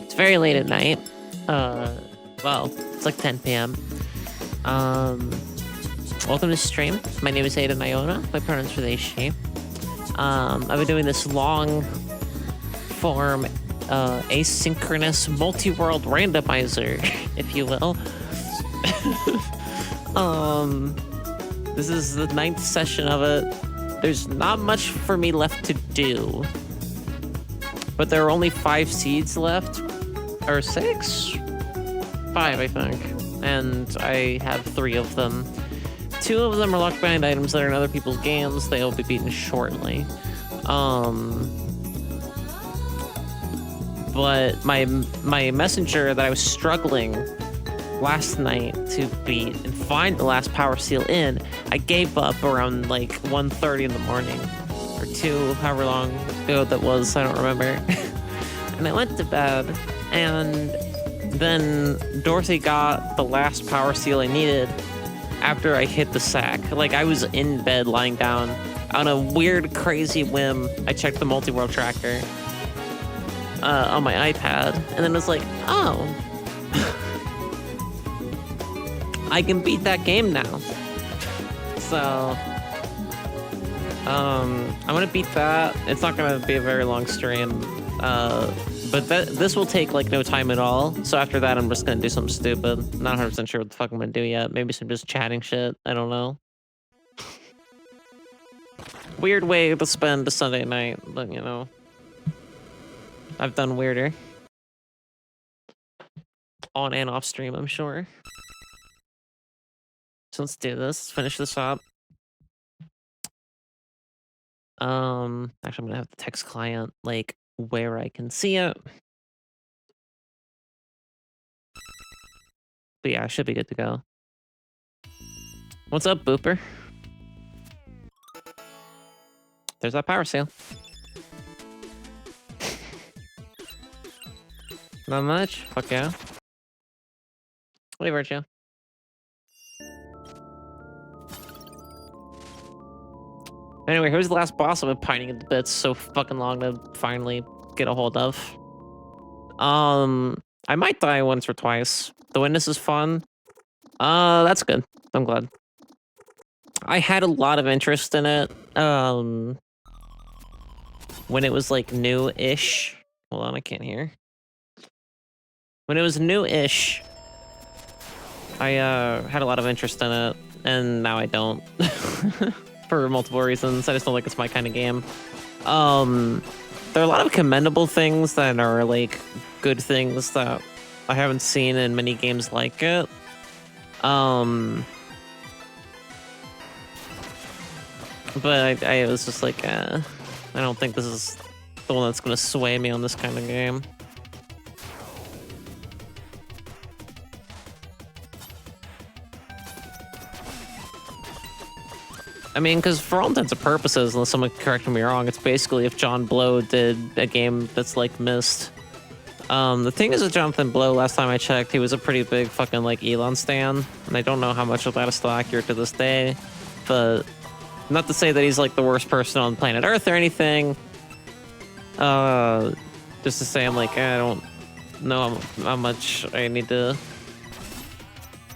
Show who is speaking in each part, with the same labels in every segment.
Speaker 1: It's very late at night. Well, it's like 10 p.m. Welcome to the stream. My name is Aiden Iona. My pronouns are they, she. I've been doing this long form asynchronous multi-world randomizer, if you will. This is the 9th session of it. There's not much for me left to do, but there are only 5 seeds left, or 6? 5, I think, and I have 3 of them. 2 of them are locked behind items that are in other people's games. They'll be beaten shortly. But my messenger that I was struggling last night to beat and find the last power seal in, I gave up around like 1:30 in the morning, or 2, however long ago that was, I don't remember. And I went to bed, and then Dorothy got the last power seal I needed after I hit the sack. Like, I was in bed lying down. On a weird, crazy whim, I checked the multi-world tracker on my iPad, and then it was like, oh, I can beat that game now. So, I'm gonna beat that. It's not gonna be a very long stream, but this will take like no time at all. So after that, I'm just gonna do something stupid. Not 100% sure what the fuck I'm gonna do yet. Maybe some just chatting shit. I don't know. Weird way to spend a Sunday night, but you know, I've done weirder. On and off stream, I'm sure. So let's do this. Let's finish this up. Actually, I'm gonna have the text client like where I can see it. But yeah, I should be good to go. What's up, Booper? There's that power sale. Not much? Fuck yeah. What about you? Anyway, who's the last boss I've been pining at the bits so fucking long to finally get a hold of? I might die once or twice. The witness is fun. That's good. I'm glad. I had a lot of interest in it. When it was like new-ish. Hold on, I can't hear. When it was new-ish, I had a lot of interest in it, and now I don't. For multiple reasons. I just don't think it's my kind of game. There are a lot of commendable things that are like good things that I haven't seen in many games like it. But I was just like, I don't think this is the one that's gonna sway me on this kind of game. I mean, because for all intents and purposes, unless someone correct me wrong, it's basically if John Blow did a game that's like Myst. The thing is with Jonathan Blow, last time I checked, he was a pretty big fucking like Elon stan, and I don't know how much of that is still accurate to this day, but not to say that he's like the worst person on planet Earth or anything. Just to say I'm like, I don't know how much I need to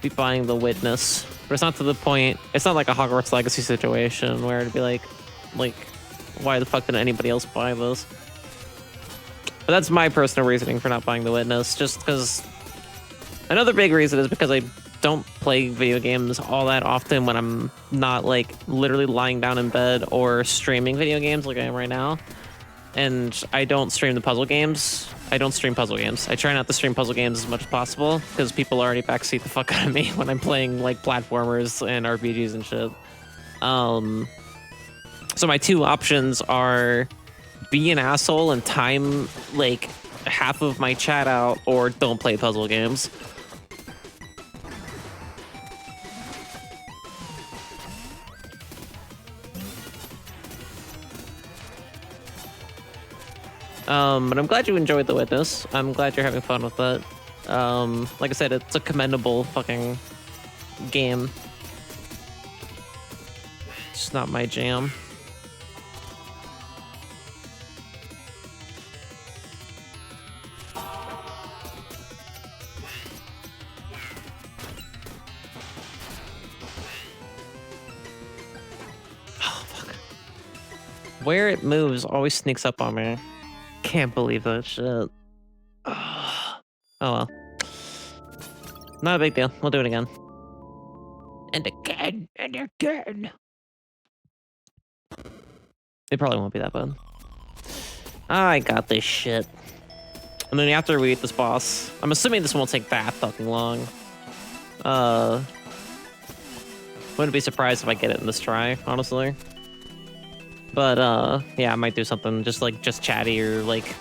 Speaker 1: be buying The Witness. But it's not to the point, it's not like a Hogwarts Legacy situation where it'd be like, why the fuck didn't anybody else buy this? But that's my personal reasoning for not buying The Witness, just because... Another big reason is because I don't play video games all that often when I'm not, like, literally lying down in bed or streaming video games like I am right now. And I don't stream the puzzle games. I don't stream puzzle games. I try not to stream puzzle games as much as possible, because people already backseat the fuck out of me when I'm playing, like, platformers and RPGs and shit. So my 2 options are be an asshole and time, like, half of my chat out, or don't play puzzle games. But I'm glad you enjoyed The Witness. I'm glad you're having fun with it. Like I said, it's a commendable fucking game. It's not my jam. Where it moves always sneaks up on me. Can't believe that shit. Oh well. Not a big deal. We'll do it again. And again, and again. It probably won't be that bad. I got this shit. And then after we beat this boss, I'm assuming this won't take that fucking long. Wouldn't be surprised if I get it in this try, honestly. But yeah, I might do something just chatty or like,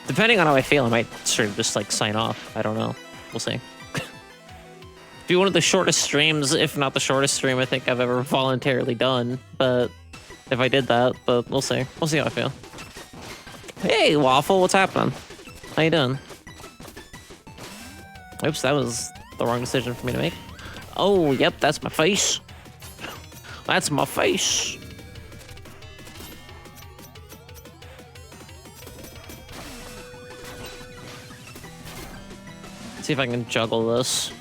Speaker 1: depending on how I feel, I might sort of just like sign off. I don't know. We'll see. Be one of the shortest streams, if not the shortest stream I think I've ever voluntarily done. But if I did that, but we'll see. We'll see how I feel. Hey, Waffle, what's happening? How you doing? Oops, that was the wrong decision for me to make. Oh, yep, that's my face. That's my face. See if I can juggle this.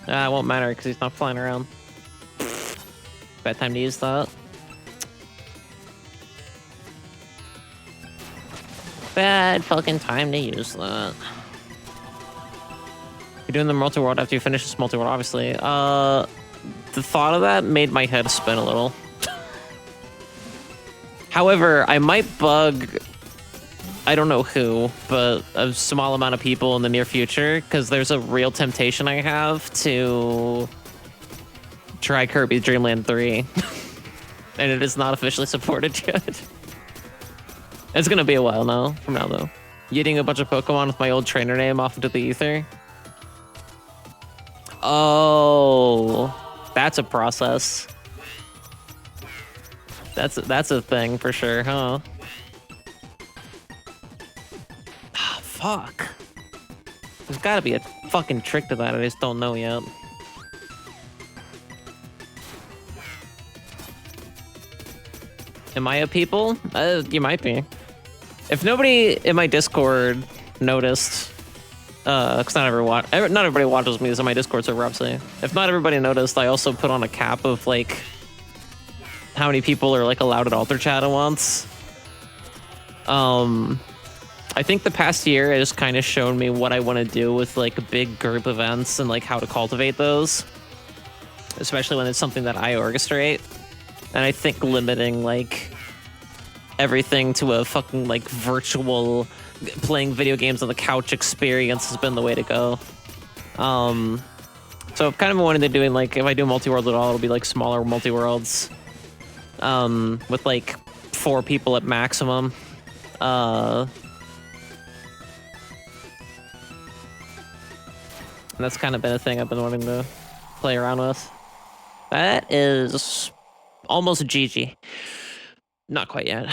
Speaker 1: It won't matter because he's not flying around. Bad time to use that. Bad fucking time to use that. You're doing the multi-world after you finish this multi-world, obviously. The thought of that made my head spin a little. However, I might bug, I don't know who, but a small amount of people in the near future, because there's a real temptation I have to try Kirby Dream Land 3. And it is not officially supported yet. It's gonna be a while now, from now though. Yeeting a bunch of Pokemon with my old trainer name off into the ether. Oh, that's a process. That's a thing for sure, huh? Ah, fuck. There's gotta be a fucking trick to that I just don't know yet. Am I a people? You might be. If nobody in my Discord noticed, because not everybody watches me on my Discord server, obviously. If not everybody noticed, I also put on a cap of like how many people are like allowed at Alter Chat at once. I think the past year it has kind of shown me what I want to do with like big group events and like how to cultivate those, especially when it's something that I orchestrate. And I think limiting like everything to a fucking like virtual playing video games on the couch experience has been the way to go. So I've kind of wanted to doing like, if I do multi-world at all, it'll be like smaller multi-worlds with like 4 people at maximum. And that's kind of been a thing I've been wanting to play around with. That is almost GG. Not quite yet.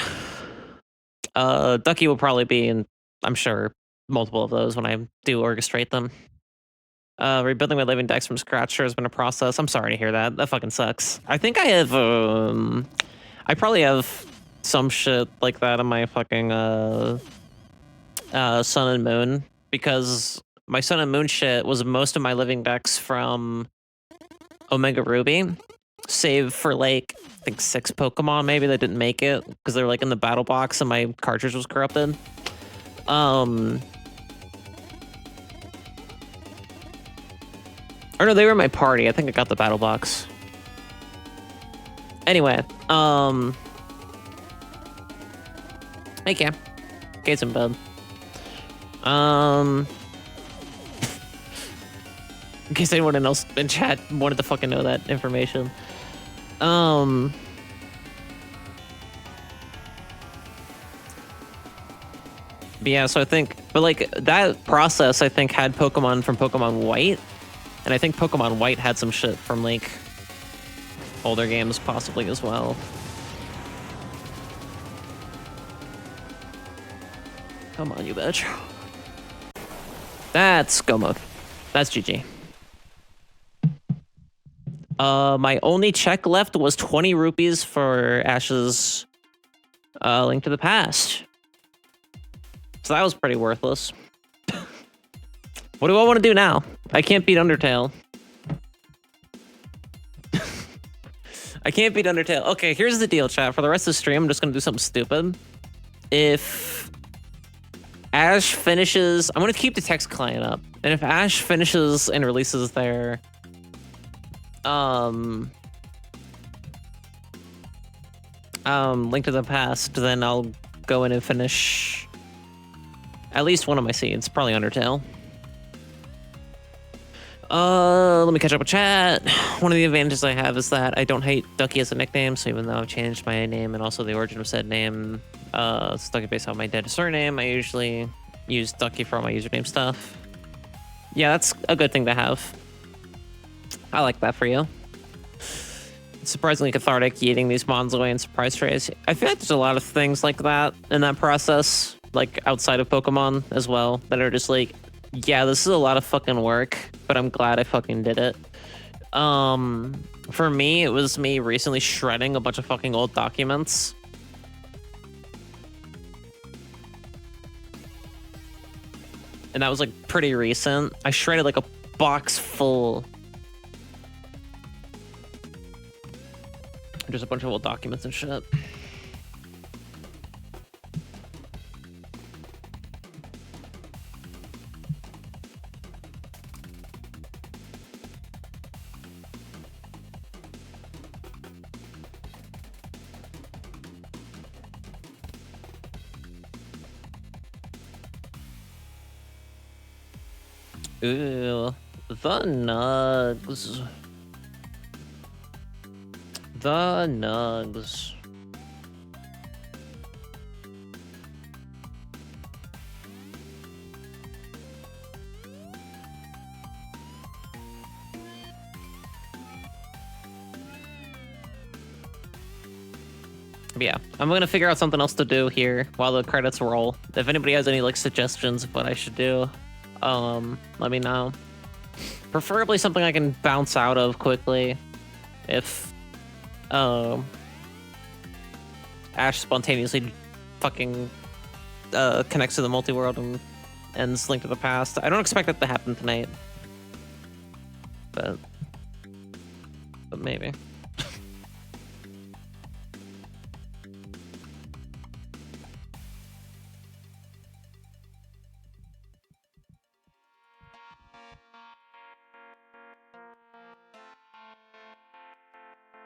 Speaker 1: Duckie will probably be in, I'm sure, multiple of those when I do orchestrate them. Rebuilding my living decks from scratch sure has been a process. I'm sorry to hear that. That fucking sucks. I think I have, I probably have some shit like that on my fucking, Sun and Moon, because my Sun and Moon shit was most of my living decks from Omega Ruby, save for like, I think 6 Pokemon maybe that didn't make it, because they were like in the battle box and my cartridge was corrupted. Or no, they were in my party. I think I got the battle box. Anyway, hey Cam. Kate's in bed. In case anyone else in chat wanted to fucking know that information. But yeah, so I think, but like that process I think had Pokemon from Pokemon White. And I think Pokemon White had some shit from like older games possibly as well. Come on, you bitch. That's go mode. That's GG. My only check left was 20 rupees for Ash's Link to the Past. So that was pretty worthless. What do I want to do now? I can't beat Undertale. I can't beat Undertale. Okay, here's the deal, chat. For the rest of the stream, I'm just gonna do something stupid. If Ash finishes, I'm gonna keep the text client up, and if Ash finishes and releases their Link to the Past, then I'll go in and finish at least one of my seeds, probably Undertale. Let me catch up with chat. One of the advantages I have is that I don't hate Duckie as a nickname, so even though I've changed my name and also the origin of said name, it's Duckie based on my dead surname, I usually use Duckie for all my username stuff. Yeah, that's a good thing to have. I like that for you. It's surprisingly cathartic eating these mons away in surprise trays. I feel like there's a lot of things like that in that process, like outside of Pokemon as well, that are just like, yeah, this is a lot of fucking work, but I'm glad I fucking did it. For me, it was me recently shredding a bunch of fucking old documents. And that was like pretty recent. I shredded like a box full. Just a bunch of old documents and shit. Ooh, the nugs. The nugs. But yeah, I'm gonna figure out something else to do here while the credits roll. If anybody has any like suggestions of what I should do, let me know. Preferably something I can bounce out of quickly if Ash spontaneously fucking connects to the multi-world and ends Link to the Past. I don't expect that to happen tonight, but maybe.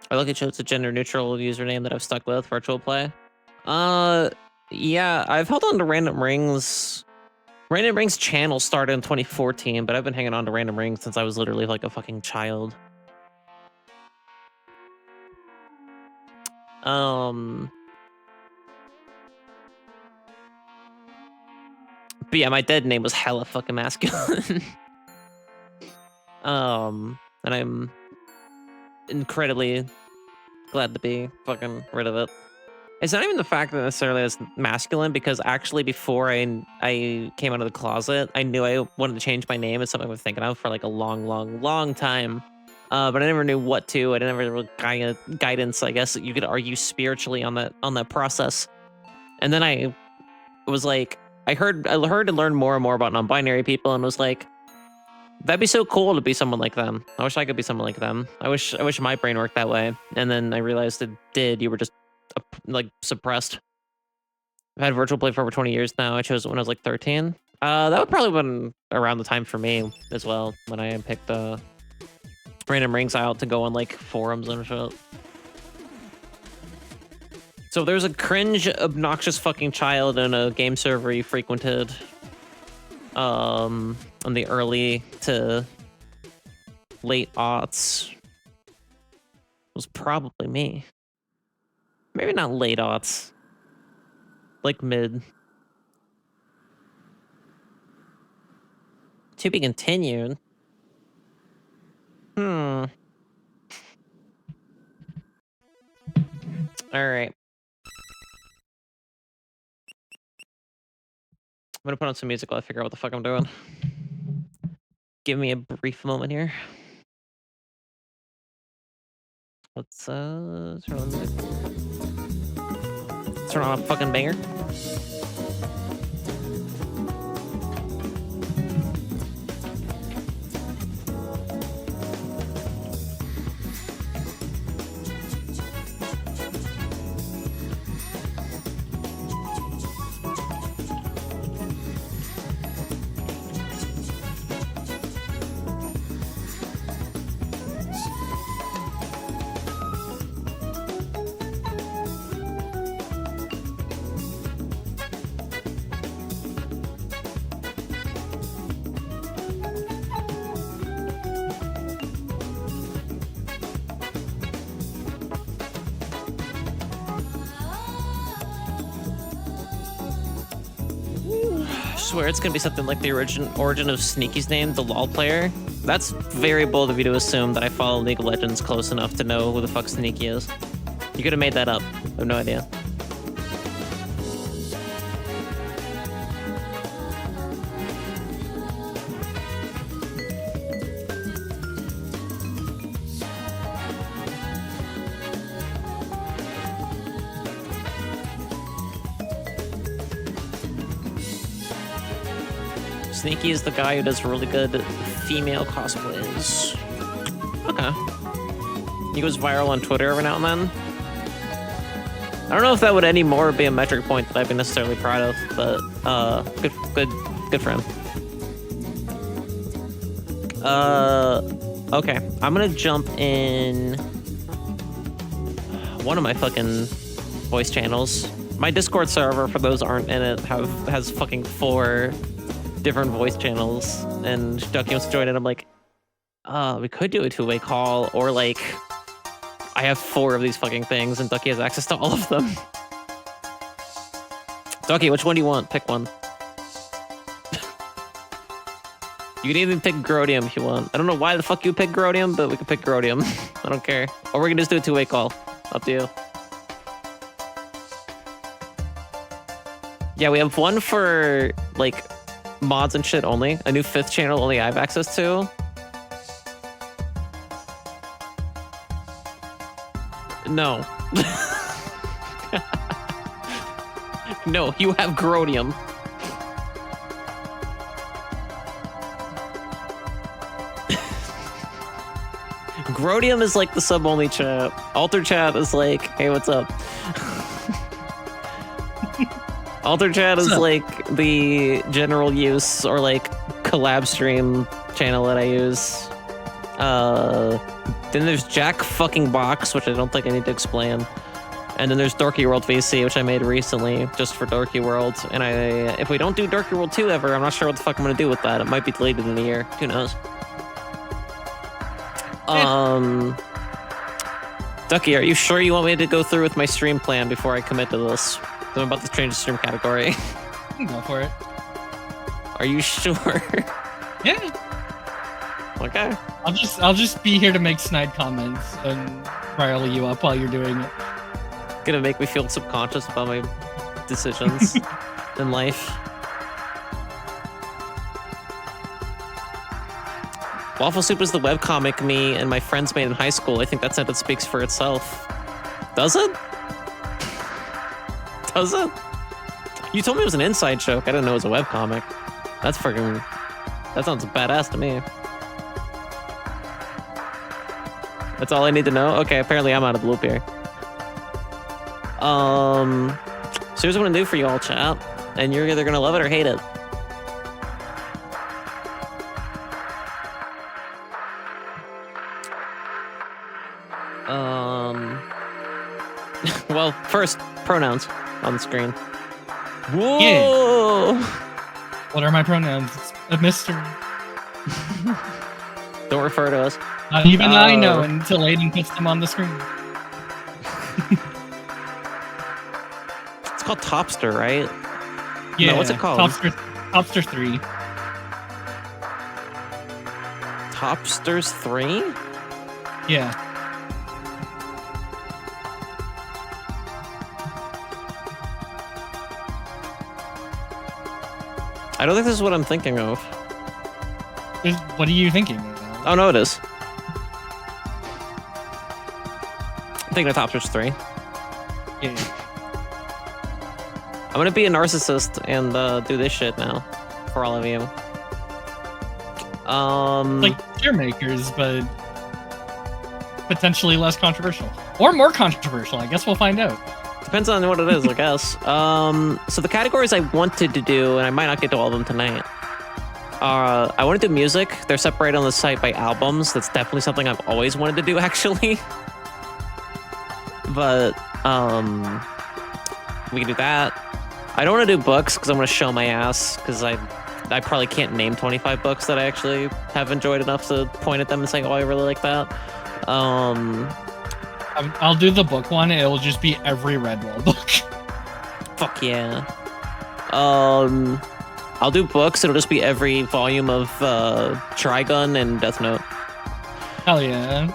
Speaker 1: I look at you, it's a gender-neutral username that I've stuck with, virtual play. Yeah, I've held on to Random Rings. Randomrings Channel started in 2014, but I've been hanging on to Random Rings since I was literally like a fucking child. But yeah, my dead name was hella fucking masculine. And I'm incredibly glad to be fucking rid of it. It's not even the fact that necessarily it's masculine, because actually before I came out of the closet, I knew I wanted to change my name. It's something I've been thinking of for like a long time. But I never knew what to. I didn't have really guidance, I guess, that you could argue spiritually on that process. And then I was like, I heard and learned more and more about non-binary people, and was like, that'd be so cool to be someone like them. I wish I could be someone like them. I wish my brain worked that way. And then I realized it did. You were just like suppressed. I've had virtual play for over 20 years now. I chose it when I was like 13. That would probably been around the time for me as well, when I picked Random Rings out to go on like forums and shit. So there's a cringe, obnoxious fucking child in a game server you frequented in the early to late aughts. It was probably me. Maybe not late aughts. Like mid. To be continued. All right. I'm gonna put on some music while I figure out what the fuck I'm doing. Give me a brief moment here. Let's turn on the music. Turn on a fucking banger. swear it's gonna be something like the origin of Sneaky's name, the LOL player. That's very bold of you to assume that I follow League of Legends close enough to know who the fuck Sneaky is. You could have made that up. I have no idea. Sneaky is the guy who does really good female cosplays. Okay. He goes viral on Twitter every now and then. I don't know if that would anymore be a metric point that I'd be necessarily proud of, but good for him. Okay. I'm gonna jump in one of my fucking voice channels. My Discord server, for those aren't in it, has fucking 4 different voice channels, and Duckie wants to join it. I'm like, we could do a 2-way call, or like, I have 4 of these fucking things, and Duckie has access to all of them. Duckie, which one do you want? Pick one. You can even pick Grodium if you want. I don't know why the fuck you pick Grodium, but we can pick Grodium. I don't care. Or we can just do a 2-way call. Up to you. Yeah, we have one for, like, mods and shit only. A new 5th channel only I have access to. No. No, you have Grodium. Grodium is like the sub-only chat. Alter chat is like, hey, what's up? Alter chat is like the general use or like collab stream channel that I use. Then there's Jack fucking Box, which I don't think I need to explain. And then there's Dorkiworld VC, which I made recently just for Dorkiworld. And if we don't do Dorkiworld 2 ever, I'm not sure what the fuck I'm gonna do with that. It might be deleted in a year. Who knows? Duckie, are you sure you want me to go through with my stream plan before I commit to this? I'm about to change the stream category.
Speaker 2: Go for it.
Speaker 1: Are you sure?
Speaker 2: Yeah.
Speaker 1: Okay.
Speaker 2: I'll just be here to make snide comments and rile you up while you're doing it.
Speaker 1: Gonna make me feel subconscious about my decisions in life. Waffle Soup is the webcomic me and my friends made in high school. I think that sentence speaks for itself. Does it? Does it? You told me it was an inside joke. I didn't know it was a webcomic. That's freaking... That sounds badass to me. That's all I need to know? Okay, apparently I'm out of the loop here. So here's what I'm gonna do for you all, chat. And you're either gonna love it or hate it. Well, first, pronouns on the screen. Whoa!
Speaker 2: Yeah. What are my pronouns? It's a mystery.
Speaker 1: Don't refer to us.
Speaker 2: Not even I know until Aiden puts them on the screen.
Speaker 1: It's called Topster, right?
Speaker 2: Yeah.
Speaker 1: No, what's it called?
Speaker 2: Topster 3.
Speaker 1: Topsters 3?
Speaker 2: Yeah.
Speaker 1: I don't think this is what I'm thinking of.
Speaker 2: What are you thinking?
Speaker 1: Oh, no, it is. I'm thinking of Topsters 3.
Speaker 2: Yeah.
Speaker 1: I'm gonna be a narcissist and do this shit now for all of you.
Speaker 2: Like tier makers, but potentially less controversial. Or more controversial, I guess we'll find out.
Speaker 1: Depends on what it is, I guess. So the categories I wanted to do, and I might not get to all of them tonight. I want to do music. They're separated on the site by albums. That's definitely something I've always wanted to do, actually. But we can do that. I don't want to do books because I'm going to show my ass because I probably can't name 25 books that I actually have enjoyed enough to point at them and say, oh, I really like that.
Speaker 2: I'll do the book one. It'll just be every Redwall book.
Speaker 1: Fuck yeah. I'll do books. It'll just be every volume of Trigun and Death Note.
Speaker 2: Hell yeah.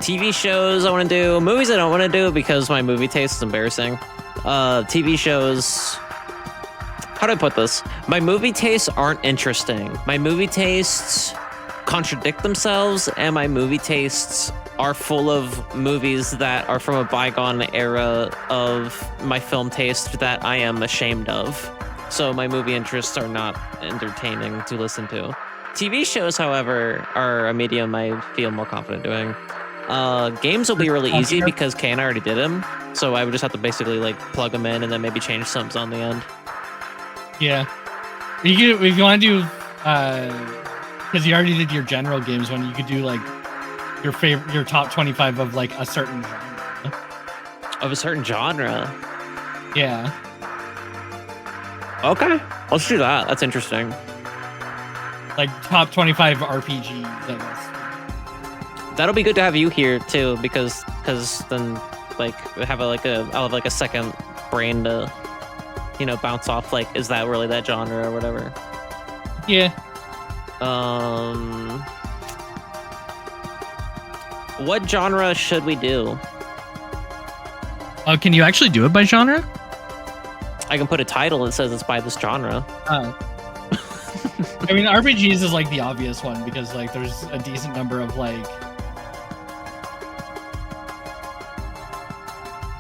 Speaker 1: TV shows I want to do. Movies I don't want to do because my movie taste is embarrassing. TV shows. How do I put this? My movie tastes aren't interesting. My movie tastes contradict themselves, and my movie tastes are full of movies that are from a bygone era of my film taste that I am ashamed of. So my movie interests are not entertaining to listen to. TV shows, however, are a medium I feel more confident doing. Games will be really easy because Kay and I already did them, so I would just have to basically like plug them in and then maybe change subs on the end.
Speaker 2: Yeah. If you want to do, because you already did your general games one, you could do like your top 25 of like a certain genre.
Speaker 1: Of a certain genre?
Speaker 2: Yeah.
Speaker 1: Okay, let's do that. That's interesting.
Speaker 2: Like top 25 RPGs, I guess.
Speaker 1: That'll be good to have you here too, because then like I'll have like a second brain to, you know, bounce off. Like, is that really that genre or whatever?
Speaker 2: Yeah.
Speaker 1: What genre should we do?
Speaker 2: Can you actually do it by genre?
Speaker 1: I can put a title that says it's by this genre.
Speaker 2: Oh. I mean, RPGs is like the obvious one because like there's a decent number of like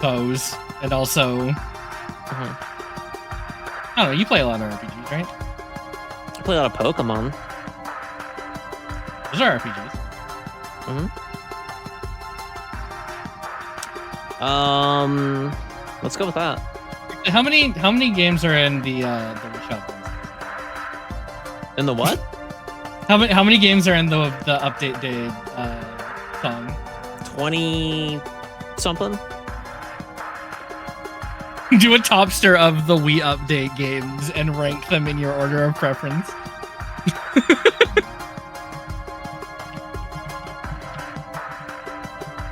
Speaker 2: those, and also I don't know. You play a lot of RPGs, right?
Speaker 1: I play a lot of Pokemon.
Speaker 2: Those are RPGs.
Speaker 1: Let's go with that.
Speaker 2: How many games are in the Wii Shop Wednesday?
Speaker 1: In the what?
Speaker 2: How many games are in the update day song?
Speaker 1: 20 something.
Speaker 2: Do a topster of the Wii update games and rank them in your order of preference.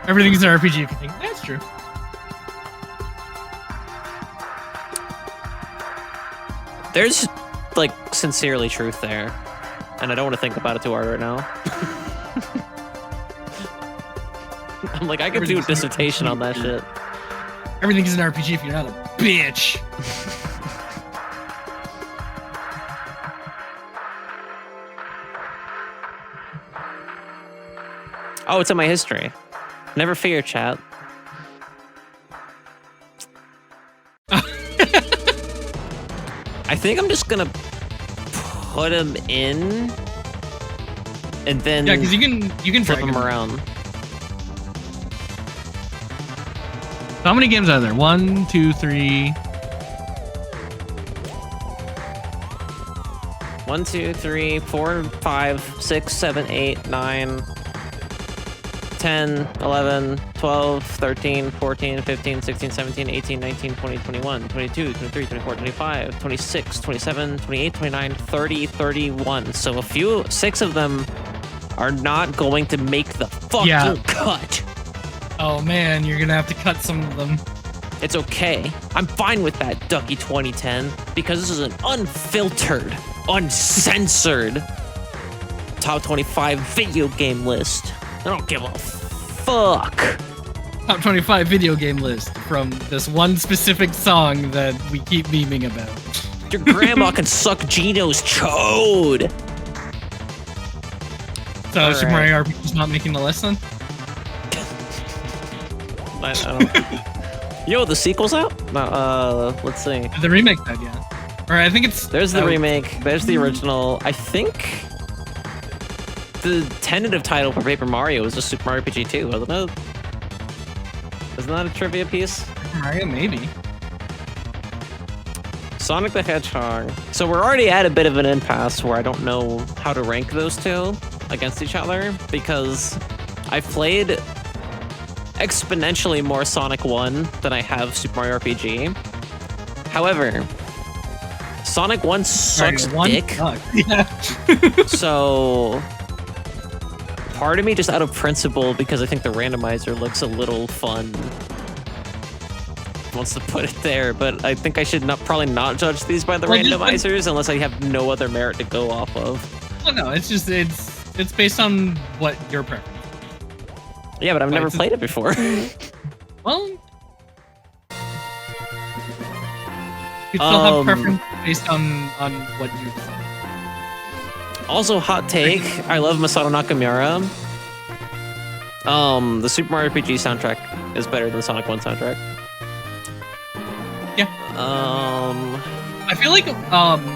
Speaker 2: Everything's an RPG if you think that's true.
Speaker 1: There's like sincerely truth there, and I don't want to think about it too hard right now. I'm like, I could do a dissertation on that shit.
Speaker 2: Everything is an RPG if you're not a bitch.
Speaker 1: Oh, it's in my history. Never fear, chat. I think I'm just gonna put him in, and then
Speaker 2: yeah, because you can
Speaker 1: flip
Speaker 2: drag
Speaker 1: him around.
Speaker 2: How many games are there? 1, 2, 3.
Speaker 1: 1, 2, 3, 4, 5, 6, 7, 8, 9, 10, 11, 12, 13, 14, 15, 16, 17, 18, 19, 20, 21, 22, 23, 24, 25, 26, 27, 28, 29, 30, 31. So 6 of them are not going to make the fucking cut.
Speaker 2: Oh man, you're gonna have to cut some of them.
Speaker 1: It's okay. I'm fine with that, Duckie 2010, because this is an unfiltered, uncensored top 25 video game list. I don't give a fuck.
Speaker 2: Top 25 video game list from this one specific song that we keep memeing about.
Speaker 1: Your grandma can suck Gino's chode.
Speaker 2: So Super Mario RPG is not making the list then?
Speaker 1: I don't. Yo, the sequel's out? No, let's see.
Speaker 2: The remake did, yeah. Or I think it's...
Speaker 1: There's the remake. There's the original. I think the tentative title for Paper Mario was just Super Mario RPG 2, wasn't it? Isn't that a trivia piece?
Speaker 2: Super Mario, maybe.
Speaker 1: Sonic the Hedgehog. So we're already at a bit of an impasse where I don't know how to rank those two against each other, because I've played exponentially more Sonic 1 than I have Super Mario RPG. However, Sonic 1 sucks dick.
Speaker 2: Yeah.
Speaker 1: So part of me, just out of principle, because I think the randomizer looks a little fun, wants to put it there, but I think I should probably not judge these by the
Speaker 2: Well,
Speaker 1: randomizers unless I have no other merit to go off of.
Speaker 2: Well, no, it's just it's based on what your preference.
Speaker 1: Yeah, but I've never played it before.
Speaker 2: Well, you still have preference based on what you decide.
Speaker 1: Also, hot take, I love Masato Nakamura. The Super Mario RPG soundtrack is better than the Sonic 1 soundtrack.
Speaker 2: Yeah. I feel like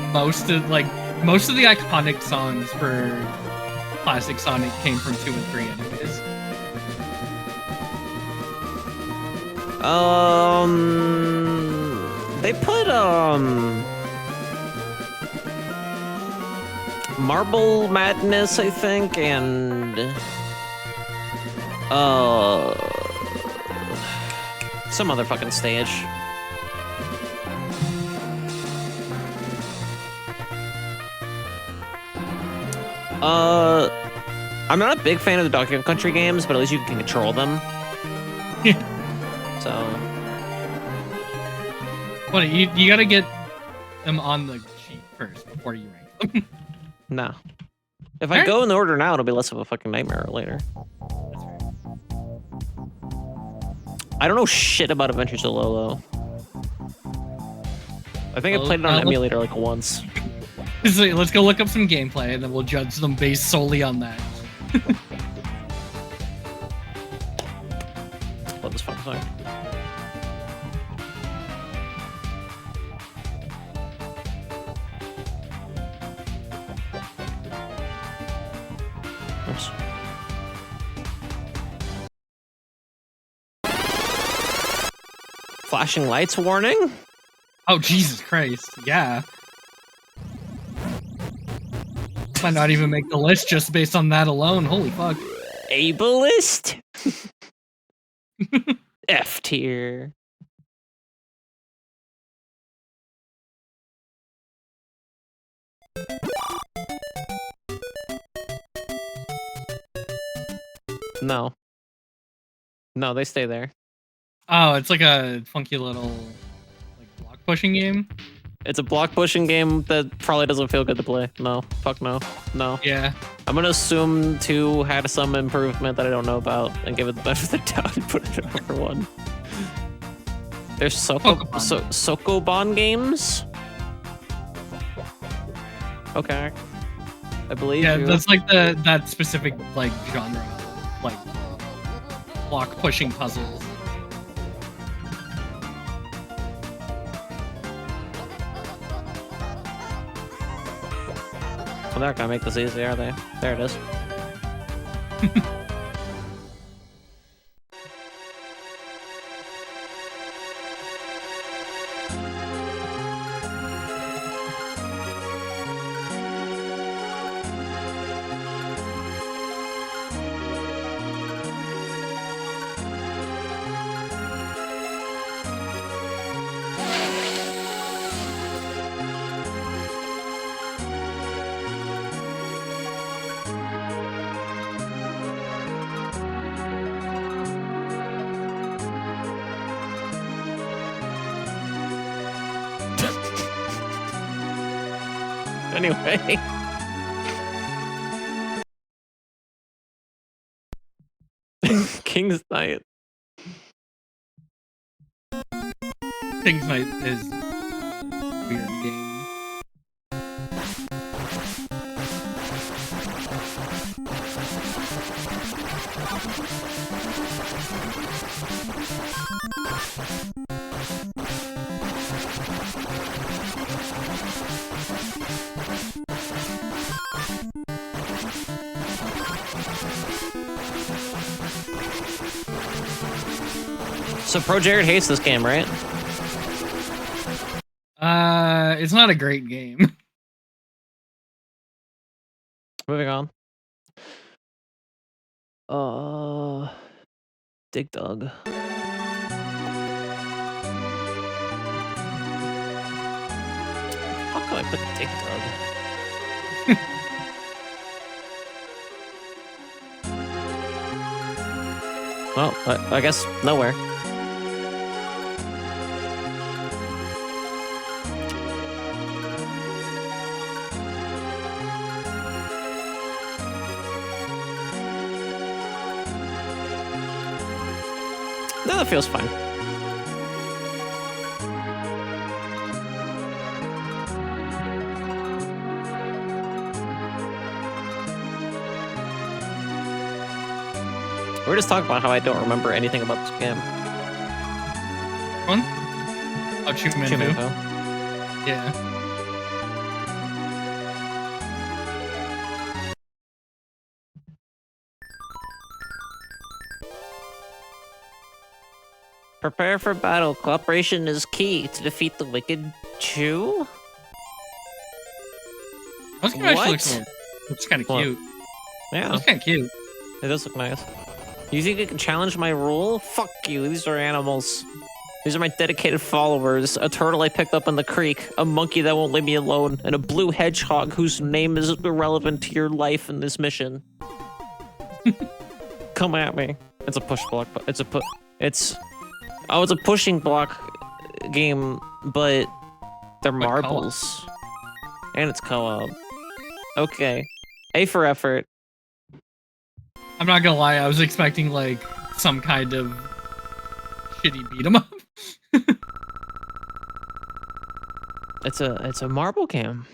Speaker 2: most of the iconic songs for classic Sonic came from 2 and 3 anyways.
Speaker 1: They put Marble Madness, I think, and some other fucking stage. I'm not a big fan of the Donkey Kong Country games, but at least you can control them. So,
Speaker 2: well, you gotta get them on the sheet first before you rank them.
Speaker 1: no. If I go in the order now, it'll be less of a fucking nightmare later. I don't know shit about Adventures of Lolo. I think I played it on emulator like once.
Speaker 2: Let's go look up some gameplay and then we'll judge them based solely on that.
Speaker 1: Love this fucking song. Oops. Flashing lights warning?
Speaker 2: Oh, Jesus Christ. Yeah. Might not even make the list just based on that alone. Holy fuck.
Speaker 1: Ableist? F tier. No. No, they stay there.
Speaker 2: Oh, it's like a funky little block pushing game.
Speaker 1: It's a block pushing game that probably doesn't feel good to play. No. Fuck no. No.
Speaker 2: Yeah.
Speaker 1: I'm gonna assume 2 had some improvement that I don't know about and give it the benefit of the doubt and put it over 1. There's Sokoban games? Okay. I believe you.
Speaker 2: That's like that specific genre, like block pushing puzzles.
Speaker 1: Well, they're not gonna make this easy, are they? There it is. Anyway. King's Knight.
Speaker 2: King's Knight is a weird game.
Speaker 1: So Pro Jared hates this game, right?
Speaker 2: It's not a great game.
Speaker 1: Moving on. Dig Dug. How can I put Dig Dug? Well, I guess nowhere. that feels fine. We're just talking about how I don't remember anything about this game.
Speaker 2: One? Oh, Pkmn Blue. Yeah.
Speaker 1: Prepare for battle. Cooperation is key to defeat the wicked Chew.
Speaker 2: This game actually looks kind of cute.
Speaker 1: Yeah.
Speaker 2: Looks kind of cute.
Speaker 1: It does look nice. You think you can challenge my rule? Fuck you. These are animals. These are my dedicated followers. A turtle I picked up in the creek, a monkey that won't leave me alone, and a blue hedgehog whose name is irrelevant to your life in this mission. Come at me. It's a push block. It's a it's a pushing block game, but they're marbles. And it's co-op. Okay. A for effort.
Speaker 2: I'm not gonna lie, I was expecting like some kind of shitty beat 'em up.
Speaker 1: It's a marble game.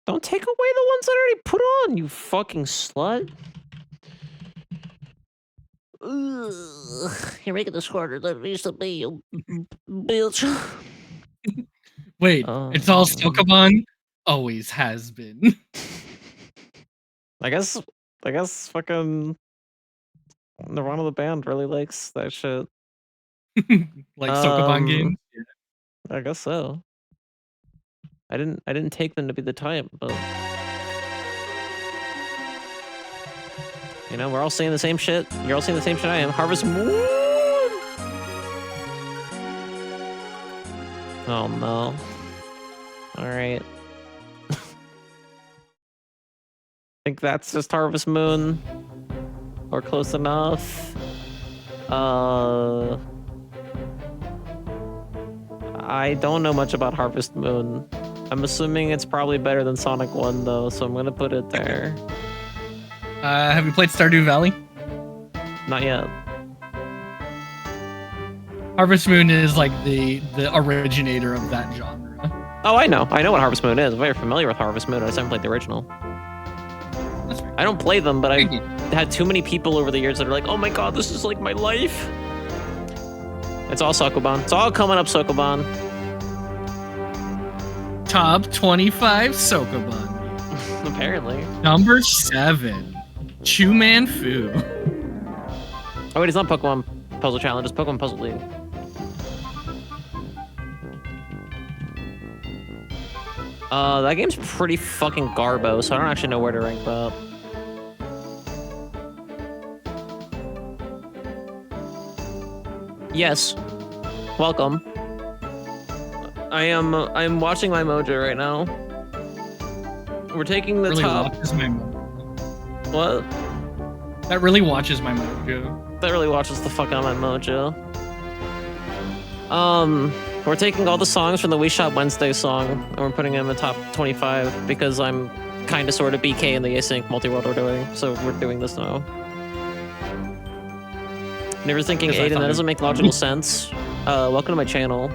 Speaker 1: Don't take away the ones that I already put on, you fucking slut. Ugh. You're making this harder than it needs to be, you bitch.
Speaker 2: Wait, it's all Sokoban? Always has been.
Speaker 1: I guess fucking Nirvana the band really likes that shit.
Speaker 2: Like Sokoban games?
Speaker 1: Yeah. I guess so. I didn't take them to be the type, but you know, we're all saying the same shit. You're all saying the same shit I am. Harvest Moon! Oh no. Alright. I think that's just Harvest Moon. Or close enough. I don't know much about Harvest Moon. I'm assuming it's probably better than Sonic 1 though, so I'm gonna put it there.
Speaker 2: Have you played Stardew Valley?
Speaker 1: Not yet.
Speaker 2: Harvest Moon is like the originator of that genre.
Speaker 1: Oh, I know what Harvest Moon is. I'm very familiar with Harvest Moon. I just haven't played the original.
Speaker 2: That's right.
Speaker 1: I don't play them, but I've had too many people over the years that are like, oh my god, this is like my life. It's all Sokoban. It's all coming up Sokoban.
Speaker 2: Top 25 Sokoban.
Speaker 1: Apparently.
Speaker 2: Number 7. Pkmn Fu.
Speaker 1: Oh wait, it's not Pokemon Puzzle Challenge, it's Pokemon Puzzle League. That game's pretty fucking garbo, so I don't actually know where to rank that. Yes. Welcome. I'm watching my mojo right now. We're taking the
Speaker 2: really
Speaker 1: top.
Speaker 2: Watches my
Speaker 1: What?
Speaker 2: That really watches my mojo.
Speaker 1: That really watches the fuck out of my mojo. We're taking all the songs from the Wii Shop Wednesday song, and we're putting them in the top 25 because I'm kind of sort of BK in the async multi-world we're doing, so we're doing this now. Never thinking, Aiden, that doesn't make logical sense. Welcome to my channel.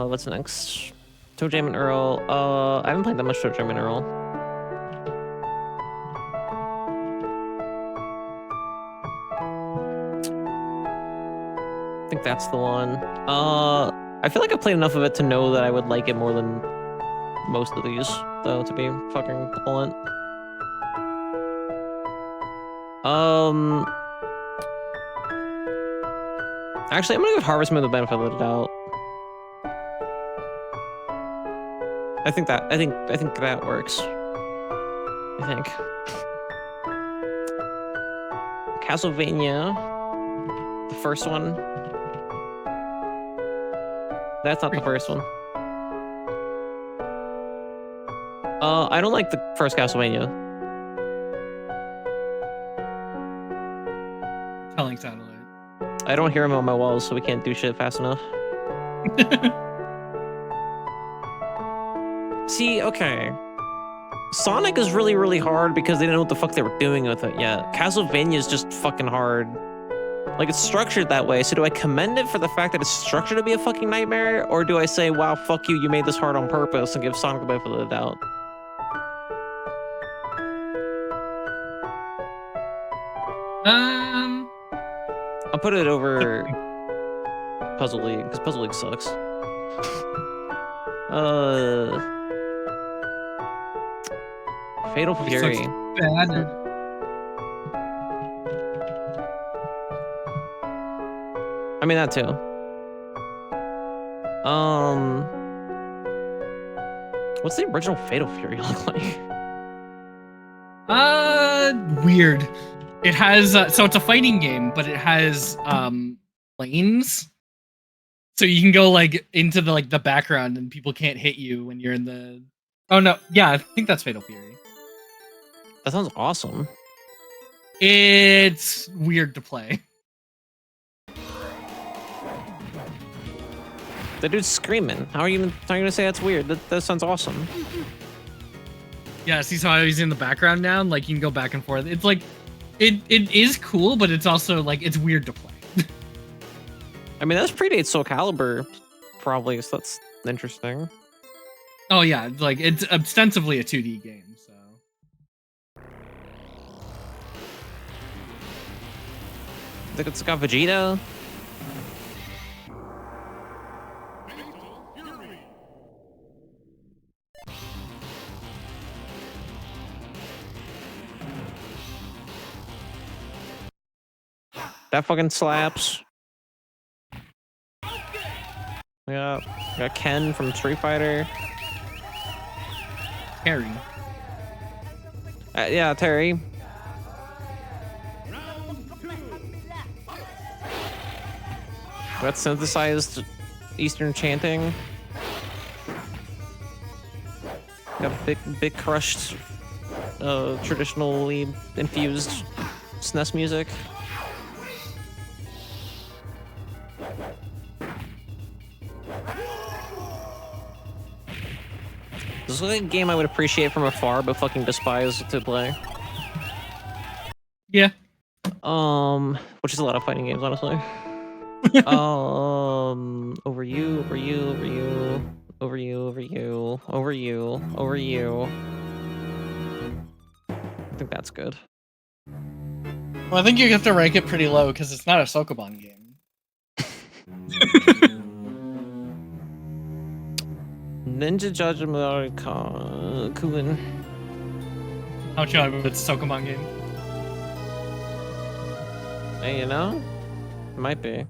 Speaker 1: What's next? Toe Jam and Earl. I haven't played that much Toe Jam and Earl. I think that's the one. I feel like I've played enough of it to know that I would like it more than most of these, though, to be fucking blunt. Actually, I'm gonna give Harvest Moon the benefit of the doubt. I think that works. I think. Castlevania, the first one. That's not the first one. I don't like the first Castlevania.
Speaker 2: flying satellite.
Speaker 1: I don't hear him on my walls, so we can't do shit fast enough. See, okay. Sonic is really, really hard because they didn't know what the fuck they were doing with it yet. Castlevania is just fucking hard. Like, it's structured that way, so do I commend it for the fact that it's structured to be a fucking nightmare? Or do I say, wow, fuck you, you made this hard on purpose, and give Sonic the benefit of the doubt? I'll put it over Puzzle League, because Puzzle League sucks. Fatal Fury.
Speaker 2: Bad.
Speaker 1: I mean, that too. What's the original Fatal Fury look like?
Speaker 2: Weird. It has so it's a fighting game, but it has lanes, so you can go like into the background, and people can't hit you when you're in the. Oh no, yeah, I think that's Fatal Fury.
Speaker 1: That sounds awesome.
Speaker 2: It's weird to play.
Speaker 1: The dude's screaming. How are you gonna say that's weird? That sounds awesome.
Speaker 2: Yeah, see how he's in the background now? Like, you can go back and forth. It's like, it is cool, but it's also, like, it's weird to play.
Speaker 1: I mean, that predates Soul Calibur, probably, so that's interesting.
Speaker 2: Oh, yeah, like, it's ostensibly a 2D game, so.
Speaker 1: I think it's got Vegeta. That fucking slaps. Yeah, got Ken from Street Fighter.
Speaker 2: Terry.
Speaker 1: Yeah, Terry. Got synthesized Eastern chanting. Got big crushed, traditionally infused SNES music. This is like a game I would appreciate from afar, but fucking despise to play.
Speaker 2: Yeah.
Speaker 1: Which is a lot of fighting games, honestly. Over you, over you, over you, over you, over you, over you, over you. I think that's good.
Speaker 2: Well, I think you have to rank it pretty low because it's not a Sokoban game.
Speaker 1: Ninja Judgment Kuin.
Speaker 2: How much you know it's a Sokoban game?
Speaker 1: Hey, you know? It might be.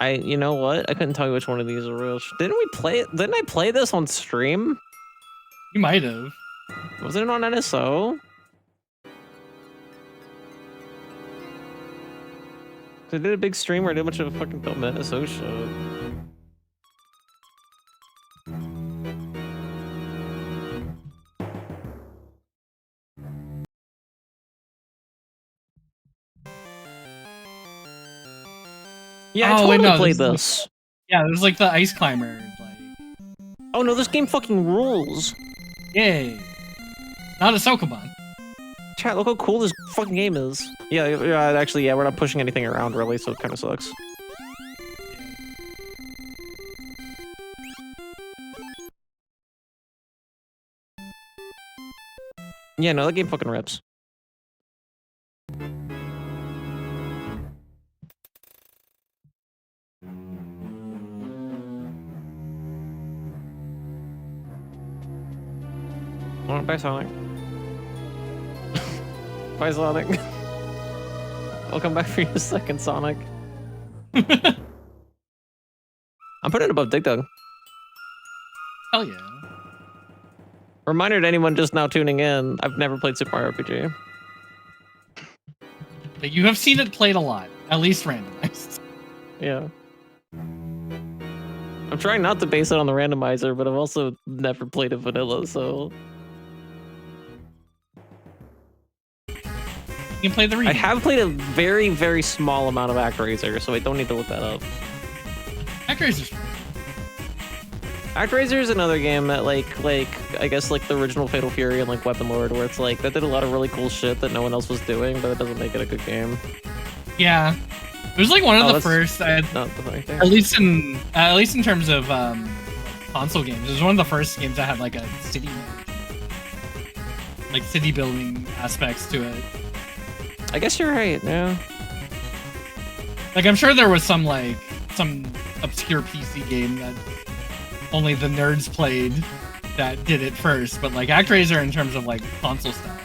Speaker 1: You know what? I couldn't tell you which one of these are real. Didn't we play it? Didn't I play this on stream?
Speaker 2: You might have.
Speaker 1: Wasn't it on NSO? I did a big stream where I did a bunch of fucking film NSO shit. Yeah, I totally played this.
Speaker 2: Yeah, there's like the Ice Climber. Like...
Speaker 1: Oh no, this game fucking rules.
Speaker 2: Yay. Not a Sokoban.
Speaker 1: Chat, look how cool this fucking game is. Yeah, actually, yeah, we're not pushing anything around really, so it kind of sucks. Yeah, no, that game fucking rips. Alright, bye Sonic. Bye Sonic. I'll come back for you in a second, Sonic. I'm putting it above Dig Dug.
Speaker 2: Hell yeah.
Speaker 1: Reminder to anyone just now tuning in, I've never played Super Mario RPG.
Speaker 2: But you have seen it played a lot, at least randomized.
Speaker 1: Yeah. I'm trying not to base it on the randomizer, but I've also never played it vanilla, so...
Speaker 2: You can play the remake.
Speaker 1: I have played a very, very small amount of ActRaiser, so I don't need to look that up.
Speaker 2: ActRaiser's fun.
Speaker 1: ActRaiser is another game that like I guess like the original Fatal Fury and like Weapon Lord, where it's like that did a lot of really cool shit that no one else was doing, but it doesn't make it a good game.
Speaker 2: Yeah, it was like one of the first.
Speaker 1: Not the funny thing.
Speaker 2: At least in terms of console games, it was one of the first games that had like a city, like city building aspects to it.
Speaker 1: I guess you're right. Yeah.
Speaker 2: Like I'm sure there was some obscure PC game that only the nerds played that did it first, but like ActRaiser in terms of like console style.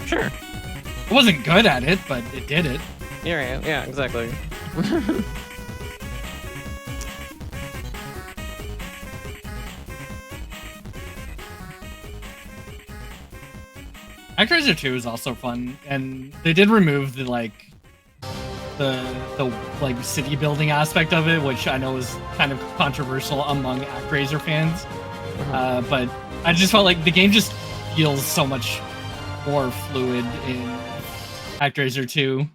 Speaker 1: Sure.
Speaker 2: It wasn't good at it, but it did it.
Speaker 1: You're right. Yeah, exactly.
Speaker 2: ActRaiser 2 is also fun, and they did remove the like city building aspect of it, which I know is kind of controversial among ActRaiser fans. But I just felt like the game just feels so much more fluid in ActRaiser 2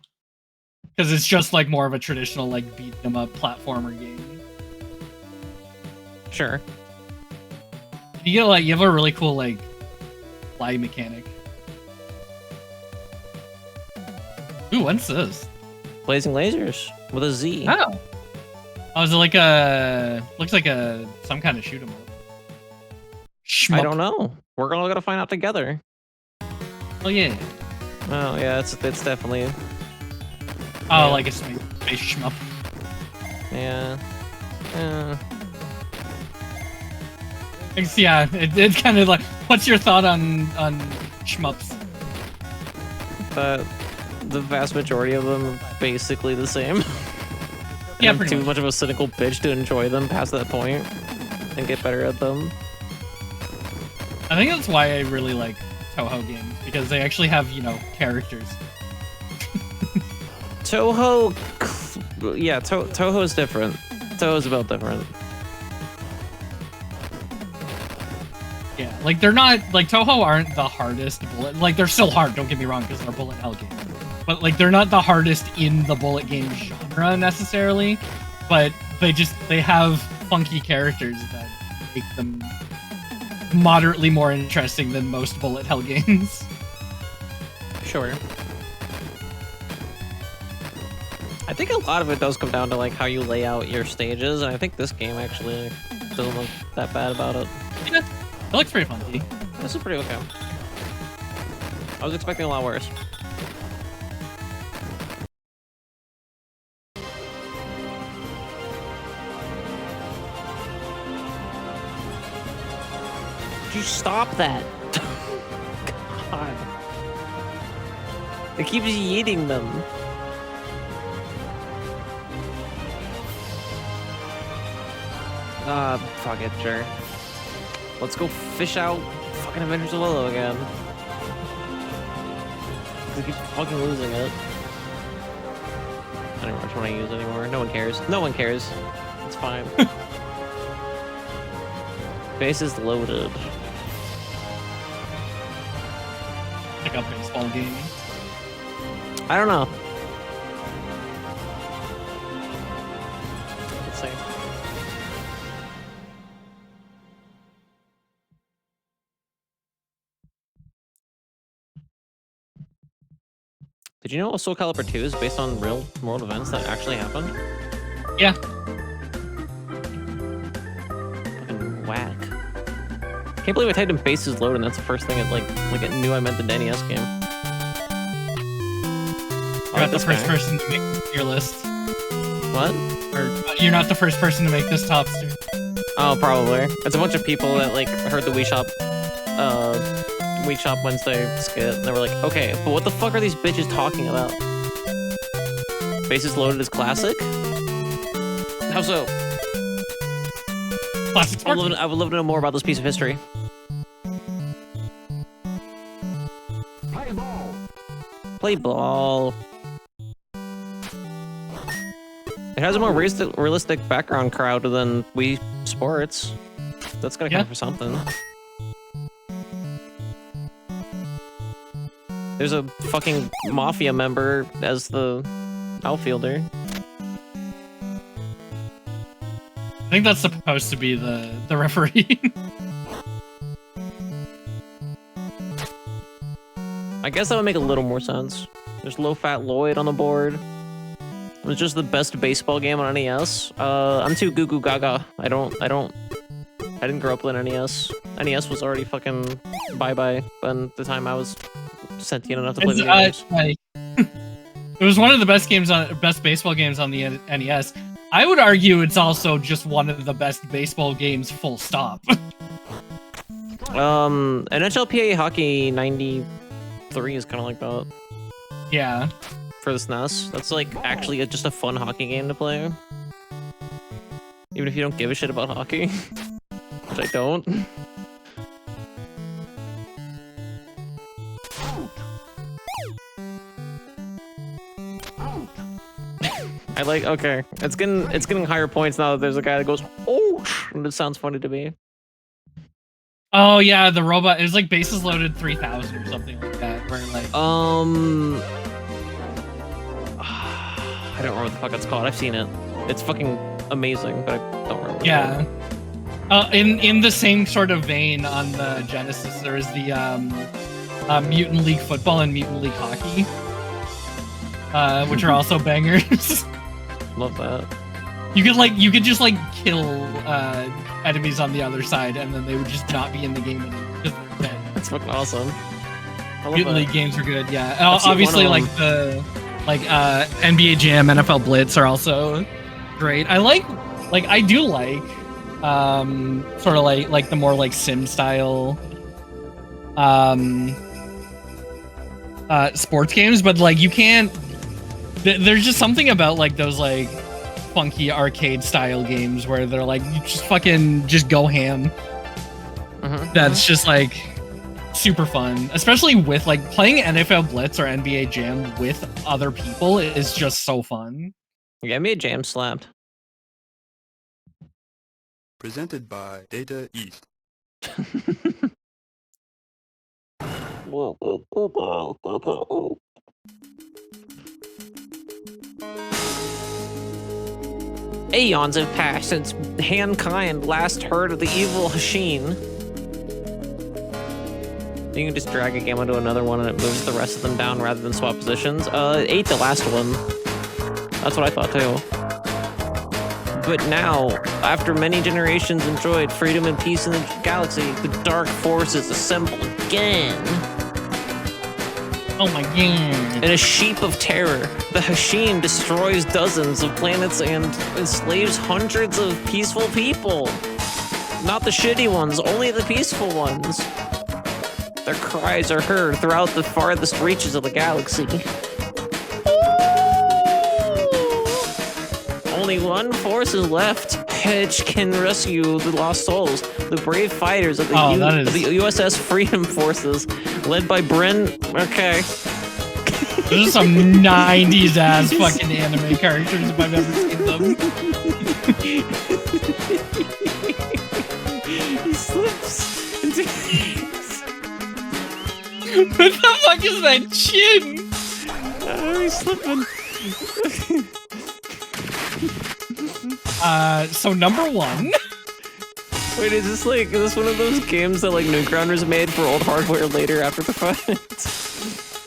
Speaker 2: because it's just like more of a traditional like beat 'em up platformer game.
Speaker 1: Sure.
Speaker 2: You have a really cool like fly mechanic. Ooh, what's this?
Speaker 1: Blazing Lasers with a Z.
Speaker 2: Oh, is it like looks like some kind of shoot 'em up? Shmup.
Speaker 1: I don't know. We're all gonna find out together.
Speaker 2: Oh yeah.
Speaker 1: Oh yeah, it's definitely.
Speaker 2: Oh, like a space shmup.
Speaker 1: Yeah.
Speaker 2: Yeah, it's kind of like. What's your thought on shmups?
Speaker 1: The vast majority of them are basically the same.
Speaker 2: Yeah,
Speaker 1: I'm
Speaker 2: pretty
Speaker 1: too much of a cynical bitch to enjoy them past that point and get better at them.
Speaker 2: I think that's why I really like Toho games, because they actually have, characters.
Speaker 1: Toho, yeah, Toho is different. Toho's about different.
Speaker 2: Yeah, like they're not, like Toho aren't the hardest bullet, like they're still hard, don't get me wrong, because they're bullet hell games. But like they're not the hardest in the bullet game genre necessarily, but they have funky characters that make them moderately more interesting than most bullet hell games.
Speaker 1: Sure. I think a lot of it does come down to like how you lay out your stages, and I think this game actually doesn't look that bad about it.
Speaker 2: Yeah, it looks pretty funky.
Speaker 1: This is pretty okay. I was expecting a lot worse. You stop that. God. It keeps yeeting them. Fuck it, sure. Let's go fish out fucking Avengers of Willow again. I keep fucking losing it. I don't know which one I use anymore. No one cares. No one cares. It's fine. Base is loaded.
Speaker 2: Like a baseball game.
Speaker 1: I don't know. Let's see. Did you know Soul Calibur 2 is based on real world events that actually happened?
Speaker 2: Yeah.
Speaker 1: Fucking whack. Can't believe I typed in base is loaded and that's the first thing it knew I meant the NES game.
Speaker 2: You're not the first person to make your list.
Speaker 1: What?
Speaker 2: Or you're not the first person to make this top tier.
Speaker 1: Oh, probably. It's a bunch of people that like heard the Wii Shop Wednesday skit, and they were like, okay, but what the fuck are these bitches talking about? Bases Loaded is classic? How so?
Speaker 2: Classic
Speaker 1: I would love to know more about this piece of history.
Speaker 3: Play ball.
Speaker 1: Play ball. It has a more realistic background crowd than Wii Sports. That's gotta count for something. There's a fucking mafia member as the outfielder.
Speaker 2: I think that's supposed to be the referee.
Speaker 1: I guess that would make a little more sense. There's Low Fat Lloyd on the board. It was just the best baseball game on NES. I'm too goo goo gaga. I didn't grow up with an NES. NES was already fucking bye-bye by the time I was sentient enough to play video games.
Speaker 2: It was one of the best baseball games on the NES. I would argue it's also just one of the best baseball games, full stop.
Speaker 1: NHLPA Hockey 93 is kind of like that.
Speaker 2: Yeah.
Speaker 1: For the SNES. That's like actually just a fun hockey game to play. Even if you don't give a shit about hockey. Which I don't. I like, okay. It's getting higher points now that there's a guy that goes, oh, and it sounds funny to me.
Speaker 2: Oh yeah, the robot. It was like Bases Loaded 3000 or something like that. Where like
Speaker 1: I don't remember what the fuck it's called. I've seen it. It's fucking amazing, but I don't remember.
Speaker 2: Yeah. In the same sort of vein on the Genesis, there is the Mutant League Football and Mutant League Hockey, which are also bangers.
Speaker 1: Love that.
Speaker 2: You could just like kill enemies on the other side, and then they would just not be in the game anymore because they're dead.
Speaker 1: That's fucking awesome.
Speaker 2: Mutant League games are good. Yeah, obviously like the NBA Jam, NFL Blitz are also great. I do like sort of like the more like sim style sports games, but like you can't. There's just something about like those like funky arcade style games where they're like you just go ham. That's just like super fun, especially with like playing NFL Blitz or NBA Jam with other people is just so fun.
Speaker 1: Yeah, NBA Jam slapped.
Speaker 4: Presented by Data East.
Speaker 1: Aeons have passed since mankind last heard of the evil Hashin. You can just drag a game onto another one and it moves the rest of them down rather than swap positions. It ate the last one. That's what I thought too. But now, after many generations enjoyed freedom and peace in the galaxy, the dark forces assemble again.
Speaker 2: Oh my god.
Speaker 1: In a sheep of terror, the Hashin destroys dozens of planets and enslaves hundreds of peaceful people. Not the shitty ones, only the peaceful ones. Their cries are heard throughout the farthest reaches of the galaxy. Only one force is left, which can rescue the lost souls. The brave fighters of the USS Freedom Forces, led by Bryn. Okay.
Speaker 2: Those are some 90s ass fucking anime characters if I've ever seen them.
Speaker 1: He slips into.
Speaker 2: What the fuck is that chin?
Speaker 1: He's slipping.
Speaker 2: So number one.
Speaker 1: Wait, is this one of those games that like Newgrounders made for old hardware later after the fact?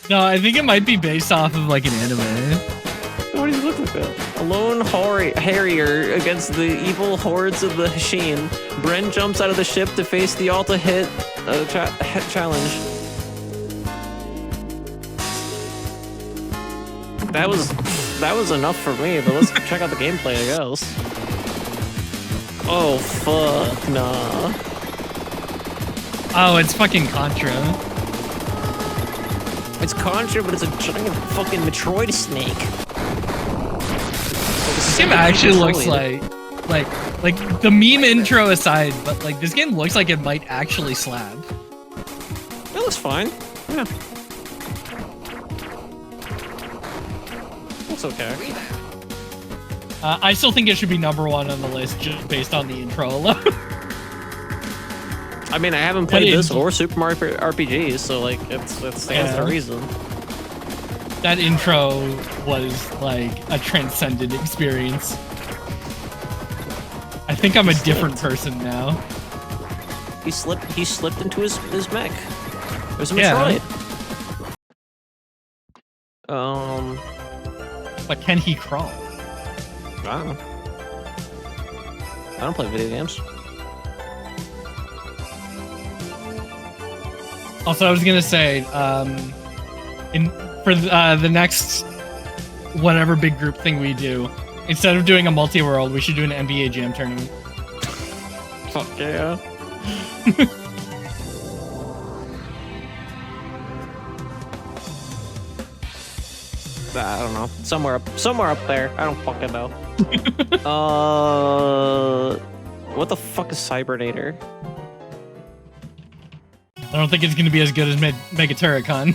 Speaker 2: No, I think it might be based off of like an anime.
Speaker 1: What does he look like that? A lone harrier against the evil hordes of the Hashin. Bren jumps out of the ship to face the ALttP challenge. That was enough for me, but let's check out the gameplay, I guess. Oh, fuck, nah.
Speaker 2: Oh, it's fucking Contra.
Speaker 1: It's Contra, but it's a giant fucking Metroid snake.
Speaker 2: This game actually looks like the meme intro aside, but like this game looks like it might actually slap.
Speaker 1: It looks fine. Yeah. Looks okay.
Speaker 2: I still think it should be number one on the list just based on the intro alone.
Speaker 1: I mean, I haven't played this or Super Mario RPG, so like it stands to reason.
Speaker 2: That intro was like a transcendent experience. I think I'm a different person now.
Speaker 1: He slipped into his mech. It was a Metroid.
Speaker 2: But can he crawl?
Speaker 1: I don't know. I don't play video games.
Speaker 2: Also, I was gonna say, for the next whatever big group thing we do, instead of doing a multi-world, we should do an NBA Jam tournament.
Speaker 1: Fuck yeah. I don't know. Somewhere up there. I don't fucking know. What the fuck is Cybernator?
Speaker 2: I don't think it's gonna be as good as Megaturicon.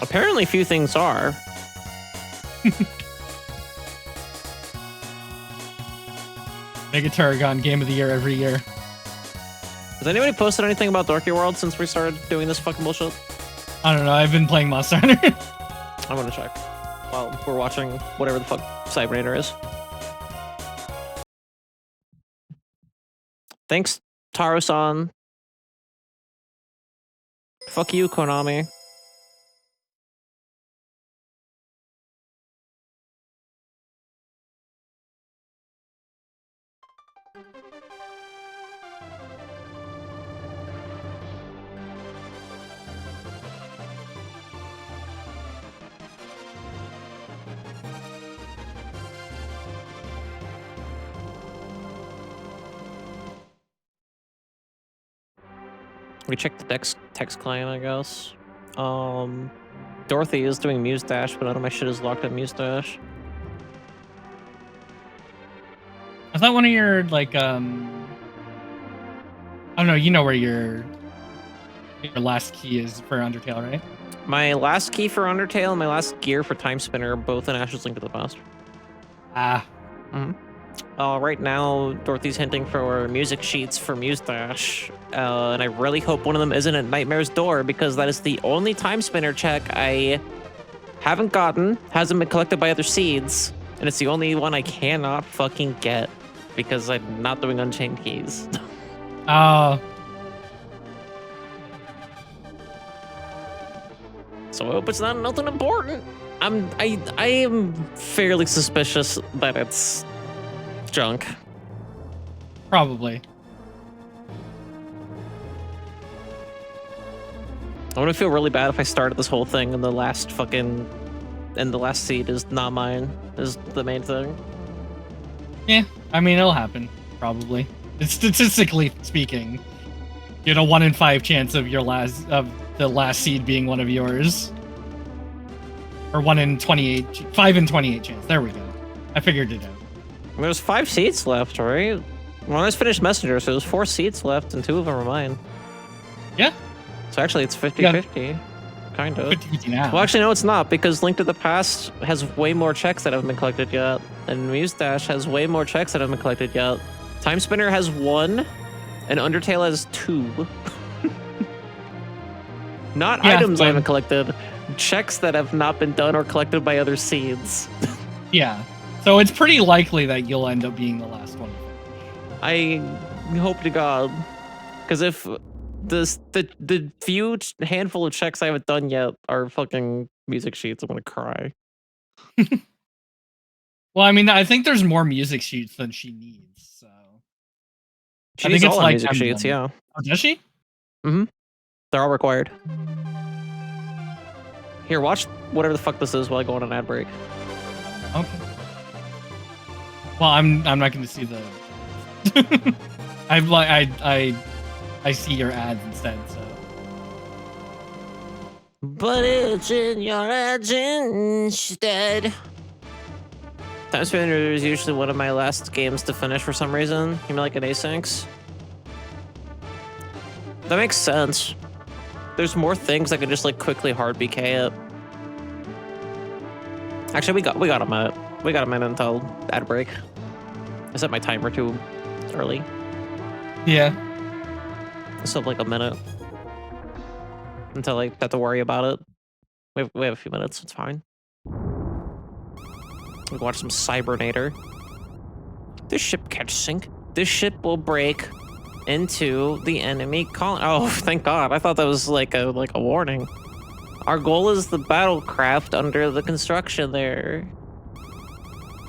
Speaker 1: Apparently, few things are.
Speaker 2: Megaturicon Game of the Year every year.
Speaker 1: Has anybody posted anything about Dorkiworld since we started doing this fucking bullshit?
Speaker 2: I don't know. I've been playing Monster Hunter.
Speaker 1: I'm gonna check while we're watching whatever the fuck Cybernator is. Thanks, Taro-san. Fuck you, Konami. We checked the text client, I guess. Dorothy is doing Muse Dash, but none of my shit is locked at Muse Dash.
Speaker 2: I thought one of your, like, I don't know, you know where your last key is for Undertale, right?
Speaker 1: My last key for Undertale and my last gear for Timespinner are both in Ash's Link to the Past.
Speaker 2: Ah.
Speaker 1: Mm-hmm. Right now, Dorothy's hinting for music sheets for Muse Dash, and I really hope one of them isn't at Nightmare's Door, because that is the only Timespinner check I haven't gotten, hasn't been collected by other seeds, and it's the only one I cannot fucking get, because I'm not doing Unchained Keys.
Speaker 2: Oh.
Speaker 1: So I hope it's not nothing important. I am fairly suspicious that it's junk.
Speaker 2: Probably.
Speaker 1: I'm gonna feel really bad if I started this whole thing and the last seed is not mine, is the main thing.
Speaker 2: Yeah, I mean, it'll happen, probably. It's statistically speaking, you had a 1 in 5 chance of the last seed being one of yours. Or 5 in 28 chance. There we go. I figured it out.
Speaker 1: There's 5 seats left, right? When I just finished Messenger, so there's 4 seats left and 2 of them are mine.
Speaker 2: Yeah.
Speaker 1: So actually it's 50-50. Kind of.
Speaker 2: 50-50 now.
Speaker 1: Well, actually, no, it's not, because Link to the Past has way more checks that haven't been collected yet, and Muse Dash has way more checks that haven't been collected yet. Timespinner has 1, and Undertale has 2. Not items I haven't collected, checks that have not been done or collected by other seeds.
Speaker 2: Yeah. So it's pretty likely that you'll end up being the last one.
Speaker 1: I hope to God, because if the few handful of checks I haven't done yet are fucking music sheets, I'm gonna cry.
Speaker 2: Well, I mean, I think there's more music sheets than she needs, so.
Speaker 1: She needs all the music sheets, yeah.
Speaker 2: Oh, does she?
Speaker 1: Mm-hmm. They're all required. Here, watch whatever the fuck this is while I go on an ad break.
Speaker 2: Okay. Well, I'm not going to see the. I see your ads instead, so.
Speaker 1: But it's in your ads instead. Timespinner is usually one of my last games to finish for some reason. You mean like an asyncs? That makes sense. There's more things I could just like quickly hard BK it. Actually, we got him in until ad break. I set my timer too early.
Speaker 2: Yeah.
Speaker 1: Still have like a minute until I have to worry about it. We have a few minutes. It's fine. We can watch some Cybernator. This ship can't sink. This ship will break into the enemy colony. Oh, thank God! I thought that was like a warning. Our goal is the battlecraft under the construction there.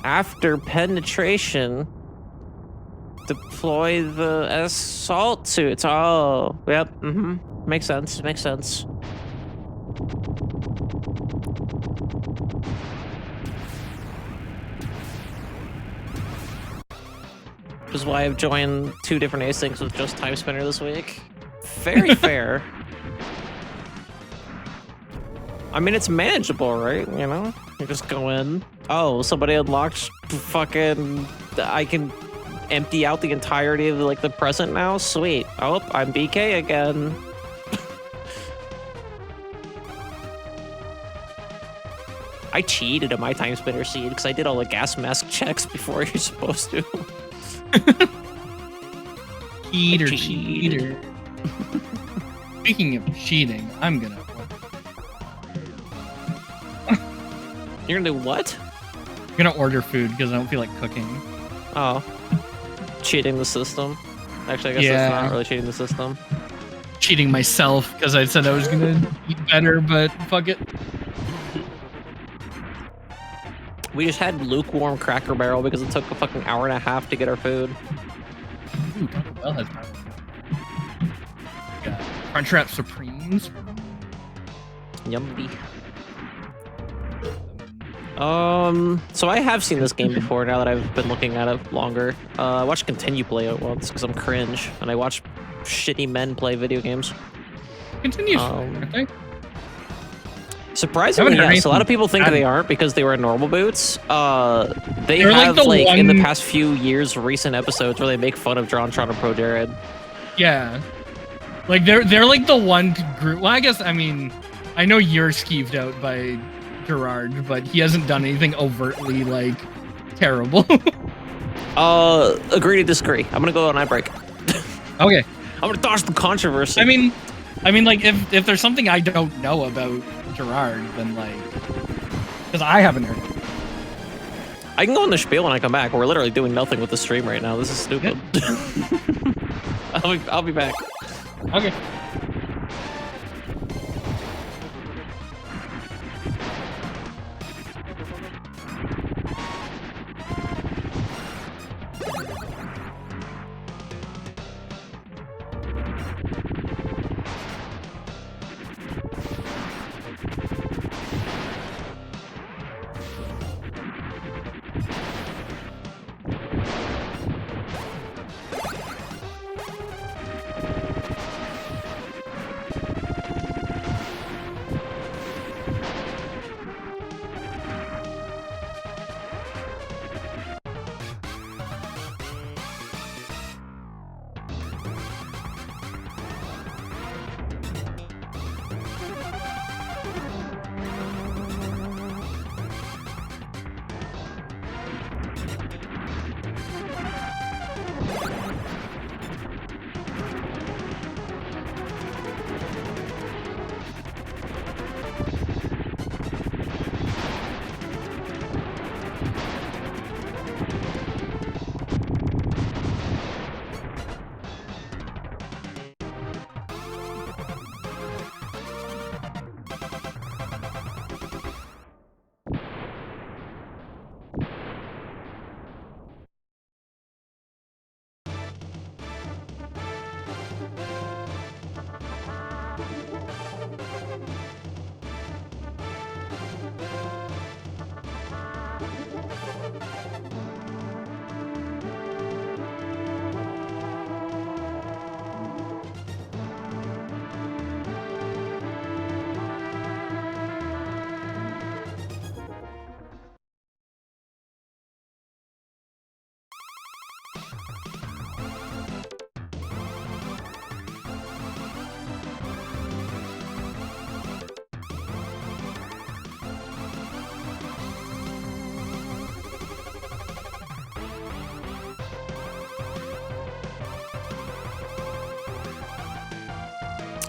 Speaker 1: After penetration, deploy the assault suits. Oh, yep. Makes sense. Makes sense. Which is why I've joined 2 different asyncs with just Timespinner this week. Very fair. I mean, it's manageable, right? You know? You just go in. Oh, somebody unlocked fucking... I can empty out the entirety of like the present now? Sweet. Oh, I'm BK again. I cheated at my Timespinner seed because I did all the gas mask checks before you're supposed to.
Speaker 2: Cheater. Speaking of cheating, I'm gonna...
Speaker 1: You're gonna do what?
Speaker 2: I'm gonna order food because I don't feel like cooking.
Speaker 1: Oh. Cheating the system. Actually, I guess that's not really cheating the system.
Speaker 2: Cheating myself because I said I was gonna eat better, but fuck it.
Speaker 1: We just had lukewarm Cracker Barrel because it took a fucking hour and a half to get our food.
Speaker 2: Ooh, Taco Bell has Crunchwrap Supremes.
Speaker 1: Yummy. So I have seen this game before now that I've been looking at it longer. I watched Continue play it once because I'm cringe, and I watch shitty men play video games.
Speaker 2: Continues, aren't they?
Speaker 1: Surprisingly, yes. A lot of people think they aren't because they were normal boots. They have, like, in the past few years, recent episodes where they make fun of Tron and Pro Jared.
Speaker 2: Yeah. Like, they're like the one group... Well, I guess, I mean, I know you're skeeved out by Gerard, but he hasn't done anything overtly, like, terrible.
Speaker 1: Agree to disagree. I'm gonna go on night break.
Speaker 2: Okay.
Speaker 1: I'm gonna dodge the controversy.
Speaker 2: I mean, like, if there's something I don't know about Gerard, then, like... Because I haven't heard it.
Speaker 1: I can go on the spiel when I come back. We're literally doing nothing with the stream right now. This is stupid. I'll be back.
Speaker 2: Okay.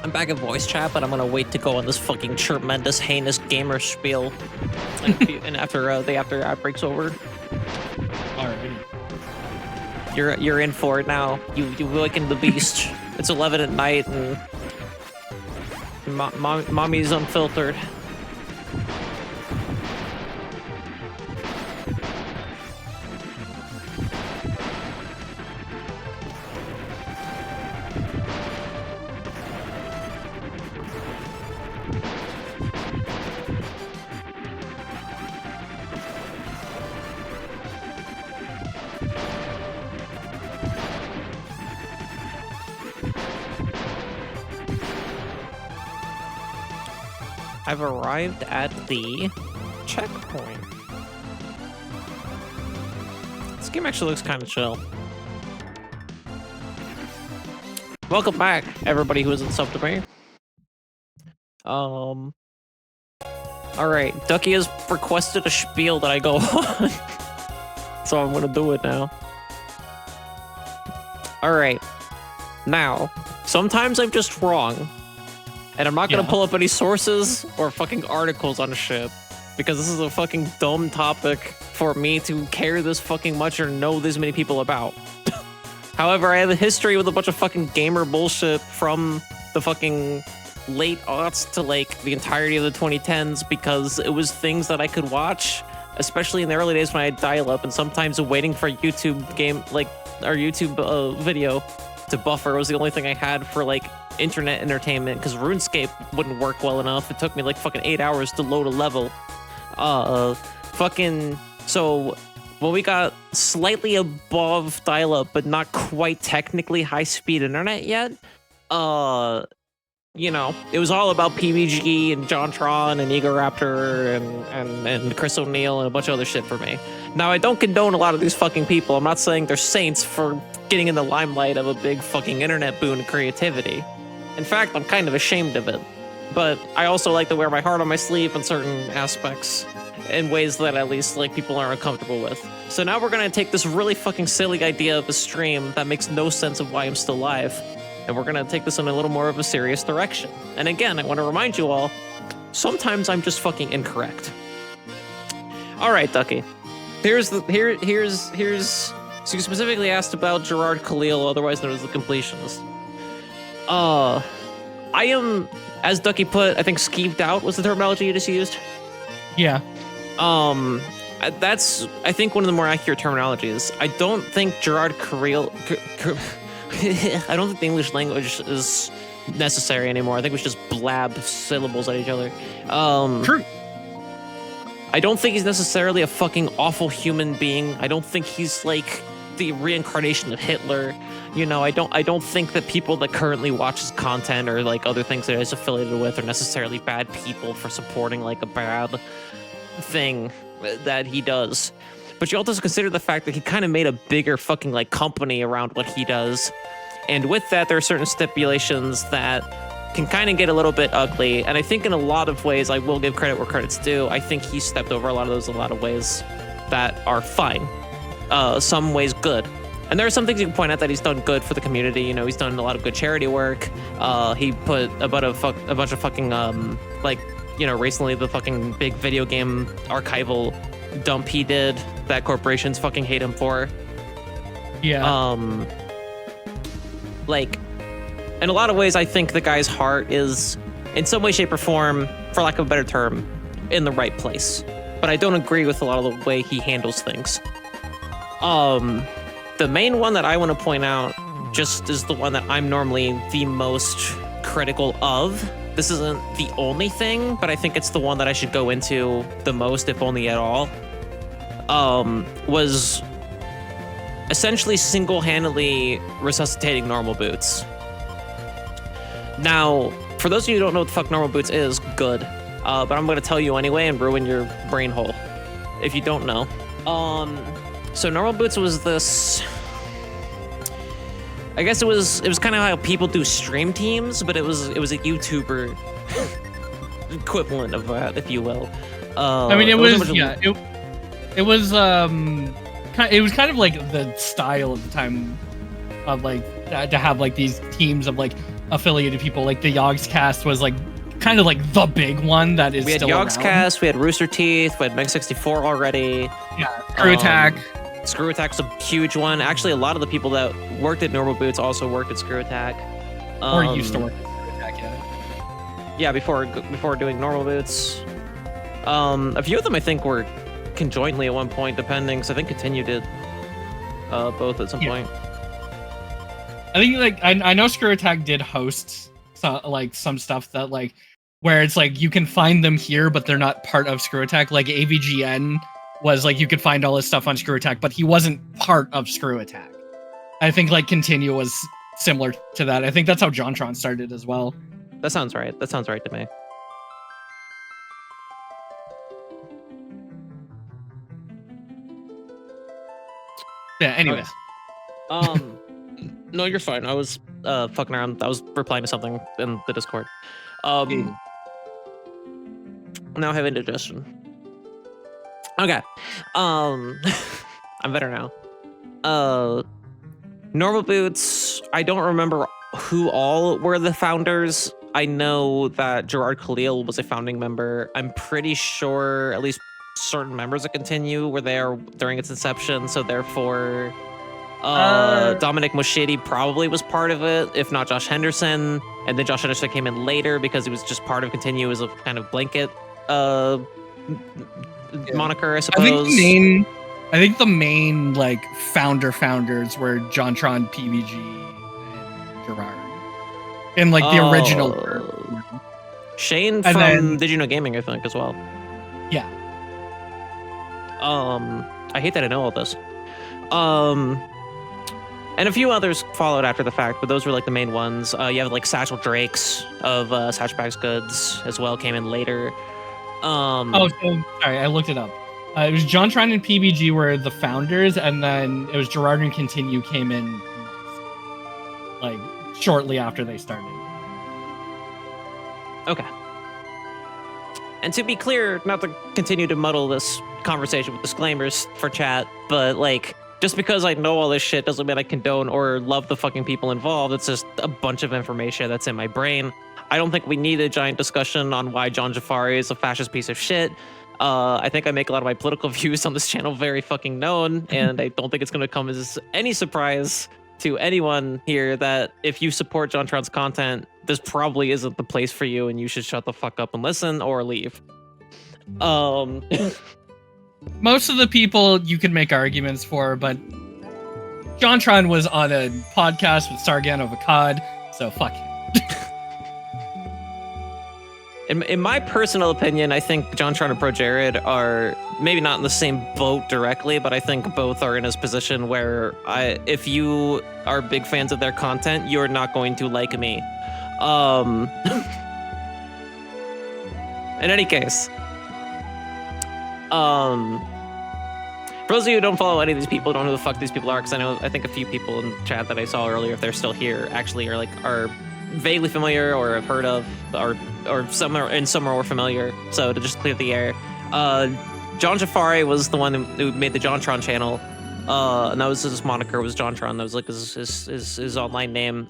Speaker 1: I'm back in voice chat, but I'm gonna wait to go on this fucking tremendous, heinous gamer spiel, and after the after ad break's over.
Speaker 2: Alrighty.
Speaker 1: You're in for it now. You awakened the beast. It's 11 at night, and mommy's unfiltered. I've arrived at the checkpoint. This game actually looks kind of chill. Welcome back, everybody who isn't subbed to me. Alright, Duckie has requested a spiel that I go on. So I'm gonna do it now. Alright. Now, sometimes I'm just wrong. And I'm not gonna pull up any sources or fucking articles on shit, because this is a fucking dumb topic for me to care this fucking much or know this many people about. However, I have a history with a bunch of fucking gamer bullshit from the fucking late aughts to like the entirety of the 2010s, because it was things that I could watch, especially in the early days when I had dial-up, and sometimes waiting for YouTube game, like our YouTube video to buffer was the only thing I had for like internet entertainment, because RuneScape wouldn't work well enough. It took me like fucking 8 hours to load a level. So when we got slightly above dial-up, but not quite technically high-speed internet yet, you know, it was all about PBG and JonTron and Egoraptor and Chris O'Neill and a bunch of other shit for me. Now, I don't condone a lot of these fucking people. I'm not saying they're saints for getting in the limelight of a big fucking internet boon of creativity. In fact, I'm kind of ashamed of it. But I also like to wear my heart on my sleeve in certain aspects, in ways that at least like people aren't comfortable with. So now we're gonna take this really fucking silly idea of a stream that makes no sense of why I'm still live, and we're gonna take this in a little more of a serious direction. And again, I want to remind you all, sometimes I'm just fucking incorrect. All right, Duckie. Here's so you specifically asked about Gerard Khalil, otherwise known as the Completionist. I am, as Duckie put, I think skeeved out was the terminology you just used.
Speaker 2: Yeah.
Speaker 1: That's, I think, one of the more accurate terminologies. I don't think Gerard Khalil... I don't think the English language is necessary anymore. I think we should just blab syllables at each other.
Speaker 2: True.
Speaker 1: I don't think he's necessarily a fucking awful human being. I don't think he's like the reincarnation of Hitler. You know, I don't think that people that currently watch his content or like other things that he's affiliated with are necessarily bad people for supporting like a bad thing that he does. But you also have to consider the fact that he kind of made a bigger fucking like company around what he does. And with that, there are certain stipulations that can kind of get a little bit ugly. And I think in a lot of ways, I will give credit where credit's due. I think he stepped over a lot of those in a lot of ways that are fine. Some ways good. And there are some things you can point out that he's done good for the community. You know, he's done a lot of good charity work. He put a bunch of fucking, like, you know, recently the fucking big video game archival dump he did that corporations fucking hate him for.
Speaker 2: Yeah.
Speaker 1: Like, in a lot of ways, I think the guy's heart is, in some way, shape, or form, for lack of a better term, in the right place. But I don't agree with a lot of the way he handles things. The main one that I want to point out just is the one that I'm normally the most critical of. This isn't the only thing, but I think it's the one that I should go into the most, if only at all. Was essentially single-handedly resuscitating normal boots. Now, for those of you who don't know what the fuck normal boots is, good. But I'm going to tell you anyway and ruin your brain hole if you don't know. So normal boots was this, I guess it was kind of how people do stream teams, but it was a YouTuber equivalent of that, if you will.
Speaker 2: I mean, it was kind of like the style of the time of like to have like these teams of like affiliated people. Like the Yogg's cast was like kind of like the big one that is
Speaker 1: We had
Speaker 2: still
Speaker 1: Yogg's
Speaker 2: around.
Speaker 1: Cast, we had Rooster Teeth, we had Meg 64 already.
Speaker 2: Yeah, Screw Attack.
Speaker 1: Screw Attack's a huge one. Actually, a lot of the people that worked at Normal Boots also worked at Screw Attack.
Speaker 2: Or used to work at Screw Attack, yeah.
Speaker 1: Yeah, before doing Normal Boots. A few of them I think were conjointly at one point, depending, because I think Continue did both at some point.
Speaker 2: I think like I know Screw Attack did host some stuff that like where it's like you can find them here, but they're not part of Screw Attack. Like AVGN was like you could find all his stuff on Screw Attack, but he wasn't part of Screw Attack. I think like Continue was similar to that. I think that's how JonTron started as well.
Speaker 1: That sounds right. That sounds right to me.
Speaker 2: Yeah. Anyways,
Speaker 1: No, you're fine. I was fucking around. I was replying to something in the Discord. Now I have indigestion. Okay. I'm better now. Normal Boots, I don't remember who all were the founders. I know that Gerard Khalil was a founding member. I'm pretty sure at least certain members of Continue were there during its inception, so therefore Dominic Moschetti probably was part of it, if not Josh Henderson. And then Josh Henderson came in later because he was just part of Continue as a kind of blanket moniker, I suppose.
Speaker 2: I think the main like founders were JonTron, PBG, and Gerard. In like the original group.
Speaker 1: Shane
Speaker 2: And
Speaker 1: from
Speaker 2: then-
Speaker 1: Did You Know Gaming, I think, as well.
Speaker 2: Yeah.
Speaker 1: I hate that I know all this. And a few others followed after the fact, but those were like the main ones. You have like Satchel Drakes of Satchbags Goods as well, came in later.
Speaker 2: So, sorry, I looked it up. It was JonTron and PBG were the founders, and then it was Gerard and Continue came in like shortly after they started.
Speaker 1: Okay. And to be clear, not to continue to muddle this conversation with disclaimers for chat, but like, just because I know all this shit doesn't mean I condone or love the fucking people involved. It's just a bunch of information that's in my brain. I don't think we need a giant discussion on why John Jafari is a fascist piece of shit. I think I make a lot of my political views on this channel very fucking known, and I don't think it's going to come as any surprise to anyone here that if you support JonTron's content, this probably isn't the place for you, and you should shut the fuck up and listen or leave.
Speaker 2: Most of the people you can make arguments for, but JonTron was on a podcast with Sargon of Akkad, so fuck him.
Speaker 1: In my personal opinion, I think JonTron and Pro Jared are maybe not in the same boat directly, but I think both are in his position where if you are big fans of their content, you're not going to like me. In any case, for those of you who don't follow any of these people, don't know who the fuck these people are, because I think a few people in chat that I saw earlier, if they're still here, actually are vaguely familiar or have heard of, or some are more familiar. So to just clear the air, John Jafari was the one who made the JonTron channel, and that was his moniker, was JonTron. That was like his online name.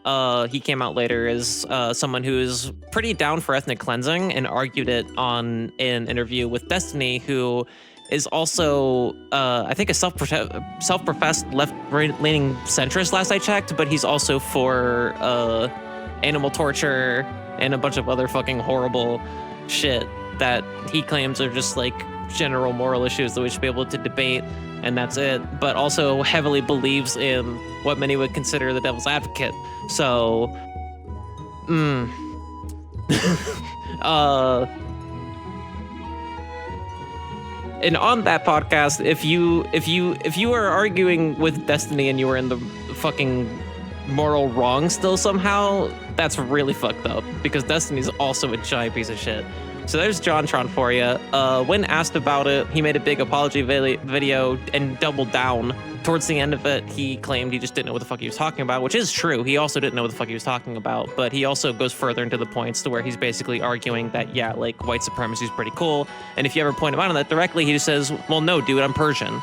Speaker 1: He came out later as someone who is pretty down for ethnic cleansing and argued it on an interview with Destiny, who is also, I think, a self-professed left-leaning centrist last I checked, but he's also for animal torture and a bunch of other fucking horrible shit that he claims are just like general moral issues that we should be able to debate, and that's it, but also heavily believes in what many would consider the devil's advocate. So, and on that podcast, if you are arguing with Destiny and you are in the fucking moral wrong still somehow, that's really fucked up, because Destiny's also a giant piece of shit. So there's JonTron for you. When asked about it, he made a big apology video and doubled down. Towards the end of it, he claimed he just didn't know what the fuck he was talking about, which is true. He also didn't know what the fuck he was talking about, but he also goes further into the points to where he's basically arguing that, yeah, like, white supremacy is pretty cool. And if you ever point him out on that directly, he just says, well, no, dude, I'm Persian.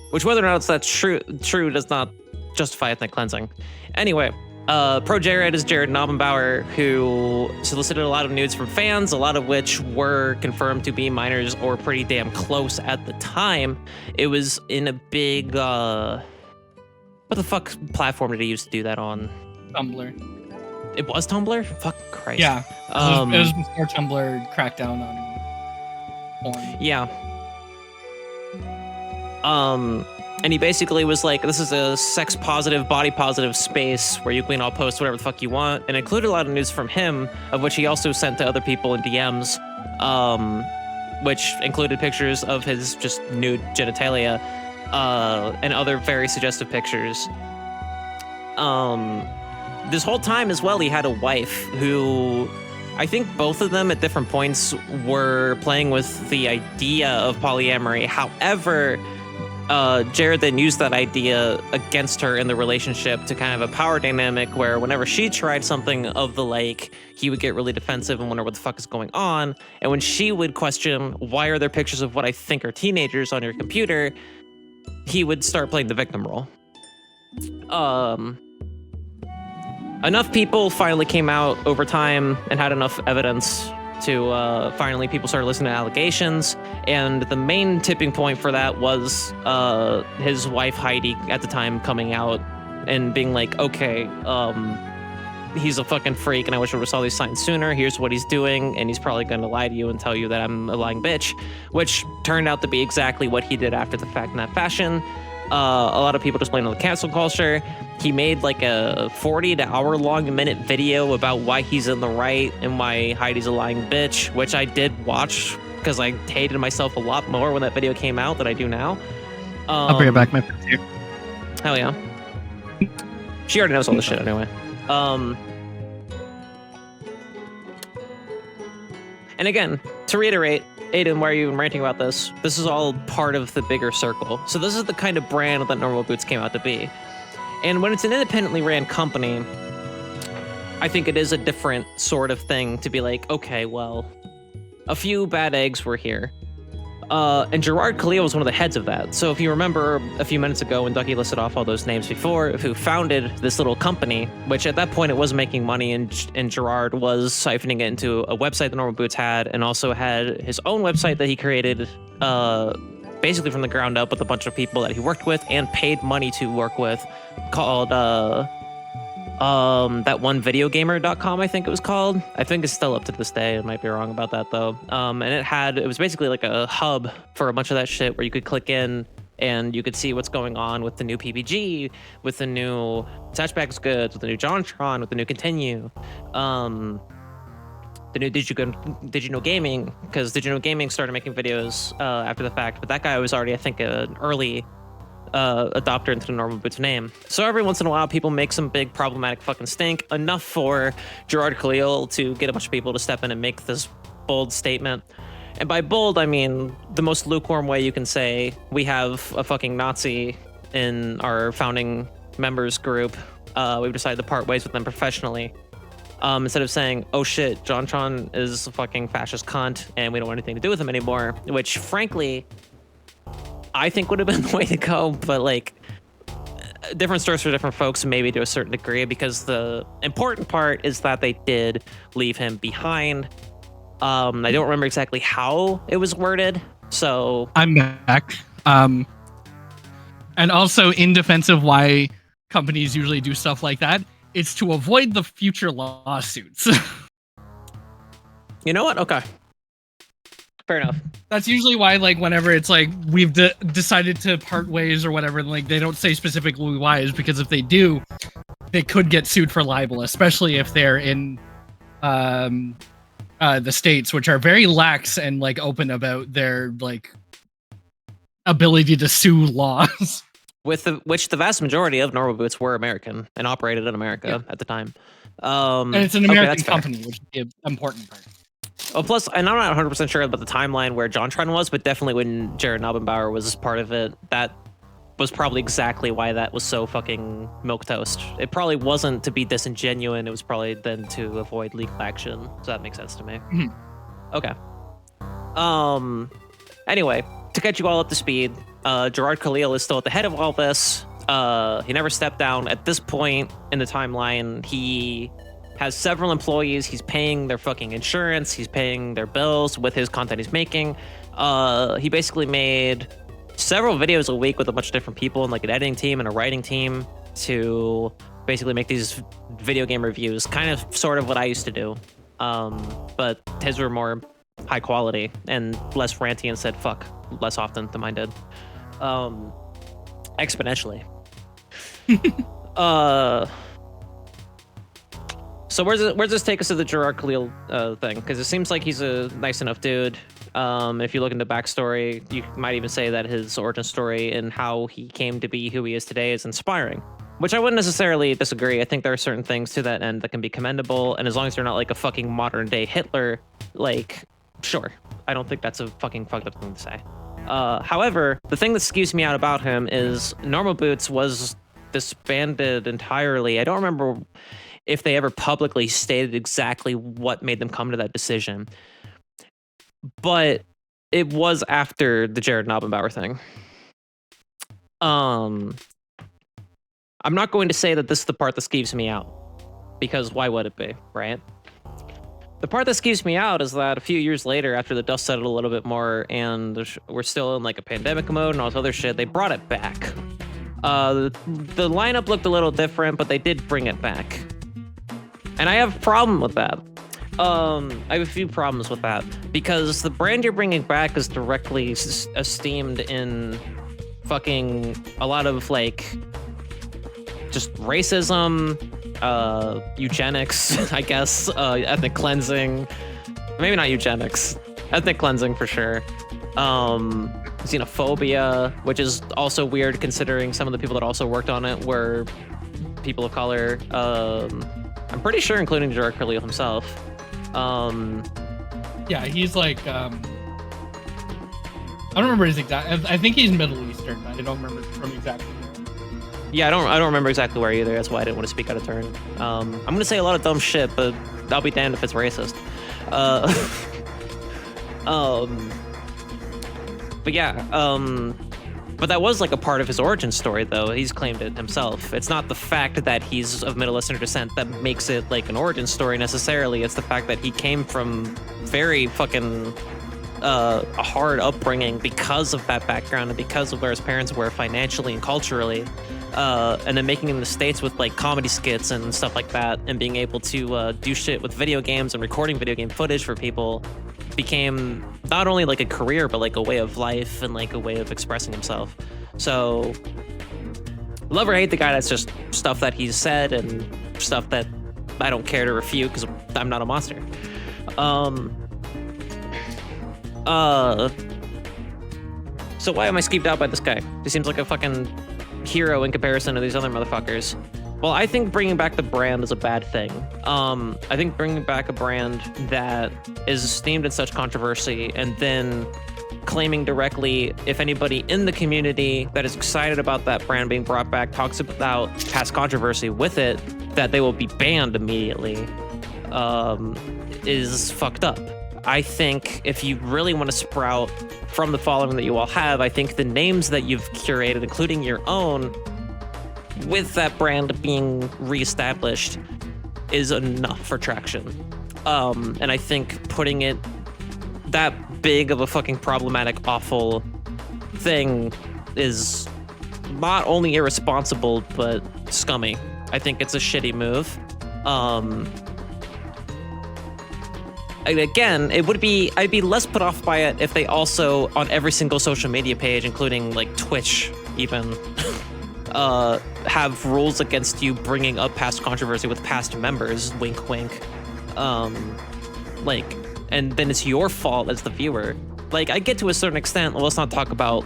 Speaker 1: Which, whether or not that's true does not justify ethnic cleansing. Anyway, Pro Jared is Jared Knobbenbauer, who solicited a lot of nudes from fans, a lot of which were confirmed to be minors or pretty damn close at the time. It was in a big, what the fuck platform did he use to do that on?
Speaker 2: Tumblr.
Speaker 1: It was Tumblr? Fuck Christ.
Speaker 2: Yeah. It was before Tumblr cracked down on porn.
Speaker 1: Yeah. And he basically was like, this is a sex positive, body positive space where you can all post whatever the fuck you want, and included a lot of news from him, of which he also sent to other people in DMs, which included pictures of his just nude genitalia, and other very suggestive pictures. This whole time as well, he had a wife who, I think both of them at different points were playing with the idea of polyamory. However, Jared then used that idea against her in the relationship to kind of a power dynamic where whenever she tried something of the like, he would get really defensive and wonder what the fuck is going on. And when she would question, why are there pictures of what I think are teenagers on your computer, he would start playing the victim role. Enough people finally came out over time and had enough evidence to finally people started listening to allegations, and the main tipping point for that was his wife Heidi at the time coming out and being like, okay, he's a fucking freak and I wish I would have saw these signs sooner. Here's what he's doing, and he's probably going to lie to you and tell you that I'm a lying bitch, which turned out to be exactly what he did after the fact in that fashion. A lot of people just blame on the cancel culture. He made like a 40 to hour long minute video about why he's in the right and why Heidi's a lying bitch, which I did watch because I hated myself a lot more when that video came out than I do now.
Speaker 2: I'll bring it back, my friends here.
Speaker 1: Hell yeah. She already knows all this shit anyway. And again, to reiterate, Aiden, why are you even ranting about this? This is all part of the bigger circle. So this is the kind of brand that Normal Boots came out to be. And when it's an independently ran company, I think it is a different sort of thing to be like, okay, well, a few bad eggs were here. And Gerard Khalil was one of the heads of that. So if you remember a few minutes ago when Duckie listed off all those names before, who founded this little company, which at that point it was making money, and Gerard was siphoning it into a website that Normal Boots had, and also had his own website that he created basically from the ground up with a bunch of people that he worked with and paid money to work with, called that one videogamer.com, I think it was called. I think it's still up to this day. I might be wrong about that though. And it was basically like a hub for a bunch of that shit where you could click in and you could see what's going on with the new PPG, with the new Touchback's Goods, with the new JonTron, with the new Continue, the new Did You Know Gaming, because Did You Know Gaming started making videos after the fact, but that guy was already, I think, an early adopter into the Normal Boots name. So every once in a while, people make some big problematic fucking stink, enough for Gerard Khalil to get a bunch of people to step in and make this bold statement. And by bold, I mean the most lukewarm way you can say we have a fucking Nazi in our founding members group. We've decided to part ways with them professionally. Instead of saying, oh shit, JonTron is a fucking fascist cunt and we don't want anything to do with him anymore, which frankly, I think would have been the way to go, but like, different stories for different folks, maybe to a certain degree, because the important part is that they did leave him behind. I don't remember exactly how it was worded, so...
Speaker 2: I'm back. And also, in defense of why companies usually do stuff like that, it's to avoid the future lawsuits.
Speaker 1: You know what? Okay. Fair enough.
Speaker 2: That's usually why, like, whenever it's like we've decided to part ways or whatever, like they don't say specifically why, is because if they do, they could get sued for libel, especially if they're in the States, which are very lax and like open about their like ability to sue laws.
Speaker 1: Which the vast majority of Normal Boots were American and operated in America at the time.
Speaker 2: And it's an American company, which is the important part.
Speaker 1: Oh, plus, and I'm not 100% sure about the timeline where JonTron was, but definitely when Jared Knobbenbauer was part of it, that was probably exactly why that was so fucking milquetoast. It probably wasn't to be disingenuous, it was probably then to avoid legal action. So that makes sense to me. Mm-hmm. Okay. Anyway, to catch you all up to speed, Gerard Khalil is still at the head of all this. He never stepped down. At this point in the timeline, he has several employees. He's paying their fucking insurance. He's paying their bills with his content he's making. He basically made several videos a week with a bunch of different people and like an editing team and a writing team to basically make these video game reviews, kind of sort of what I used to do. But his were more high quality and less ranty and said fuck less often than mine did. Exponentially. So where's this take us to the Gerard Khalil thing? Because it seems like he's a nice enough dude. If you look into backstory, you might even say that his origin story and how he came to be who he is today is inspiring, which I wouldn't necessarily disagree. I think there are certain things to that end that can be commendable, and as long as they're not like a fucking modern day Hitler, like, sure. I don't think that's a fucking fucked up thing to say. However, the thing that skews me out about him is Normal Boots was disbanded entirely. I don't remember if they ever publicly stated exactly what made them come to that decision, but it was after the Jared Knobbenbauer thing. I'm not going to say that this is the part that skeeves me out, because why would it be, right? The part that skeeves me out is that a few years later, after the dust settled a little bit more and we're still in like a pandemic mode and all this other shit, they brought it back. The lineup looked a little different, but they did bring it back. And I have a problem with that. I have a few problems with that, because the brand you're bringing back is directly esteemed in fucking a lot of like just racism, eugenics, I guess, ethnic cleansing, maybe not eugenics, ethnic cleansing for sure, xenophobia, which is also weird considering some of the people that also worked on it were people of color, I'm pretty sure including Gerard Khalil himself.
Speaker 2: Yeah, he's like, I don't remember his exact, I think he's Middle Eastern, but I don't remember from exactly where.
Speaker 1: Yeah, I don't remember exactly where either. That's why I didn't want to speak out of turn. I'm gonna say a lot of dumb shit, but I'll be damned if it's racist. But yeah, but that was like a part of his origin story, though. He's claimed it himself. It's not the fact that he's of Middle Eastern descent that makes it like an origin story necessarily. It's the fact that he came from very fucking a hard upbringing because of that background and because of where his parents were financially and culturally. And then making it in the States with like comedy skits and stuff like that, and being able to do shit with video games and recording video game footage for people became not only like a career, but like a way of life and like a way of expressing himself. So love or hate the guy, that's just stuff that he's said and stuff that I don't care to refute because I'm not a monster. So why am I skeeved out by this guy? He seems like a fucking hero in comparison to these other motherfuckers. Well, I think bringing back the brand is a bad thing. I think bringing back a brand that is esteemed in such controversy and then claiming directly, if anybody in the community that is excited about that brand being brought back talks about past controversy with it, that they will be banned immediately, is fucked up. I think if you really want to sprout from the following that you all have, I think the names that you've curated, including your own, with that brand being reestablished, is enough for traction. And I think putting it that big of a fucking problematic, awful thing is not only irresponsible, but scummy. I think it's a shitty move. And again, I'd be less put off by it if they also, on every single social media page, including like Twitch even, have rules against you bringing up past controversy with past members, wink wink. Like, and then it's your fault as the viewer. Like, I get to a certain extent, well, let's not talk about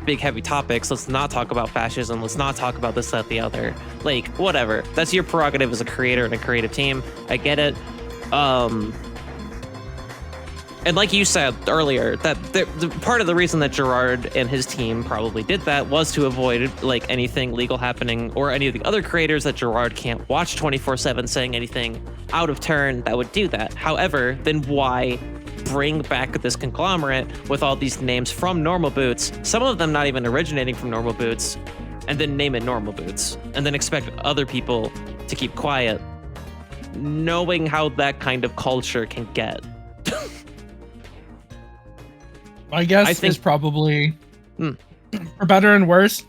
Speaker 1: big heavy topics, let's not talk about fascism, let's not talk about this, that, the other. Like, whatever. That's your prerogative as a creator and a creative team. I get it. And like you said earlier, that the part of the reason that Gerard and his team probably did that was to avoid like anything legal happening, or any of the other creators that Gerard can't watch 24/7 saying anything out of turn that would do that. However, then why bring back this conglomerate with all these names from Normal Boots, some of them not even originating from Normal Boots, and then name it Normal Boots, and then expect other people to keep quiet, knowing how that kind of culture can get.
Speaker 2: I guess
Speaker 1: I think-
Speaker 2: is probably, for better and worse,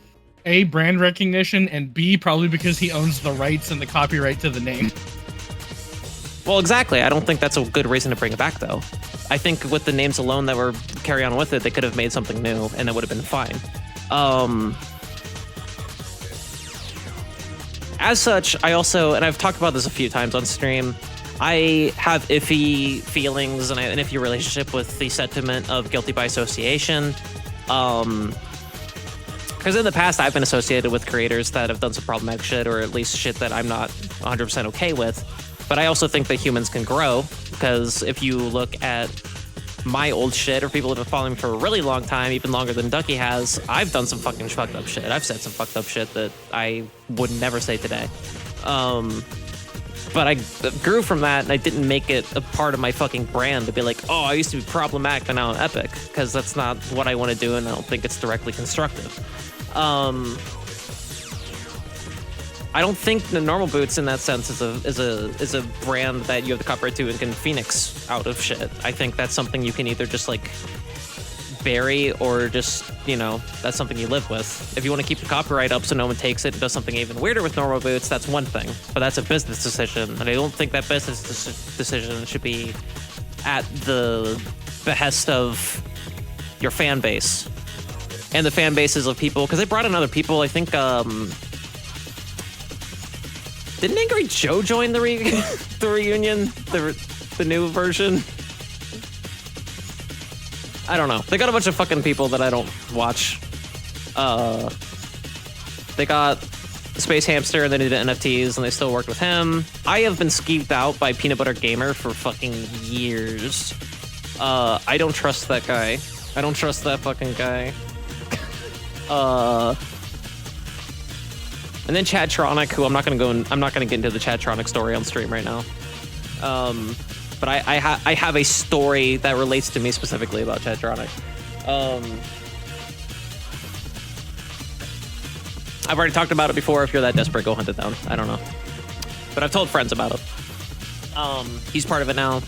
Speaker 2: A, brand recognition, and B, probably because he owns the rights and the copyright to the name.
Speaker 1: Well, exactly. I don't think that's a good reason to bring it back, though. I think with the names alone that were carry on with it, they could have made something new, and it would have been fine. As such, I also, and I've talked about this a few times on stream, I have iffy feelings and an iffy relationship with the sentiment of guilty by association. Because in the past, I've been associated with creators that have done some problematic shit, or at least shit that I'm not 100% okay with. But I also think that humans can grow, because if you look at my old shit, or people who have been following me for a really long time, even longer than Duckie has, I've done some fucking fucked up shit. I've said some fucked up shit that I would never say today. But I grew from that, and I didn't make it a part of my fucking brand to be like, oh, I used to be problematic, but now I'm epic, because that's not what I want to do, and I don't think it's directly constructive. I don't think the Normal Boots in that sense is a brand that you have the copyright to and can phoenix out of shit. I think that's something you can either just like bury, or just, you know, that's something you live with. If you want to keep the copyright up so no one takes it and does something even weirder with Normal Boots, that's one thing. But that's a business decision, and I don't think that business decision should be at the behest of your fan base and the fan bases of people, because they brought in other people. I think didn't Angry Joe join the reunion, the new version? I don't know. They got a bunch of fucking people that I don't watch. They got Space Hamster, and they did NFTs, and they still worked with him. I have been skeeved out by Peanut Butter Gamer for fucking years. I don't trust that guy. I don't trust that fucking guy. And then Chadtronic, who I'm not gonna get into the Chadtronic story on stream right now. But I have a story that relates to me specifically about Chadtronic. I've already talked about it before. If you're that desperate, go hunt it down. I don't know, but I've told friends about it. He's part of it now.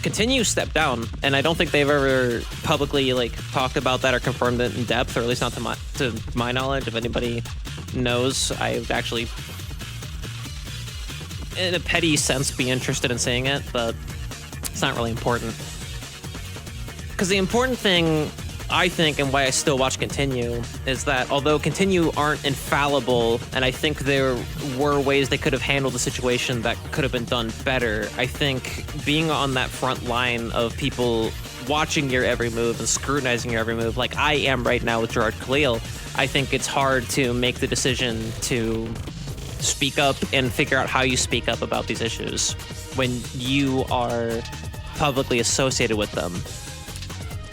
Speaker 1: Continue stepped down, and I don't think they've ever publicly like talked about that or confirmed it in depth, or at least not to my knowledge. If anybody knows, I would actually, in a petty sense, be interested in seeing it, but it's not really important. Because the important thing, I think, and why I still watch Continue, is that although Continue aren't infallible, and I think there were ways they could have handled the situation that could have been done better, I think being on that front line of people watching your every move and scrutinizing your every move, like I am right now with Gerard Khalil, I think it's hard to make the decision to speak up and figure out how you speak up about these issues when you are publicly associated with them.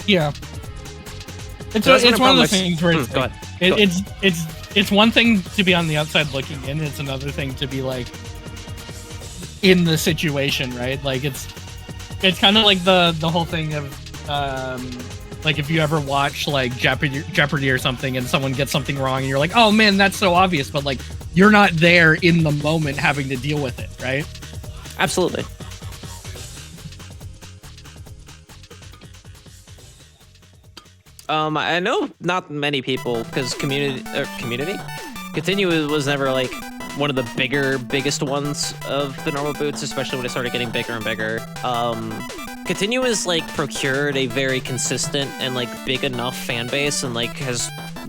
Speaker 2: Yeah. It's,
Speaker 1: So
Speaker 2: it's one of the things where it's,
Speaker 1: go
Speaker 2: like,
Speaker 1: ahead.
Speaker 2: it's one thing to be on the outside looking in. It's another thing to be like in the situation, right? Like it's kind of like the whole thing of like if you ever watch like Jeopardy or something, and someone gets something wrong, and you're like, oh man, that's so obvious, but like you're not there in the moment having to deal with it, right?
Speaker 1: Absolutely. I know not many people, because Continue was never like one of the biggest ones of the Normal Boots, especially when it started getting bigger and bigger. Continue has like procured a very consistent and like big enough fan base, and like has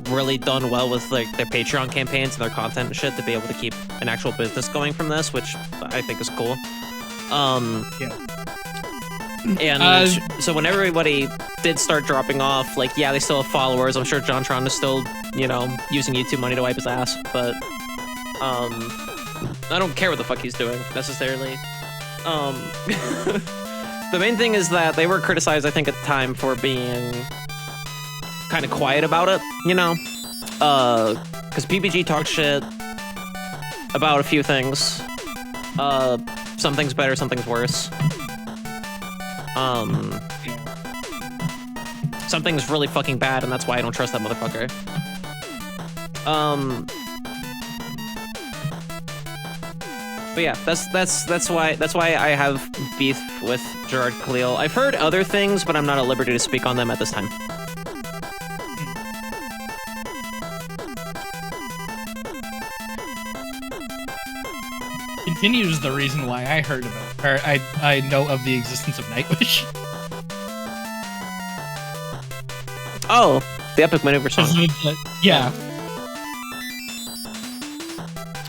Speaker 1: really done well with like their Patreon campaigns and their content and shit to be able to keep an actual business going from this, which I think is cool.
Speaker 2: Yeah.
Speaker 1: And so when everybody did start dropping off, like, yeah, they still have followers. I'm sure JonTron is still, you know, using YouTube money to wipe his ass, but I don't care what the fuck he's doing, necessarily. The main thing is that they were criticized, I think, at the time for being kind of quiet about it, you know? Because PBG talked shit about a few things. Some things better, some things worse. Something's really fucking bad, and that's why I don't trust that motherfucker. But yeah, that's why I have beef with Gerard Khalil. I've heard other things, but I'm not at liberty to speak on them at this time.
Speaker 2: Continues the reason why I heard about, or I know of the existence of Nightwish.
Speaker 1: Oh, the Epic Maneuver song.
Speaker 2: Yeah.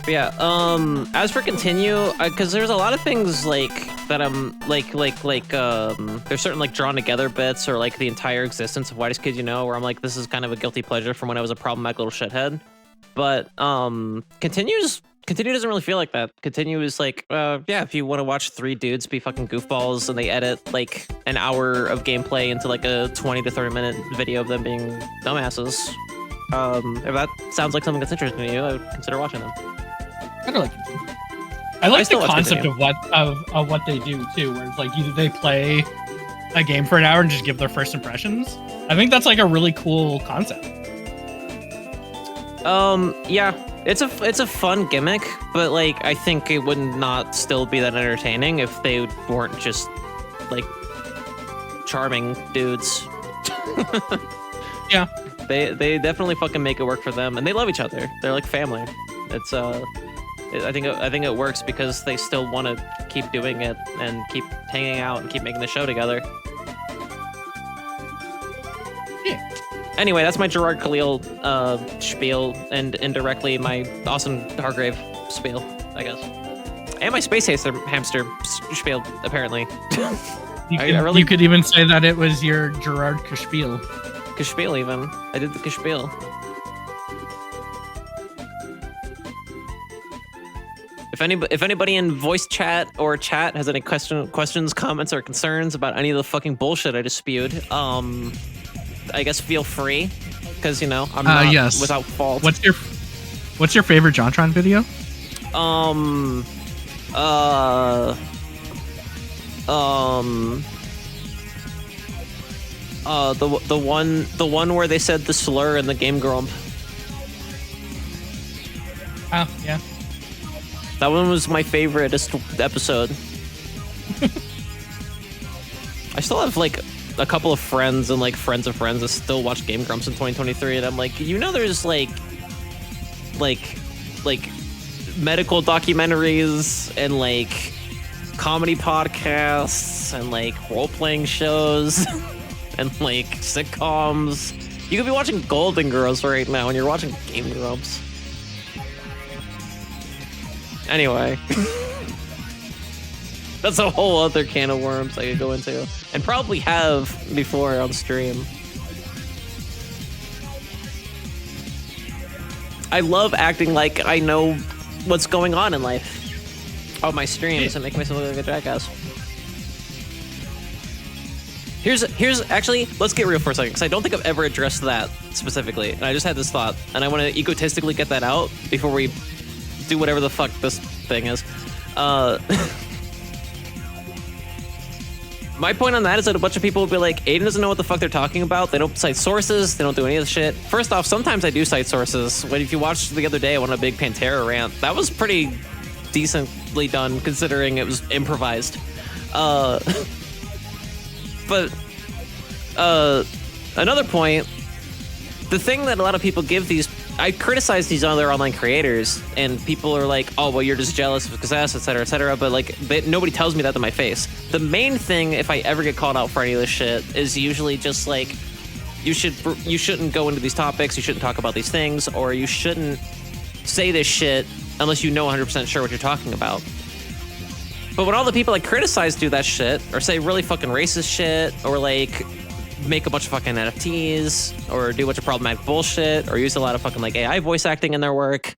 Speaker 1: But yeah, as for continue, because there's a lot of things like that I'm there's certain like drawn together bits or like the entire existence of Whitest Kid You Know, where I'm like, this is kind of a guilty pleasure from when I was a problematic little shithead. But continue doesn't really feel like that. Continue is like, yeah, if you want to watch three dudes be fucking goofballs and they edit like an hour of gameplay into like a 20 to 30 minute video of them being dumbasses. If that sounds like something that's interesting to you, I would consider watching them.
Speaker 2: I like the concept of what they do too, where it's like either they play a game for an hour and just give their first impressions. I think that's like a really cool concept.
Speaker 1: Yeah, it's a fun gimmick, but like I think it would not still be that entertaining if they weren't just like charming dudes.
Speaker 2: Yeah,
Speaker 1: they definitely fucking make it work for them, and they love each other. They're like family. It's I think it works because they still want to keep doing it and keep hanging out and keep making the show together.
Speaker 2: Yeah.
Speaker 1: Anyway, that's my Gerard Khalil spiel, and indirectly my Austin Hargrave spiel, I guess, and my Space Hamster spiel. Apparently,
Speaker 2: you could even say that it was your Gerard Kashpiel.
Speaker 1: Kashpiel, even I did the Kashpiel. If anybody in voice chat or chat has any questions, comments, or concerns about any of the fucking bullshit I just spewed, I guess feel free, because you know I'm not without fault.
Speaker 2: What's your favorite JonTron video?
Speaker 1: The one where they said the slur in the Game Grump.
Speaker 2: Oh yeah.
Speaker 1: That one was my favorite episode. I still have like a couple of friends and like friends of friends that still watch Game Grumps in 2023, and I'm like, you know, there's like medical documentaries and like comedy podcasts and like role-playing shows and like sitcoms. You could be watching Golden Girls right now and you're watching Game Grumps. Anyway, that's a whole other can of worms I could go into, and probably have before on stream. I love acting like I know what's going on in life on my streams and make myself look like a jackass. Here's actually, let's get real for a second, because I don't think I've ever addressed that specifically, and I just had this thought, and I want to egotistically get that out before we do whatever the fuck this thing is. My point on that is that a bunch of people will be like, Aiden doesn't know what the fuck they're talking about. They don't cite sources. They don't do any of the shit. First off, sometimes I do cite sources. When if you watched the other day, I went on a big Pantera rant. That was pretty decently done considering it was improvised. But another point, the thing that a lot of people give these, I criticize these other online creators, and people are like, oh, well, you're just jealous of success, etc., but like, nobody tells me that to my face. The main thing, if I ever get called out for any of this shit, is usually just like, you shouldn't go into these topics, you shouldn't talk about these things, or you shouldn't say this shit unless you know 100% sure what you're talking about. But when all the people I criticize do that shit, or say really fucking racist shit, or like make a bunch of fucking NFTs, or do a bunch of problematic bullshit, or use a lot of fucking like AI voice acting in their work,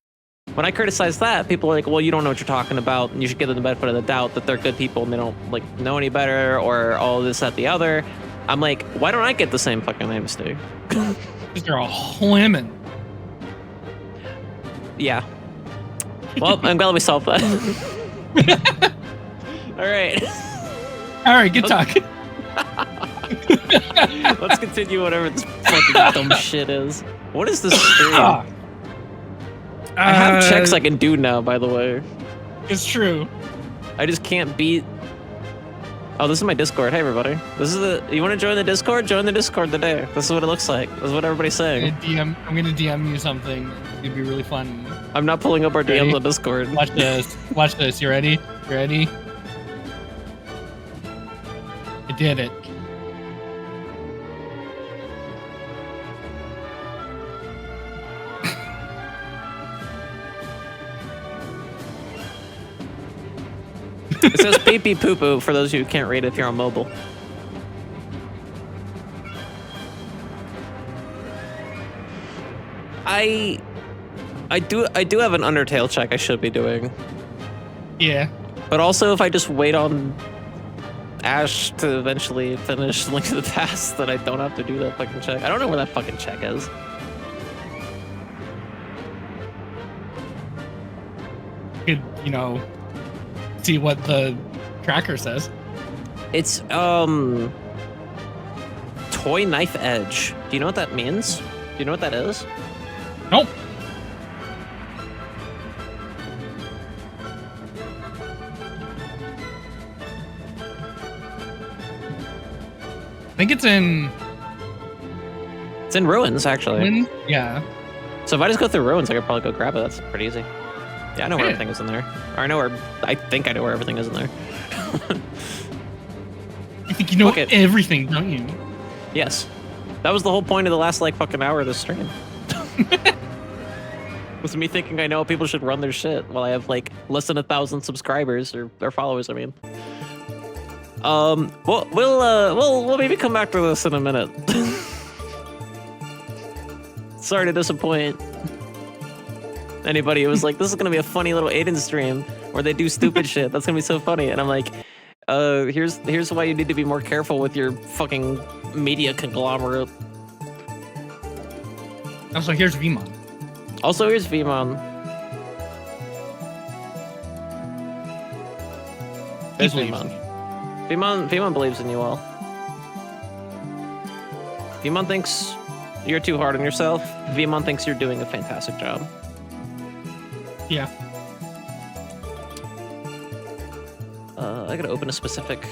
Speaker 1: when I criticize that, people are like, well, you don't know what you're talking about, and you should give them the benefit of the doubt that they're good people and they don't like know any better, or all this, that, the other. I'm like, why don't I get the same fucking amnesty?
Speaker 2: Because you're all women.
Speaker 1: Yeah. Well, I'm glad we solved that. All right,
Speaker 2: good talk.
Speaker 1: Let's continue whatever this fucking dumb shit is. What is this stream? I have checks I can do now, by the way.
Speaker 2: It's true.
Speaker 1: I just can't beat. Oh, this is my Discord. Hey, everybody. This is the. You want to join the Discord? Join the Discord today. This is what it looks like. This is what everybody's saying.
Speaker 2: I'm gonna DM you something. It's gonna be really fun.
Speaker 1: I'm not pulling up our DMs on Discord.
Speaker 2: Watch this. Watch this. You ready? You ready? I did it.
Speaker 1: It says pee pee poo poo for those of you who can't read it if you're on mobile. I do have an Undertale check I should be doing.
Speaker 2: Yeah.
Speaker 1: But also if I just wait on Ash to eventually finish Link to the Past, then I don't have to do that fucking check. I don't know where that fucking check is.
Speaker 2: You could, you know, see what the tracker says.
Speaker 1: It's toy knife edge. Do you know what that means? Do you know what that is?
Speaker 2: Nope. I think it's in
Speaker 1: ruins, actually.
Speaker 2: Yeah.
Speaker 1: So if I just go through ruins, I could probably go grab it. That's pretty easy. Yeah, I know where everything is in there. Or I think I know where everything is in there.
Speaker 2: You think you know everything, don't you?
Speaker 1: Yes. That was the whole point of the last, like, fucking hour of this stream. Was me thinking I know people should run their shit while I have, like, less than 1,000 subscribers or followers, I mean. We'll maybe come back to this in a minute. Sorry to disappoint anybody who was like, this is gonna be a funny little Aiden stream where they do stupid shit. That's gonna be so funny. And I'm like, here's why you need to be more careful with your fucking media conglomerate.
Speaker 2: Also, here's Vmon.
Speaker 1: Also, here's Vmon. There's Vmon. Pkmn believes in you all. Pkmn thinks you're too hard on yourself. Pkmn thinks you're doing a fantastic job.
Speaker 2: Yeah.
Speaker 1: I gotta open a specific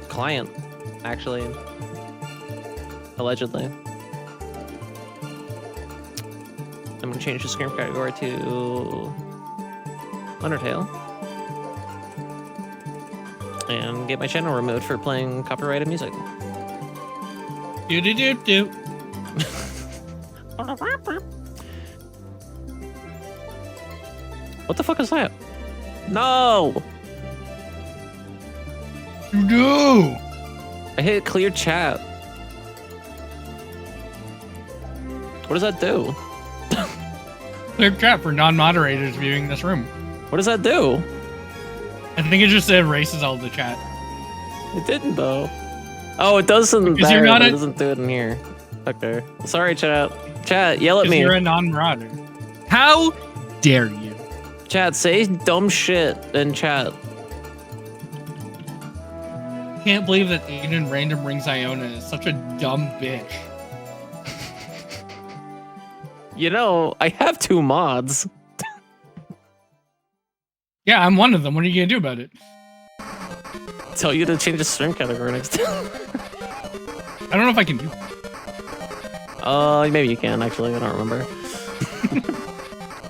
Speaker 1: client, actually. Allegedly. I'm gonna change the screen category to Undertale. And get my channel removed for playing copyrighted music.
Speaker 2: Do.
Speaker 1: What the fuck is that? No!
Speaker 2: No!
Speaker 1: I hit clear chat. What does that do?
Speaker 2: Clear chat for non-moderators viewing this room.
Speaker 1: What does that do?
Speaker 2: I think it just erases all the chat.
Speaker 1: It didn't though. Oh, it does in
Speaker 2: Because
Speaker 1: there,
Speaker 2: you're not
Speaker 1: but it doesn't do it in here. Okay. Sorry, chat. Chat, yell at me.
Speaker 2: You're a non-moderator. How dare you?
Speaker 1: Chat, say dumb shit in chat.
Speaker 2: Can't believe that Aiden Randomrings Iona is such a dumb bitch.
Speaker 1: You know, I have 2 mods.
Speaker 2: Yeah, I'm one of them. What are you gonna do about it?
Speaker 1: Tell you to change the stream category next time.
Speaker 2: I don't know if I can do that.
Speaker 1: Maybe you can, actually. I don't remember.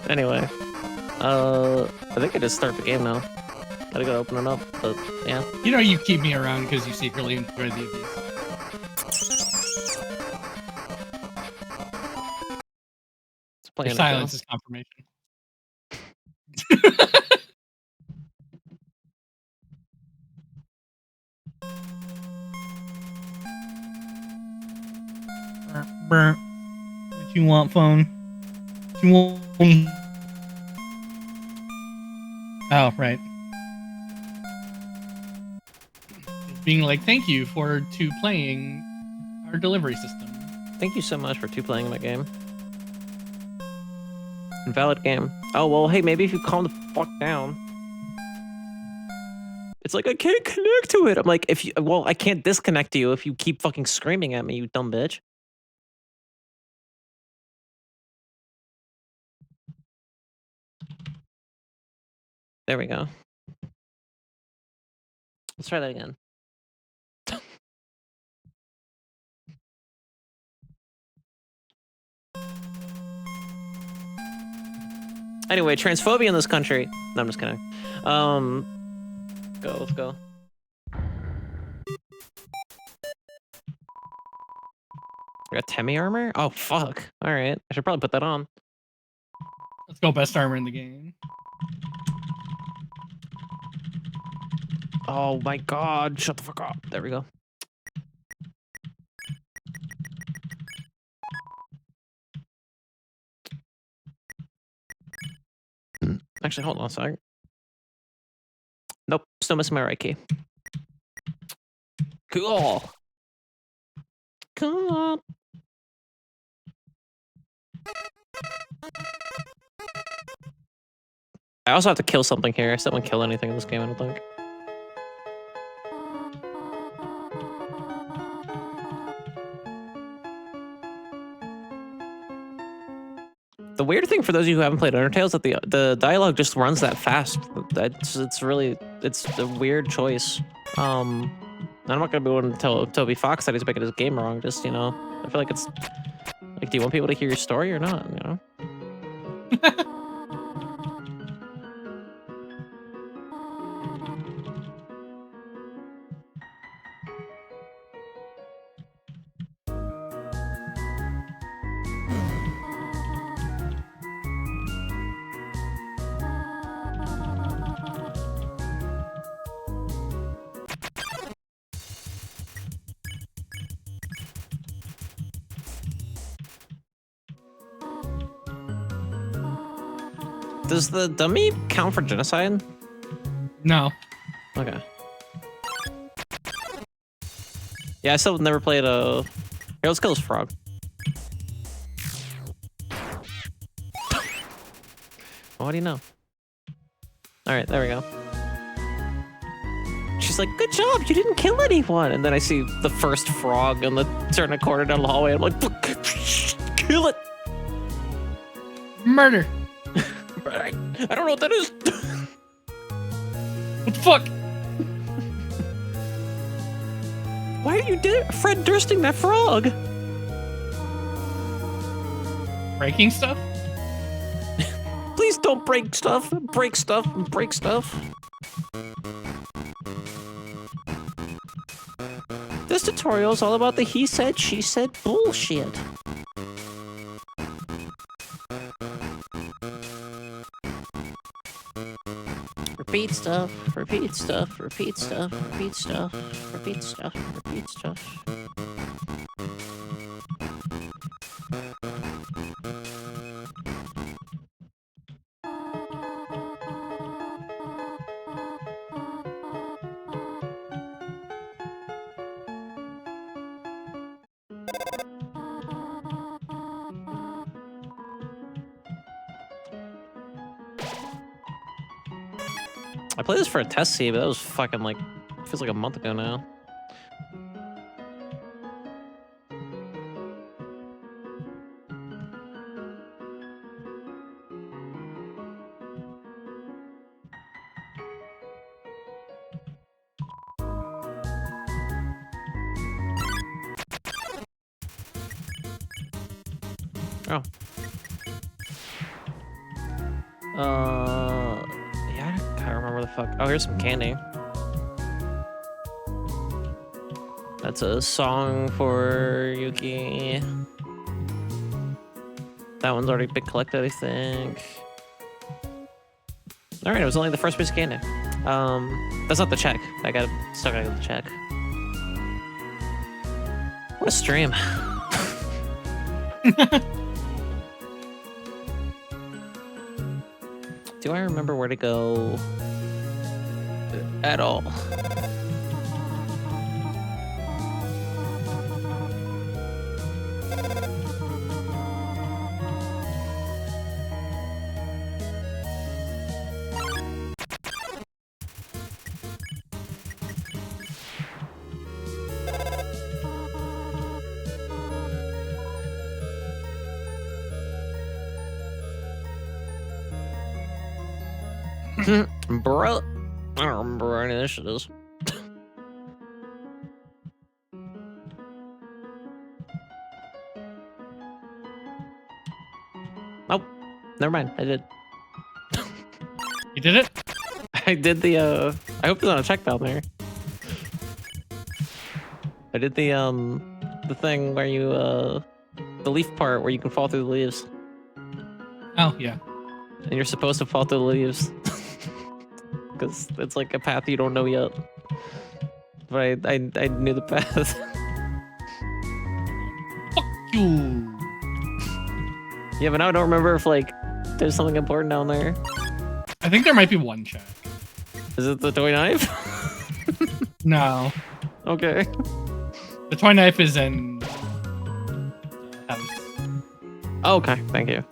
Speaker 1: Anyway. I think I just start the game now. Gotta go open it up, but yeah.
Speaker 2: You know you keep me around because you secretly enjoy the abuse. Your silence is confirmation. What you want, phone? What you want me? Oh, right. Being like, thank you for playing our delivery system.
Speaker 1: Thank you so much for playing my game. Invalid game. Oh, well, hey, maybe if you calm the fuck down. It's like, I can't connect to it. I'm like, I can't disconnect you if you keep fucking screaming at me, you dumb bitch. There we go. Let's try that again. Anyway, transphobia in this country. No, I'm just kidding. Let's go. I got Temi armor? Oh, fuck. Alright. I should probably put that on.
Speaker 2: Let's go, best armor in the game.
Speaker 1: Oh my god. Shut the fuck up. There we go. Actually, hold on a sec. Nope. Still missing my right key. Cool. Cool. I also have to kill something here. I still haven't killed anything in this game, I don't think. The weird thing for those of you who haven't played Undertale is that the dialogue just runs that fast. It's a weird choice. I'm not gonna be able to tell Toby Fox that he's making his game wrong. Just, you know, I feel like it's like, do you want people to hear your story or not? You know. Does the dummy count for genocide?
Speaker 2: No.
Speaker 1: Okay. Yeah, I still never played a... Here, let's kill this frog. What do you know? Alright, there we go. She's like, good job, you didn't kill anyone! And then I see the first frog in the turn a corner down the hallway. I'm like, kill it!
Speaker 2: Murder.
Speaker 1: I don't know what that is.
Speaker 2: What the fuck?
Speaker 1: Why are you Fred Dursting that frog?
Speaker 2: Breaking stuff?
Speaker 1: Please don't break stuff. Break stuff. Break stuff. This tutorial is all about the he said, she said bullshit. Repeat stuff, repeat stuff, repeat stuff, repeat stuff, repeat stuff, repeat stuff. I played this for a test seed, but that was fucking like, feels like a month ago now. Oh. Yeah, I can't remember the fuck. Oh, here's some candy. That's a song for Yuki. That one's already been collected, I think. Alright, it was only the first piece of candy. That's not the check. Still gotta get the check. What a stream. Do I remember where to go at all? Bro, I don't remember any of this shit is. Nope. Never mind. I did.
Speaker 2: You did it?
Speaker 1: I did the I hope there's not a check down there. I did the thing where you the leaf part where you can fall through the leaves.
Speaker 2: Oh, yeah.
Speaker 1: And you're supposed to fall through the leaves. Because it's like a path you don't know yet. But I knew the path.
Speaker 2: Fuck you.
Speaker 1: Yeah, but now I don't remember if like there's something important down there.
Speaker 2: I think there might be one check.
Speaker 1: Is it the toy knife?
Speaker 2: No.
Speaker 1: Okay.
Speaker 2: The toy knife is in the house.
Speaker 1: Okay, thank you.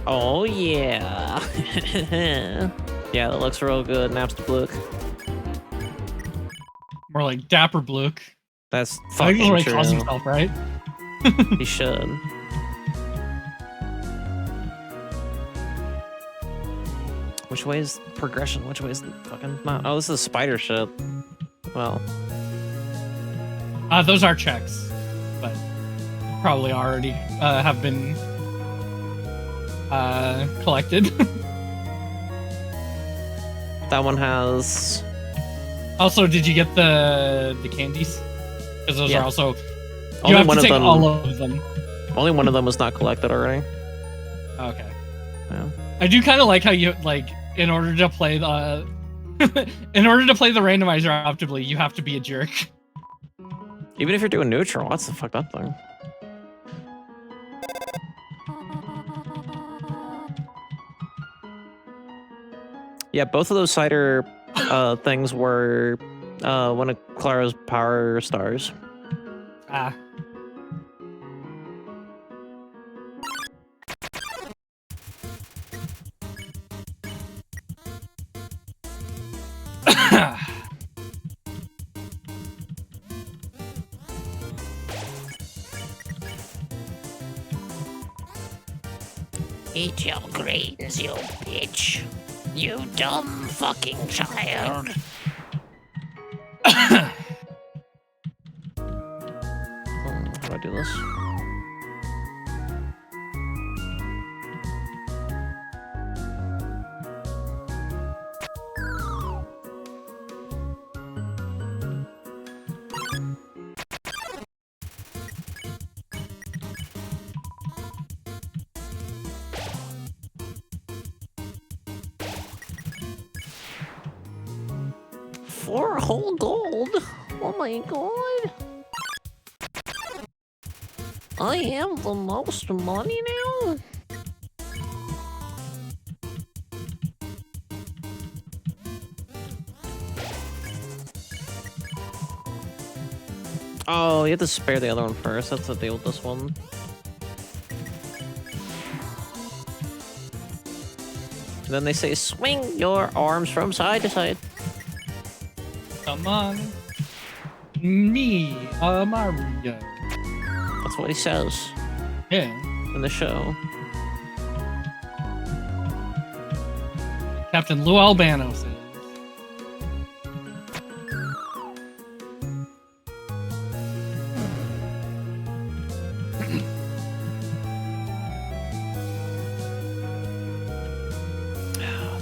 Speaker 1: Oh yeah. Yeah, that looks real good. Naps to Blook.
Speaker 2: More like Dapper Blook.
Speaker 1: That's
Speaker 2: I think
Speaker 1: fucking
Speaker 2: he's what he
Speaker 1: true.
Speaker 2: calls himself, right?
Speaker 1: He should. Which way is progression? Which way is fucking not? Oh, this is spider shit. Well,
Speaker 2: Those are checks, but probably already have been collected.
Speaker 1: that one has.
Speaker 2: Also, did you get the candies? Because those
Speaker 1: Yeah.
Speaker 2: are also.
Speaker 1: Only
Speaker 2: You have
Speaker 1: one
Speaker 2: to
Speaker 1: of
Speaker 2: take
Speaker 1: them.
Speaker 2: all of them.
Speaker 1: Only one of them was not collected already.
Speaker 2: Okay.
Speaker 1: Yeah.
Speaker 2: I do kind of like how you like in order to play the in order to play the randomizer optimally, you have to be a jerk.
Speaker 1: Even if you're doing neutral, that's the fucked up thing. Yeah, both of those cider things were one of Claro's power stars.
Speaker 2: Ah.
Speaker 5: Eat your greens, you bitch. You dumb fucking child.
Speaker 1: How do I do this?
Speaker 5: For whole gold. Oh my god. I have the most money now.
Speaker 1: Oh, you have to spare the other one first. That's the deal with this one. And then they say, swing your arms from side to side.
Speaker 2: Come on. Me, Mario.
Speaker 1: That's what he says
Speaker 2: Yeah.
Speaker 1: in the show.
Speaker 2: Captain Lou Albano says.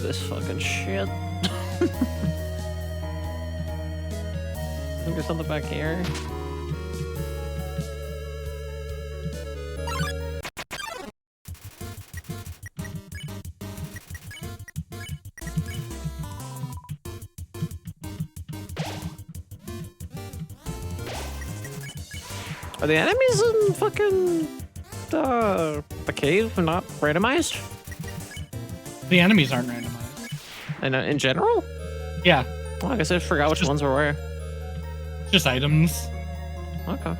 Speaker 1: This fucking shit. I think there's something back here. Are the enemies in fucking the cave not randomized?
Speaker 2: The enemies aren't randomized.
Speaker 1: And in general?
Speaker 2: Yeah,
Speaker 1: Well, I guess I forgot which ones were where.
Speaker 2: it's just items.
Speaker 1: Okay.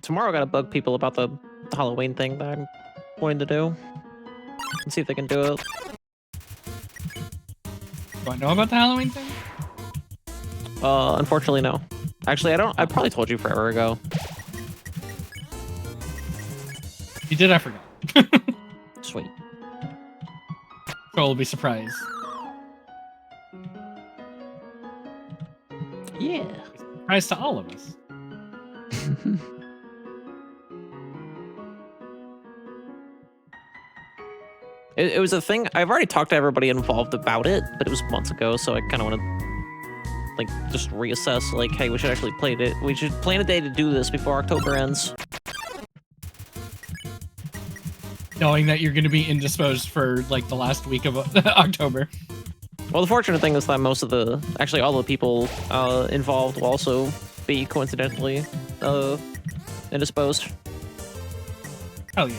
Speaker 1: Tomorrow I gotta bug people about the Halloween thing that I'm going to do. And see if they can do it.
Speaker 2: Do I know about the Halloween thing?
Speaker 1: Unfortunately, no. Actually, I don't. I probably told you forever ago.
Speaker 2: You did, I forgot.
Speaker 1: Sweet.
Speaker 2: So will be surprised.
Speaker 1: Yeah.
Speaker 2: Surprise to all of us.
Speaker 1: It was a thing. I've already talked to everybody involved about it, but it was months ago, so I kind of want to like just reassess. Like, hey, we should actually play it. We should plan a day to do this before October ends.
Speaker 2: Knowing that you're going to be indisposed for like the last week of October.
Speaker 1: Well, the fortunate thing is that most of the, actually all the people involved will also be coincidentally indisposed.
Speaker 2: Hell yeah.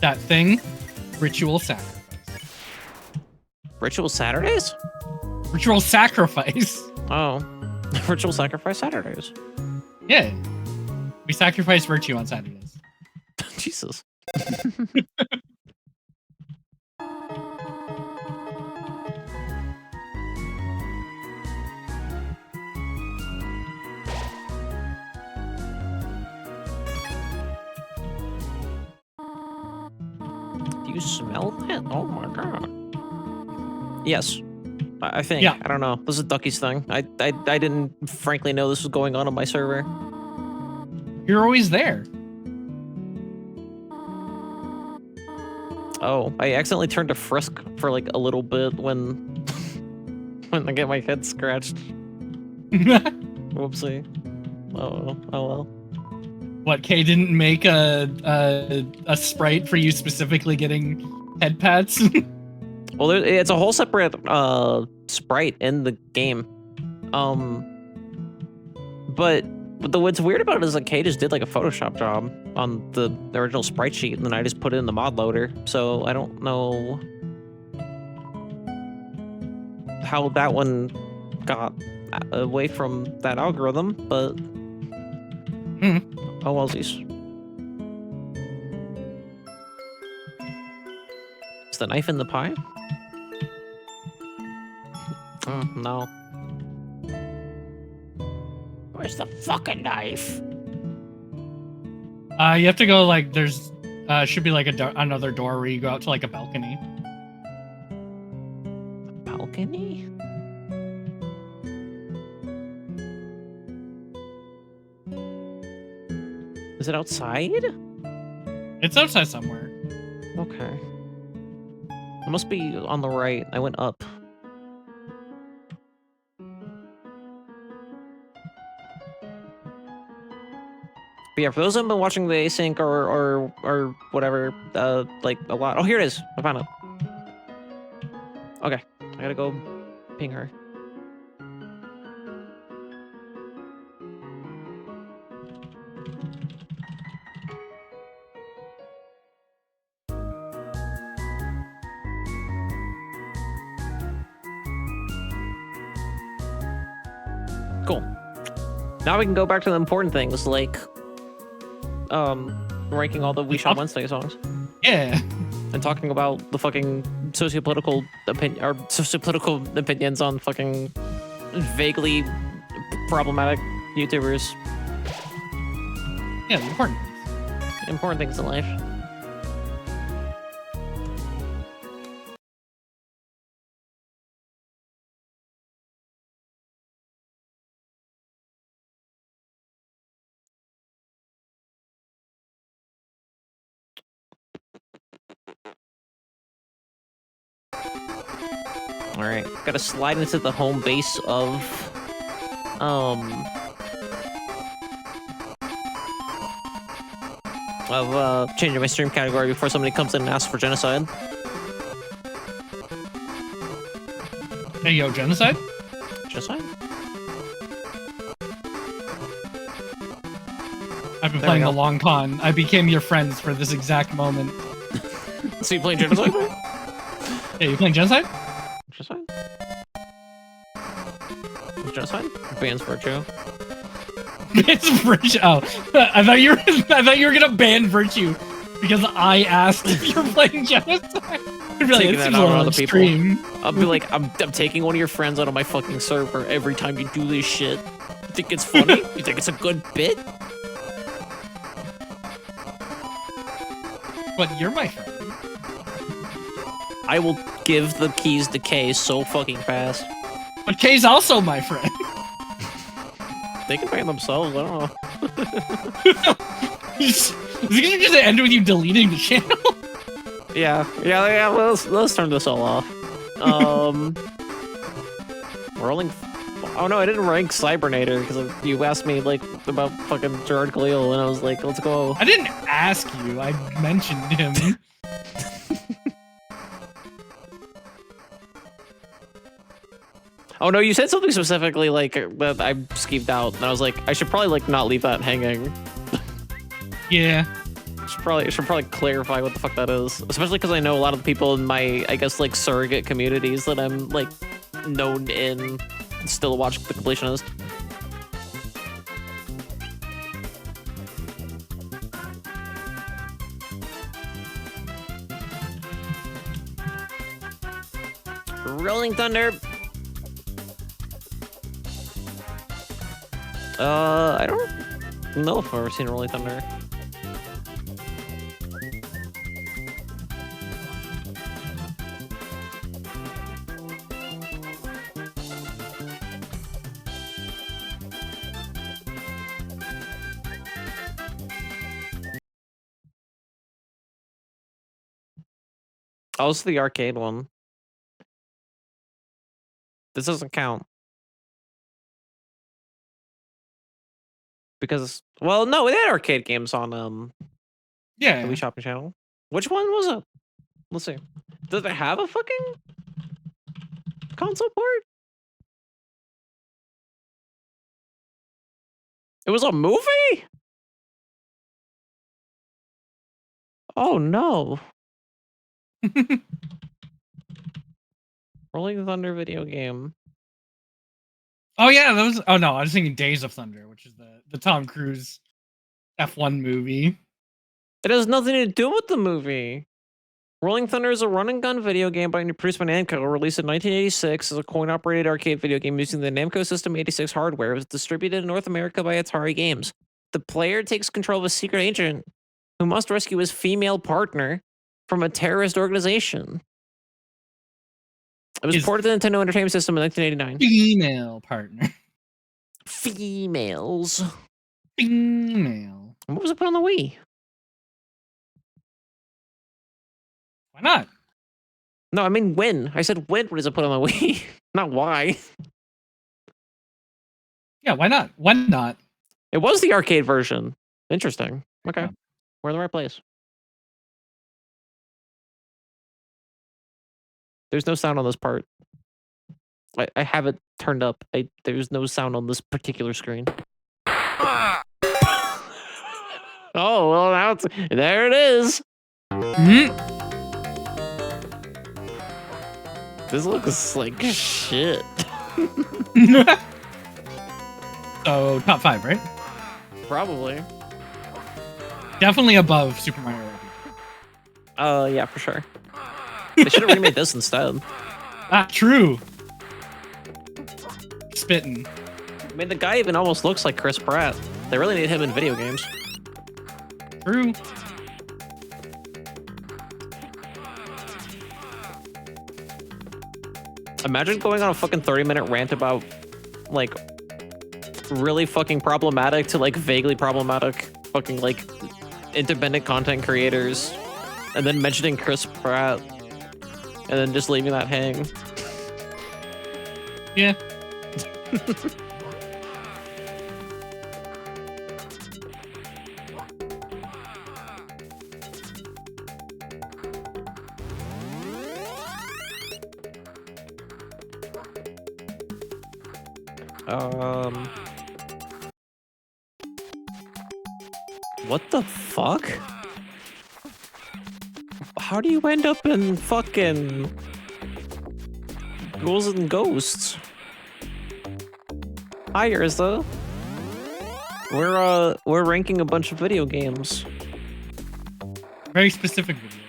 Speaker 2: That thing, ritual sacrifice.
Speaker 1: Ritual Saturdays?
Speaker 2: Ritual sacrifice.
Speaker 1: Oh, Ritual Sacrifice Saturdays.
Speaker 2: Yeah. We sacrifice virtue on Saturdays.
Speaker 1: Jesus. Do you smell that? Oh my god. Yes. I think.
Speaker 2: Yeah.
Speaker 1: I don't know. This is Duckie's thing. I didn't frankly know this was going on my server.
Speaker 2: You're always there.
Speaker 1: Oh, I accidentally turned to frisk for like a little bit when when I get my head scratched. Whoopsie. Oh well.
Speaker 2: What, Kay didn't make a sprite for you specifically getting head pats?
Speaker 1: Well, it's a whole separate sprite in the game. But what's weird about it is like Kay just did like a Photoshop job on the original sprite sheet, and then I just put it in the mod loader. So I don't know how that one got away from that algorithm, but oh wellsies. Is the knife in the pie? No.
Speaker 5: Where's the fucking knife?
Speaker 2: You have to go like there's should be like another door where you go out to like a balcony.
Speaker 1: Balcony? Is it outside?
Speaker 2: It's outside somewhere.
Speaker 1: Okay. It must be on the right. I went up. But yeah, for those who have been watching the async or whatever, like a lot. Oh, here it is. I found it. Okay, I gotta go ping her. Cool. Now we can go back to the important things like ranking all the Wii Shop Wednesday songs
Speaker 2: Yeah.
Speaker 1: and talking about the fucking sociopolitical opinions on fucking vaguely problematic YouTubers.
Speaker 2: Yeah, the important things.
Speaker 1: Important things in life. All right, gotta slide into the home base of changing my stream category before somebody comes in and asks for genocide.
Speaker 2: Hey, yo, genocide?
Speaker 1: Genocide?
Speaker 2: I've been
Speaker 1: There we
Speaker 2: playing
Speaker 1: go.
Speaker 2: the long con. I became your friends for this exact moment.
Speaker 1: So you playing genocide?
Speaker 2: Yeah, you playing genocide?
Speaker 1: Genocide? Genocide? Bans virtue.
Speaker 2: It's virtue. Oh, I thought you were gonna ban virtue because I asked if you're playing genocide. I'd be like,
Speaker 1: Taking
Speaker 2: it
Speaker 1: that
Speaker 2: seems
Speaker 1: out
Speaker 2: a
Speaker 1: on
Speaker 2: little
Speaker 1: other people.
Speaker 2: extreme.
Speaker 1: I'll be like, I'm taking one of your friends out of my fucking server every time you do this shit. You think it's funny? You think it's a good bit?
Speaker 2: But you're my friend.
Speaker 1: I will give the keys to Kay so fucking fast.
Speaker 2: But Kay's also my friend.
Speaker 1: They can ban themselves, I don't know.
Speaker 2: Is it gonna just end with you deleting the channel?
Speaker 1: Yeah, let's turn this all off. Rolling. Oh no, I didn't rank Cybernator because you asked me like about fucking Gerard Galil, and I was like, let's go.
Speaker 2: I didn't ask you. I mentioned him.
Speaker 1: Oh no, you said something specifically like that I skeeved out, and I was like, I should probably like not leave that hanging.
Speaker 2: Yeah.
Speaker 1: Should probably clarify what the fuck that is, especially because I know a lot of the people in my, I guess, like surrogate communities that I'm like known in still watch the completionist. Rolling Thunder. I don't know if I've ever seen Rolling Thunder. Oh, this is the arcade one. This doesn't count. Because, well, no, they had arcade games on the
Speaker 2: Yeah.
Speaker 1: Wii Shop Channel. Which one was it? Let's see. Does it have a fucking console port? It was a movie? Oh no. Rolling Thunder video game.
Speaker 2: Oh yeah, that was. Oh no, I was thinking Days of Thunder, which is the Tom Cruise F1 movie.
Speaker 1: It has nothing to do with the movie. Rolling Thunder is a run and gun video game produced by Namco, released in 1986 as a coin-operated arcade video game using the Namco System 86 hardware. It was distributed in North America by Atari Games. The player takes control of a secret agent who must rescue his female partner from a terrorist organization. It was ported to the Nintendo Entertainment System in 1989.
Speaker 2: Female partner.
Speaker 1: Females.
Speaker 2: Female.
Speaker 1: What was it put on the Wii?
Speaker 2: Why not?
Speaker 1: No, I mean when. I said when was it put on the Wii? Not why.
Speaker 2: Yeah, why not? Why not?
Speaker 1: It was the arcade version. Interesting. Okay.
Speaker 2: Yeah.
Speaker 1: We're in the right place. There's no sound on this part. I have it turned up. There's no sound on this particular screen. Oh, well, now there it is. This looks like shit.
Speaker 2: So, top 5, right?
Speaker 1: Probably.
Speaker 2: Definitely above Super Mario RPG.
Speaker 1: Yeah, for sure. They should have remade this instead.
Speaker 2: Ah, true. Spitting.
Speaker 1: I mean, the guy even almost looks like Chris Pratt. They really need him in video games.
Speaker 2: True.
Speaker 1: Imagine going on a fucking 30-minute rant about, like, really fucking problematic to, like, vaguely problematic fucking, like, independent content creators, and then mentioning Chris Pratt, and then just leaving that hang.
Speaker 2: Yeah.
Speaker 1: What the fuck? How do you end up in fucking Ghouls and Ghosts? Hi, Urza. We're ranking a bunch of video games.
Speaker 2: Very specific video.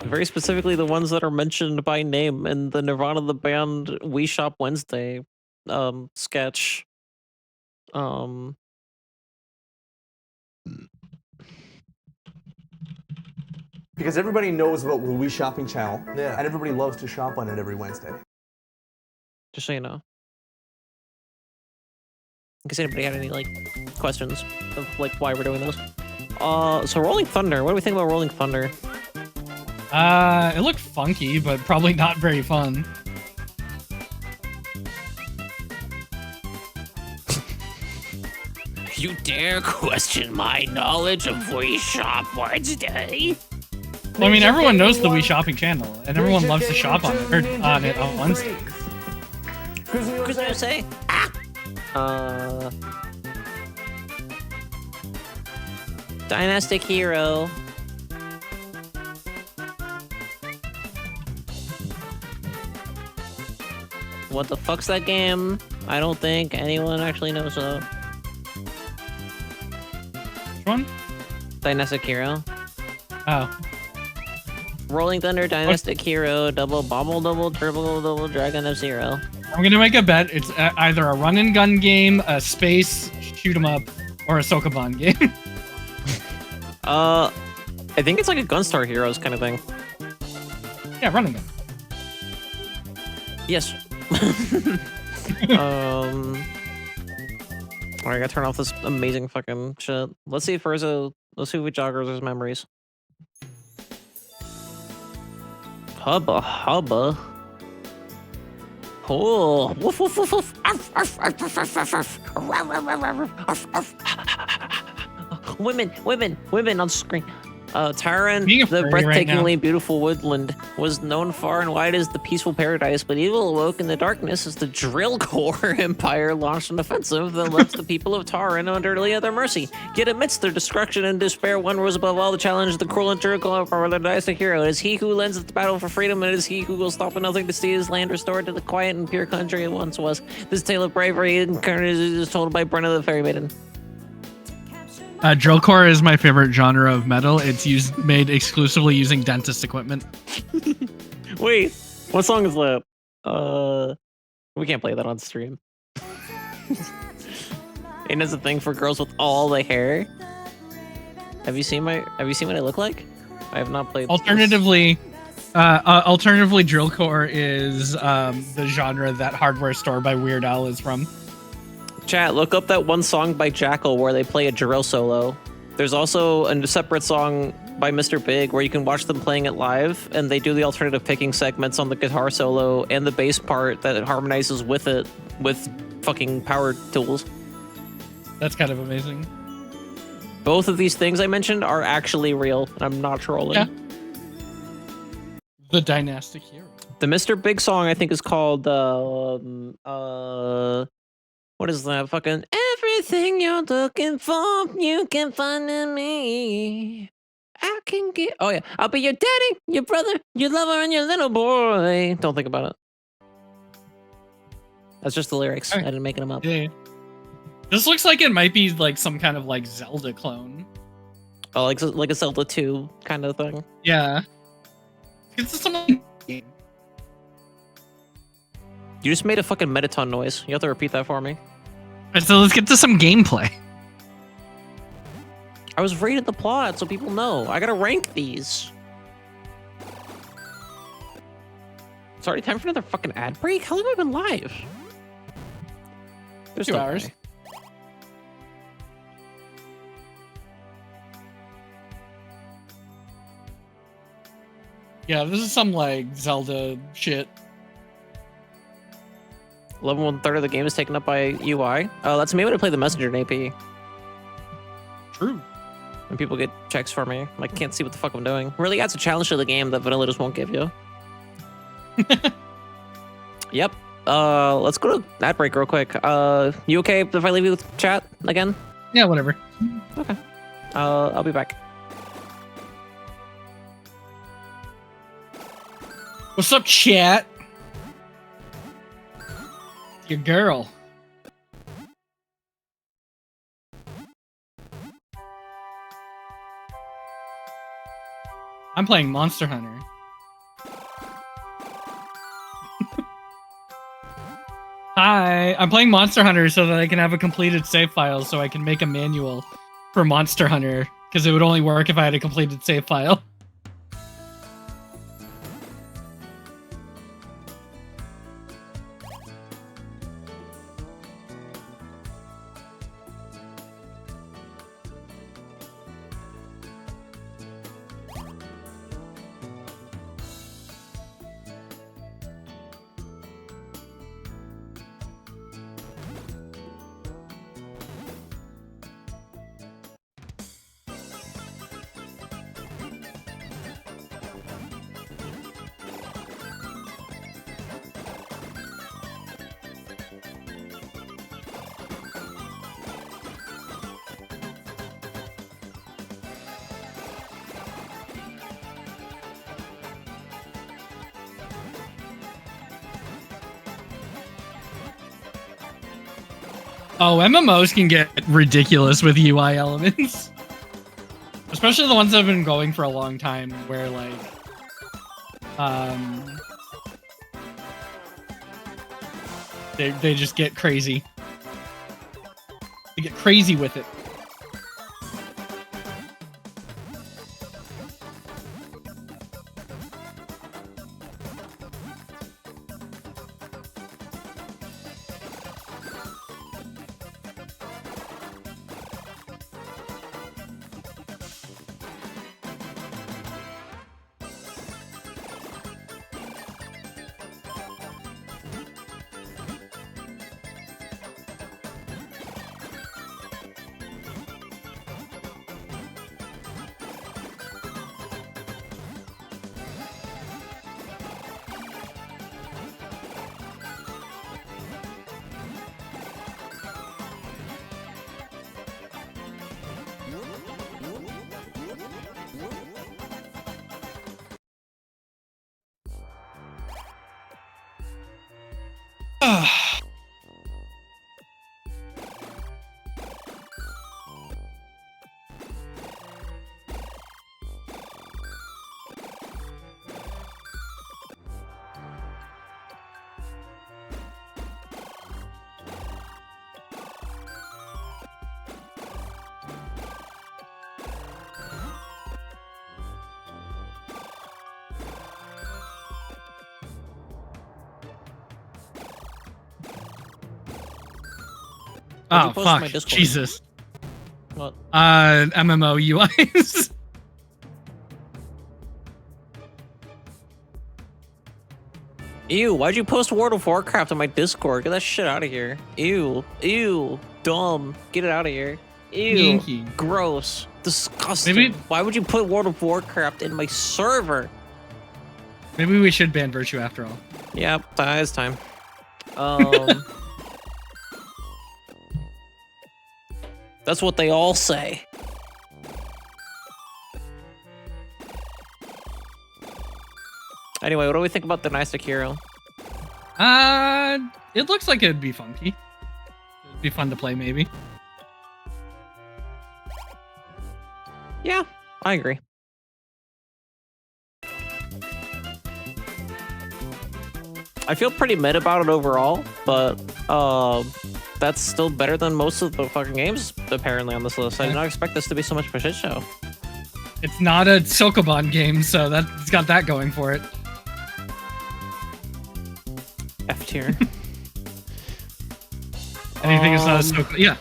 Speaker 1: Very specifically the ones that are mentioned by name in the Nirvana the Band Wii Shop Wednesday sketch.
Speaker 6: Because everybody knows about the Wii Shopping Channel,
Speaker 7: Yeah.
Speaker 6: and everybody loves to shop on it every Wednesday.
Speaker 1: Just so you know. In case anybody had any like questions of like why we're doing this. So Rolling Thunder, what do we think about Rolling Thunder?
Speaker 2: It looked funky, but probably not very fun.
Speaker 5: You dare question my knowledge of Wii Shop Wednesday?
Speaker 2: Well, I mean, everyone knows the Wii Shopping Channel, and everyone loves to shop on it, or on it on Wednesday.
Speaker 5: Because I say,
Speaker 1: Dynastic Hero. What the fuck's that game? I don't think anyone actually knows though.
Speaker 2: Which one?
Speaker 1: Dynastic Hero.
Speaker 2: Oh.
Speaker 1: Rolling Thunder, Dynastic Hero, Double Bomble, Double Turbo, Double Dragon F-Zero.
Speaker 2: I'm gonna make a bet. It's either a run and gun game, a space shoot 'em up, or a Sokoban game.
Speaker 1: I think it's like a Gunstar Heroes kind of thing.
Speaker 2: Yeah, run and gun.
Speaker 1: Yes. Alright, I gotta turn off this amazing fucking shit. Let's see if Urza, let's see if we jog Urza's memories. Hubba hubba. Oh, woof woof woof woof. Women on screen. Tyran,
Speaker 2: Being a
Speaker 1: the
Speaker 2: furry right now.
Speaker 1: breathtakingly beautiful woodland, was known far and wide as the peaceful paradise, but evil awoke in the darkness as the Drill Corps Empire launched an offensive that left the people of Taran utterly at their mercy. Yet amidst their destruction and despair, one rose above all the challenge, the cruel and Drill Corps of the dynastic hero. It is he who lends the battle for freedom, and it is he who will stop at nothing to see his land restored to the quiet and pure country it once was. This tale of bravery and courage is told by Brenna the Fairy Maiden.
Speaker 2: Drillcore is my favorite genre of metal. It's made exclusively using dentist equipment.
Speaker 1: Wait, what song is that? We can't play that on stream. And it's a thing for girls with all the hair. Have you seen what I look like? I have not played.
Speaker 2: Alternatively, Drillcore is the genre that Hardware Store by Weird Al is from.
Speaker 1: Chat, look up that one song by Jackal where they play a drill solo. There's also a separate song by Mr. Big where you can watch them playing it live, and they do the alternative picking segments on the guitar solo and the bass part that harmonizes with it with fucking power tools.
Speaker 2: That's kind of amazing.
Speaker 1: Both of these things I mentioned are actually real. I'm not trolling.
Speaker 2: Yeah. The Dynastic Hero.
Speaker 1: The Mr. Big song I think is called what is that fucking everything you're looking for you can find in me. I can get I'll be your daddy, your brother, your lover, and your little boy. Don't think about it. That's just the lyrics. I didn't make them up.
Speaker 2: Yeah. This looks like it might be like some kind of like Zelda clone.
Speaker 1: Oh, like a Zelda 2 kind of thing.
Speaker 2: Yeah. It's something.
Speaker 1: You just made a fucking Mettaton noise. You have to repeat that for me.
Speaker 2: Alright, so let's get to some gameplay.
Speaker 1: I was rating the plot so people know. I gotta rank these. It's already time for another fucking ad break? How long have I been live? There's
Speaker 2: 2
Speaker 1: no
Speaker 2: hours.
Speaker 1: way.
Speaker 2: Yeah, this is some like Zelda shit.
Speaker 1: 11 1/3 of the game is taken up by UI. That's me when I play the messenger in AP.
Speaker 2: True.
Speaker 1: When people get checks for me, I can't see what the fuck I'm doing. Really adds a challenge to the game that vanilla just won't give you. Yep. Let's go to that break real quick. You okay if I leave you with chat again?
Speaker 2: Yeah, whatever.
Speaker 1: Okay. I'll be back.
Speaker 2: What's up, chat? Your girl. I'm playing Monster Hunter. Hi, I'm playing Monster Hunter so that I can have a completed save file so I can make a manual for Monster Hunter, because it would only work if I had a completed save file. Oh, MMOs can get ridiculous with UI elements. Especially the ones that have been going for a long time, where like, they just get crazy. They get crazy with it. Oh,
Speaker 1: post my
Speaker 2: fuck.
Speaker 1: Discord?
Speaker 2: Jesus.
Speaker 1: What?
Speaker 2: MMO UIs.
Speaker 1: Ew, why'd you post World of Warcraft on my Discord? Get that shit out of here. Ew. Ew. Dumb. Get it out of here. Ew.
Speaker 2: Yankee.
Speaker 1: Gross. Disgusting.
Speaker 2: Maybe-
Speaker 1: Why would you put World of Warcraft in my server?
Speaker 2: Maybe we should ban Virtue after all.
Speaker 1: Yep, it's time. That's what they all say. Anyway, what do we think about the Nice Hero?
Speaker 2: It looks like it'd be funky. It'd be fun to play, maybe.
Speaker 1: Yeah, I agree. I feel pretty mid about it overall, but that's still better than most of the fucking games apparently on this list. I did not expect this to be so much of a shit show.
Speaker 2: It's not a Sokoban game, so it's got that going for it.
Speaker 1: F tier.
Speaker 2: Anything is not a Sokoban. Yeah.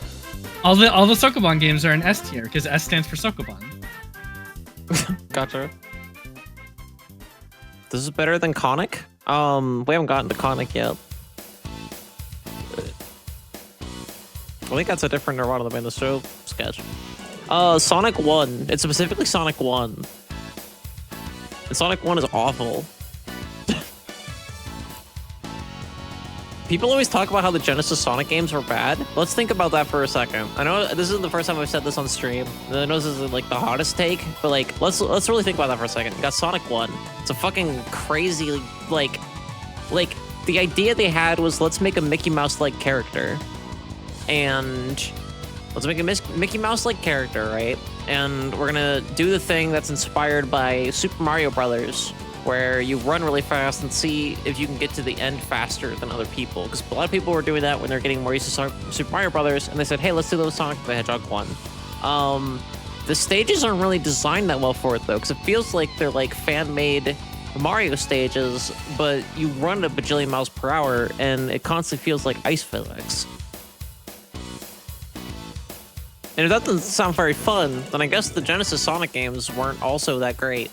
Speaker 2: All the Sokoban games are an S tier, because S stands for Sokoban.
Speaker 1: Gotcha. This is better than Conic? We haven't gotten to Conic yet. I think that's a different Nirvana the Man the Show sketch. Sonic 1. It's specifically Sonic 1. And Sonic 1 is awful. People always talk about how the Genesis Sonic games were bad. Let's think about that for a second. I know this isn't the first time I've said this on stream. I know this isn't like the hottest take, but like let's really think about that for a second. You got Sonic 1. It's a fucking crazy like the idea they had was let's make a Mickey Mouse-like character. And let's make a Mickey Mouse-like character, right? And we're gonna do the thing that's inspired by Super Mario Brothers, where you run really fast and see if you can get to the end faster than other people. Because a lot of people were doing that when they're getting more used to Super Mario Brothers, and they said, hey, let's do those Sonic the Hedgehog 1. The stages aren't really designed that well for it, though, because it feels like they're like fan-made Mario stages, but you run at a bajillion miles per hour, and it constantly feels like ice physics. And if that doesn't sound very fun, then I guess the Genesis Sonic games weren't also that great.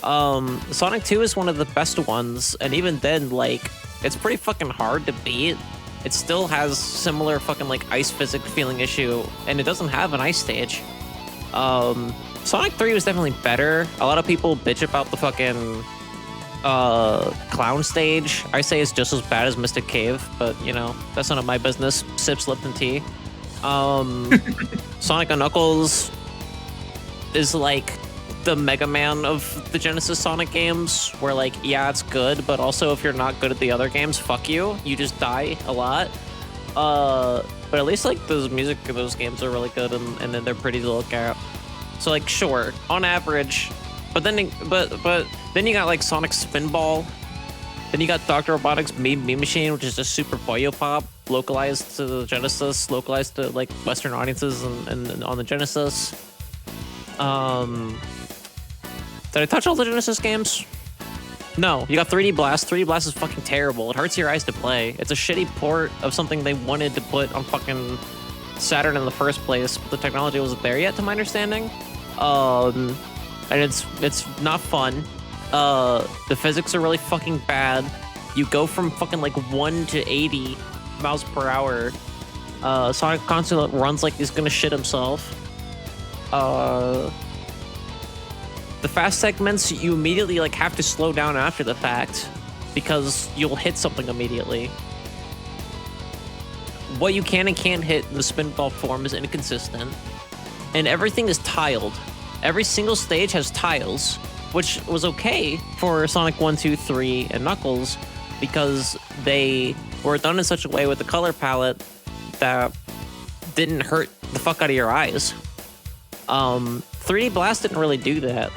Speaker 1: Sonic 2 is one of the best ones, and even then, like, it's pretty fucking hard to beat. It still has similar fucking, like, ice physics feeling issue, and it doesn't have an ice stage. Sonic 3 was definitely better. A lot of people bitch about the fucking, clown stage. I say it's just as bad as Mystic Cave, but, you know, that's none of my business. Sips Lipton tea. Sonic and Knuckles is, like, the Mega Man of the Genesis Sonic games, where like, yeah, it's good, but also if you're not good at the other games, fuck you. You just die a lot. But at least like those music of those games are really good, and then they're pretty to look at. So like, sure, on average, but then you got like Sonic Spinball. Then you got Dr. Robotnik's Mean Machine, which is just super Boyo Pop, localized to the Genesis, localized to like Western audiences and on the Genesis. Did I touch all the Genesis games? No. You got 3D Blast. 3D Blast is fucking terrible. It hurts your eyes to play. It's a shitty port of something they wanted to put on fucking Saturn in the first place, but the technology wasn't there yet, to my understanding. And it's not fun. The physics are really fucking bad. You go from fucking like 1 to 80 miles per hour. Sonic constantly runs like he's gonna shit himself. The fast segments, you immediately like have to slow down after the fact because you'll hit something immediately. What you can and can't hit in the spinball form is inconsistent, and everything is tiled. Every single stage has tiles, which was okay for Sonic 1, 2, 3, and Knuckles because they were done in such a way with the color palette that didn't hurt the fuck out of your eyes. 3D Blast didn't really do that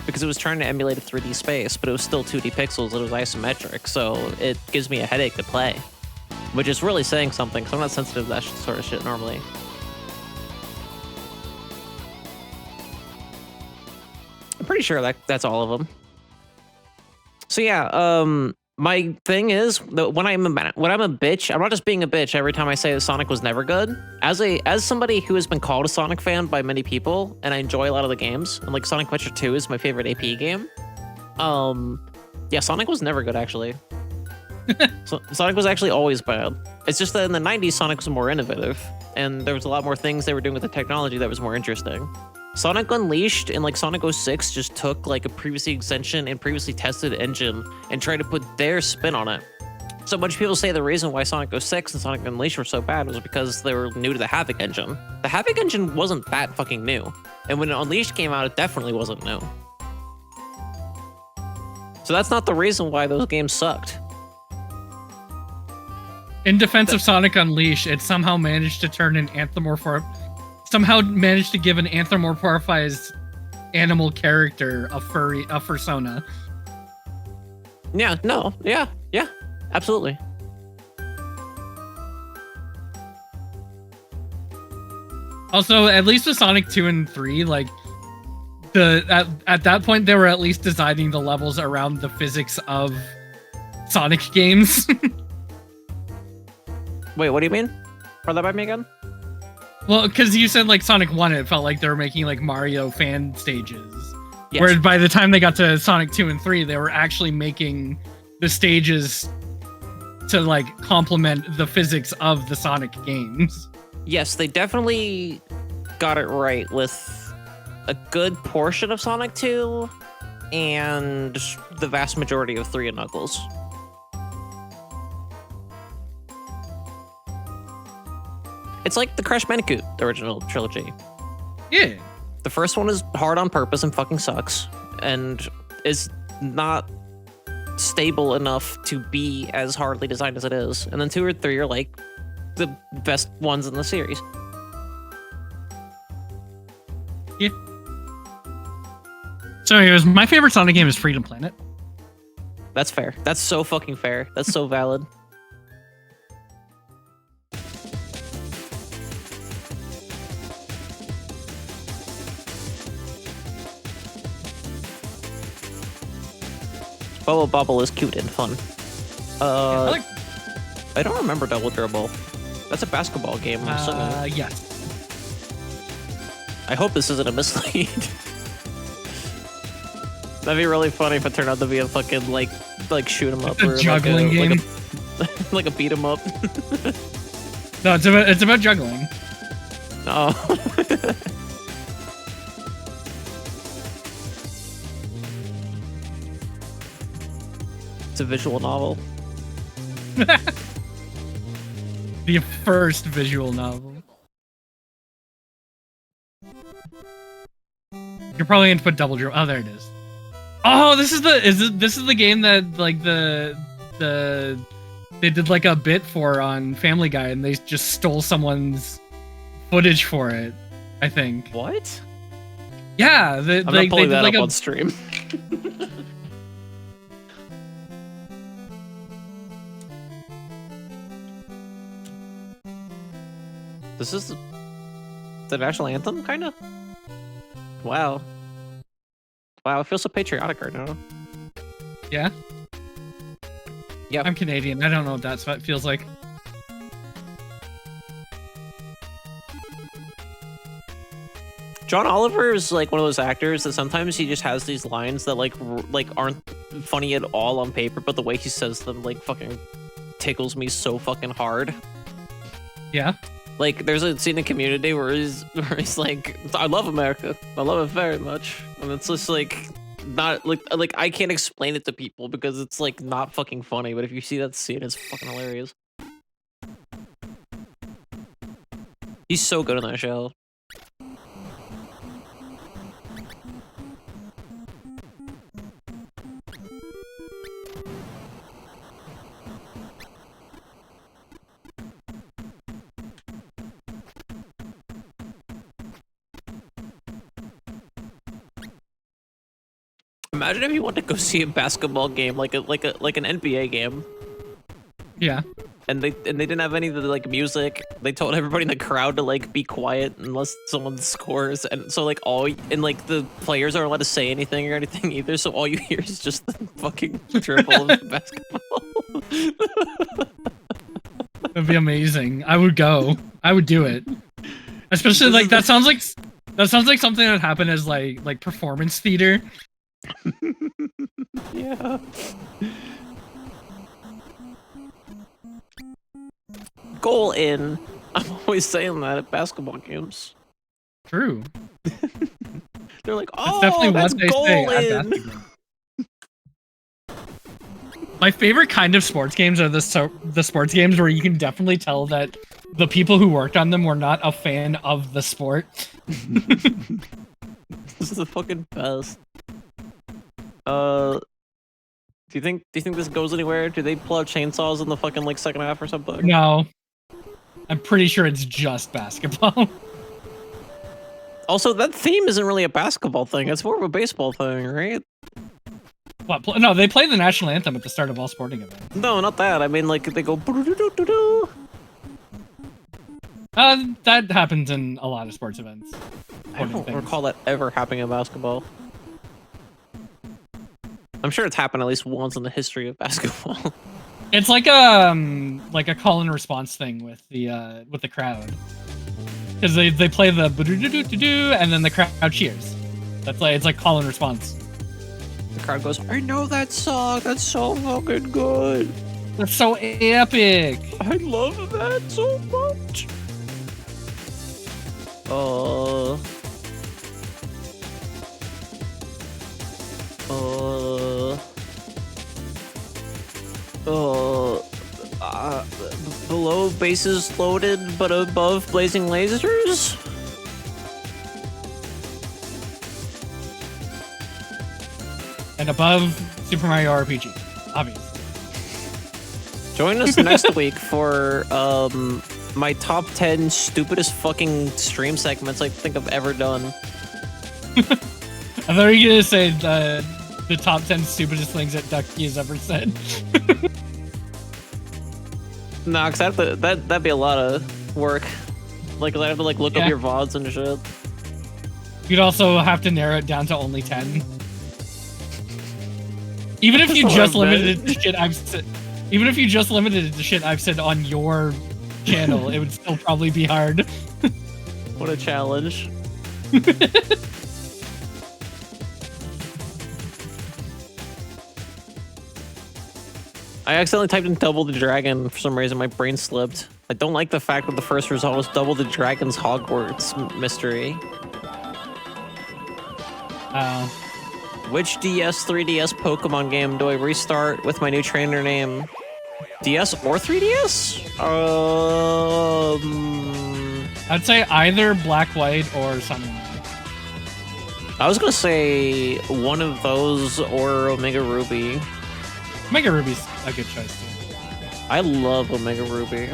Speaker 1: because it was trying to emulate a 3D space, but it was still 2D pixels. It was isometric, so it gives me a headache to play, which is really saying something, because I'm not sensitive to that sort of shit normally. I'm pretty sure that's all of them. So yeah, my thing is that when I'm a bitch, I'm not just being a bitch every time I say that Sonic was never good. As somebody who has been called a Sonic fan by many people, and I enjoy a lot of the games, and like Sonic Adventure 2 is my favorite AP game. Yeah, Sonic was never good actually. So Sonic was actually always bad. It's just that in the 90s, Sonic was more innovative, and there was a lot more things they were doing with the technology that was more interesting. Sonic Unleashed and like Sonic 06 just took like a previously extension and previously tested engine and tried to put their spin on it. So a bunch of people say the reason why Sonic 06 and Sonic Unleashed were so bad was because they were new to the Havoc engine. The Havoc engine wasn't that fucking new. And when Unleashed came out, it definitely wasn't new. So that's not the reason why those games sucked.
Speaker 2: In defense of Sonic Unleashed, it somehow managed to turn an somehow managed to give an anthropomorphized animal character a fursona.
Speaker 1: Yeah, no, yeah, absolutely.
Speaker 2: Also, at least with Sonic 2 and 3, like at that point they were at least designing the levels around the physics of Sonic games.
Speaker 1: Wait, what do you mean? Run that by me again?
Speaker 2: Well, because you said like Sonic 1, it felt like they were making like Mario fan stages. Yes. Whereas by the time they got to Sonic 2 and 3, they were actually making the stages to like complement the physics of the Sonic games.
Speaker 1: yes, they definitely got it right with a good portion of Sonic 2 and the vast majority of 3 and Knuckles. It's like the Crash Bandicoot, the original trilogy.
Speaker 2: Yeah.
Speaker 1: The first one is hard on purpose and fucking sucks, and is not stable enough to be as hardly designed as it is. And then 2 or 3 are like the best ones in the series.
Speaker 2: Yeah. So anyways, my favorite Sonic game is Freedom Planet.
Speaker 1: That's fair. That's so fucking fair. That's so valid. Bubble Bobble is cute and fun. I don't remember Double Dribble. That's a basketball game. I'm assuming.
Speaker 2: Yes.
Speaker 1: I hope this isn't a mislead. That'd be really funny if it turned out to be a fucking like shoot 'em up
Speaker 2: A
Speaker 1: or
Speaker 2: juggling game.
Speaker 1: like a beat 'em up.
Speaker 2: No, it's about juggling.
Speaker 1: Oh. It's a visual novel.
Speaker 2: The first visual novel. You're probably going to put Double Dribble. Oh, there it is. Oh, this is the game that like they did like a bit for on Family Guy, and they just stole someone's footage for it. I think.
Speaker 1: What?
Speaker 2: Yeah,
Speaker 1: I'm
Speaker 2: they
Speaker 1: not pulling
Speaker 2: did
Speaker 1: that
Speaker 2: like
Speaker 1: up
Speaker 2: a
Speaker 1: on stream. This is the national anthem, kind of? Wow. Wow, I feel so patriotic right now.
Speaker 2: Yeah.
Speaker 1: Yep.
Speaker 2: I'm Canadian. I don't know what that feels like.
Speaker 1: John Oliver is like one of those actors that sometimes he just has these lines that like aren't funny at all on paper, but the way he says them like fucking tickles me so fucking hard.
Speaker 2: Yeah.
Speaker 1: Like, there's a scene in Community where he's like, I love America. I love it very much. And it's just like, not like I can't explain it to people because it's like not fucking funny. But if you see that scene, it's fucking hilarious. He's so good on that show. Imagine if you went to go see a basketball game, like an NBA game,
Speaker 2: Yeah.
Speaker 1: and they didn't have any of the like music. They told everybody in the crowd to like be quiet unless someone scores, and so like the players aren't allowed to say anything or anything either. So all you hear is just the fucking dribble of the basketball.
Speaker 2: That'd be amazing. I would go. I would do it. Especially like that sounds like something that would happen as like performance theater.
Speaker 1: Yeah. Goal in. I'm always saying that at basketball games.
Speaker 2: True.
Speaker 1: They're like,
Speaker 2: That's
Speaker 1: oh,
Speaker 2: definitely
Speaker 1: that's
Speaker 2: what they
Speaker 1: goal
Speaker 2: say at
Speaker 1: in.
Speaker 2: basketball. My favorite kind of sports games are the sports games where you can definitely tell that the people who worked on them were not a fan of the sport.
Speaker 1: This is the fucking best. Do you think this goes anywhere? Do they pull out chainsaws in the fucking like second half or something?
Speaker 2: No. I'm pretty sure it's just basketball.
Speaker 1: Also, that theme isn't really a basketball thing. It's more of a baseball thing, right?
Speaker 2: What? No, they play the national anthem at the start of all sporting events.
Speaker 1: No, not that. I mean, like, they go... "Boo-doo-doo-doo-doo."
Speaker 2: That happens in a lot of sports events.
Speaker 1: I don't recall that ever happening in basketball. I'm sure it's happened at least once in the history of basketball.
Speaker 2: It's like a call and response thing with the crowd, because they play the "boo-doo-doo-doo-doo" and then the crowd cheers. It's like call and response.
Speaker 1: The crowd goes, I know that song. That's so fucking good.
Speaker 2: That's so epic.
Speaker 1: I love that so much. Uh, below bases loaded, but above blazing lasers?
Speaker 2: And above Super Mario RPG, obviously.
Speaker 1: Join us next week for my top 10 stupidest fucking stream segments I think I've ever done.
Speaker 2: I thought you were gonna say the top 10 stupidest things that Duckie has ever said.
Speaker 1: Nah, cause that'd be a lot of work. Like, I have to like look up your VODs and shit.
Speaker 2: You'd also have to narrow it down to only 10. Even if you
Speaker 1: That's
Speaker 2: just
Speaker 1: a lot,
Speaker 2: limited it to shit I've said, even if you just limited it to shit I've said on your channel, it would still probably be hard.
Speaker 1: What a challenge. I accidentally typed in Double the Dragon for some reason. My brain slipped. I don't like the fact that the first result was Double the Dragon's Hogwarts mystery. Which DS, 3DS Pokemon game do I restart with my new trainer name? DS or 3DS?
Speaker 2: I'd say either Black White or Sun and Moon.
Speaker 1: I was gonna say one of those or Omega Ruby.
Speaker 2: Omega Ruby's a good choice too.
Speaker 1: I love Omega Ruby.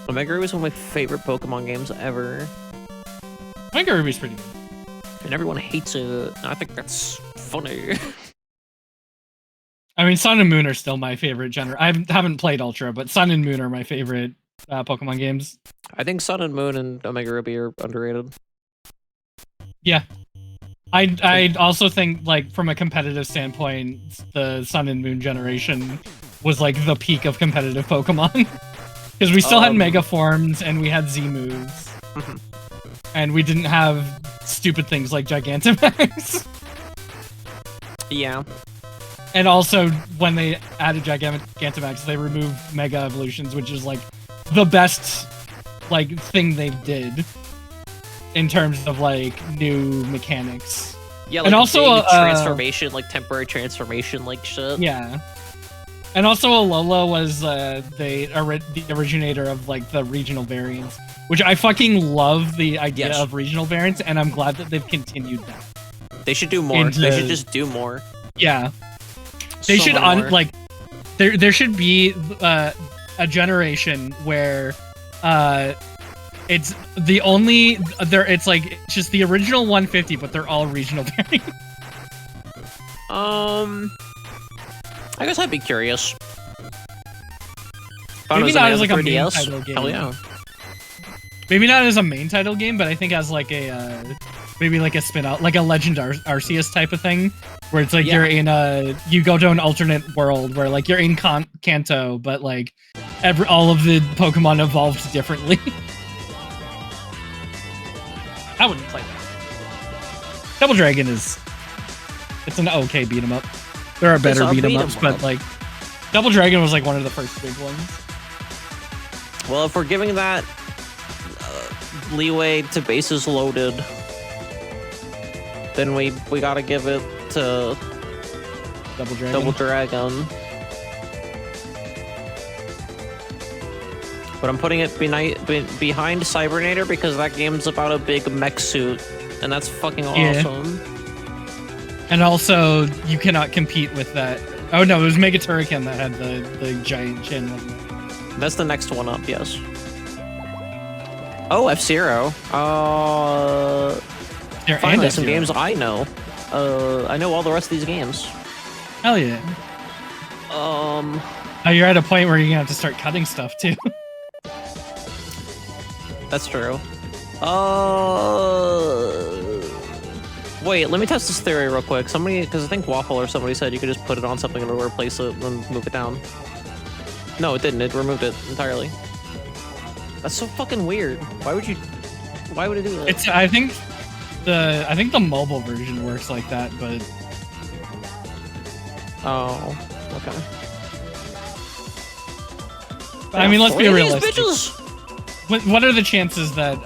Speaker 1: Omega Ruby is one of my favorite Pokemon games ever.
Speaker 2: Omega Ruby's pretty good.
Speaker 1: And everyone hates it. I think that's funny.
Speaker 2: I mean, Sun and Moon are still my favorite genre. I haven't played Ultra, but Sun and Moon are my favorite Pokemon games.
Speaker 1: I think Sun and Moon and Omega Ruby are underrated.
Speaker 2: Yeah. I also think, like, from a competitive standpoint, the Sun and Moon generation was, like, the peak of competitive Pokemon. Because we still had Mega Forms, and we had Z moves. And we didn't have stupid things like Gigantamax.
Speaker 1: Yeah.
Speaker 2: And also, when they added Gigantamax, they removed Mega Evolutions, which is, like, the best, like, thing they did in terms of, like, new mechanics.
Speaker 1: Yeah, like,
Speaker 2: and also
Speaker 1: big transformation, like, temporary transformation, like, shit.
Speaker 2: Yeah. And also, Alola was the originator of, like, the regional variants, which I fucking love the idea of regional variants, and I'm glad that they've continued that.
Speaker 1: They should do more. They should just do more.
Speaker 2: Yeah. They should, like, there should be a generation where it's the only, it's like, it's just the original 150, but they're all regional variants.
Speaker 1: I guess I'd be curious.
Speaker 2: Maybe not as like a main title game.
Speaker 1: Hell yeah.
Speaker 2: Maybe not as a main title game, but I think as like a maybe like a spin-out, like a Legend Arceus type of thing, where it's like you're in you go to an alternate world where like you're in Kanto, but like all of the Pokemon evolved differently. I wouldn't play that. Double Dragon it's an okay beat 'em up. There are better beat 'em ups, but like Double Dragon was like one of the first big ones.
Speaker 1: Well, if we're giving that leeway to bases loaded, then we gotta give it to Double Dragon. But I'm putting it behind Cybernator because that game's about a big mech suit, and that's fucking awesome.
Speaker 2: And also, you cannot compete with that. Oh no, it was Mega Turrican that had the giant chin, wasn't it?
Speaker 1: That's the next one up, yes. Oh, F-Zero. Finally, some games I know. I know all the rest of these games.
Speaker 2: Hell yeah. Oh, you're at a point where you're gonna have to start cutting stuff too.
Speaker 1: That's true. Wait, let me test this theory real quick. Because I think Waffle or somebody said you could just put it on something and it'll replace it and move it down. No, it didn't. It removed it entirely. That's so fucking weird. Why would it do that?
Speaker 2: I think the mobile version works like that, but
Speaker 1: oh, okay.
Speaker 2: I mean, let's be
Speaker 1: Three of these
Speaker 2: realistic.
Speaker 1: bitches?
Speaker 2: What are the chances that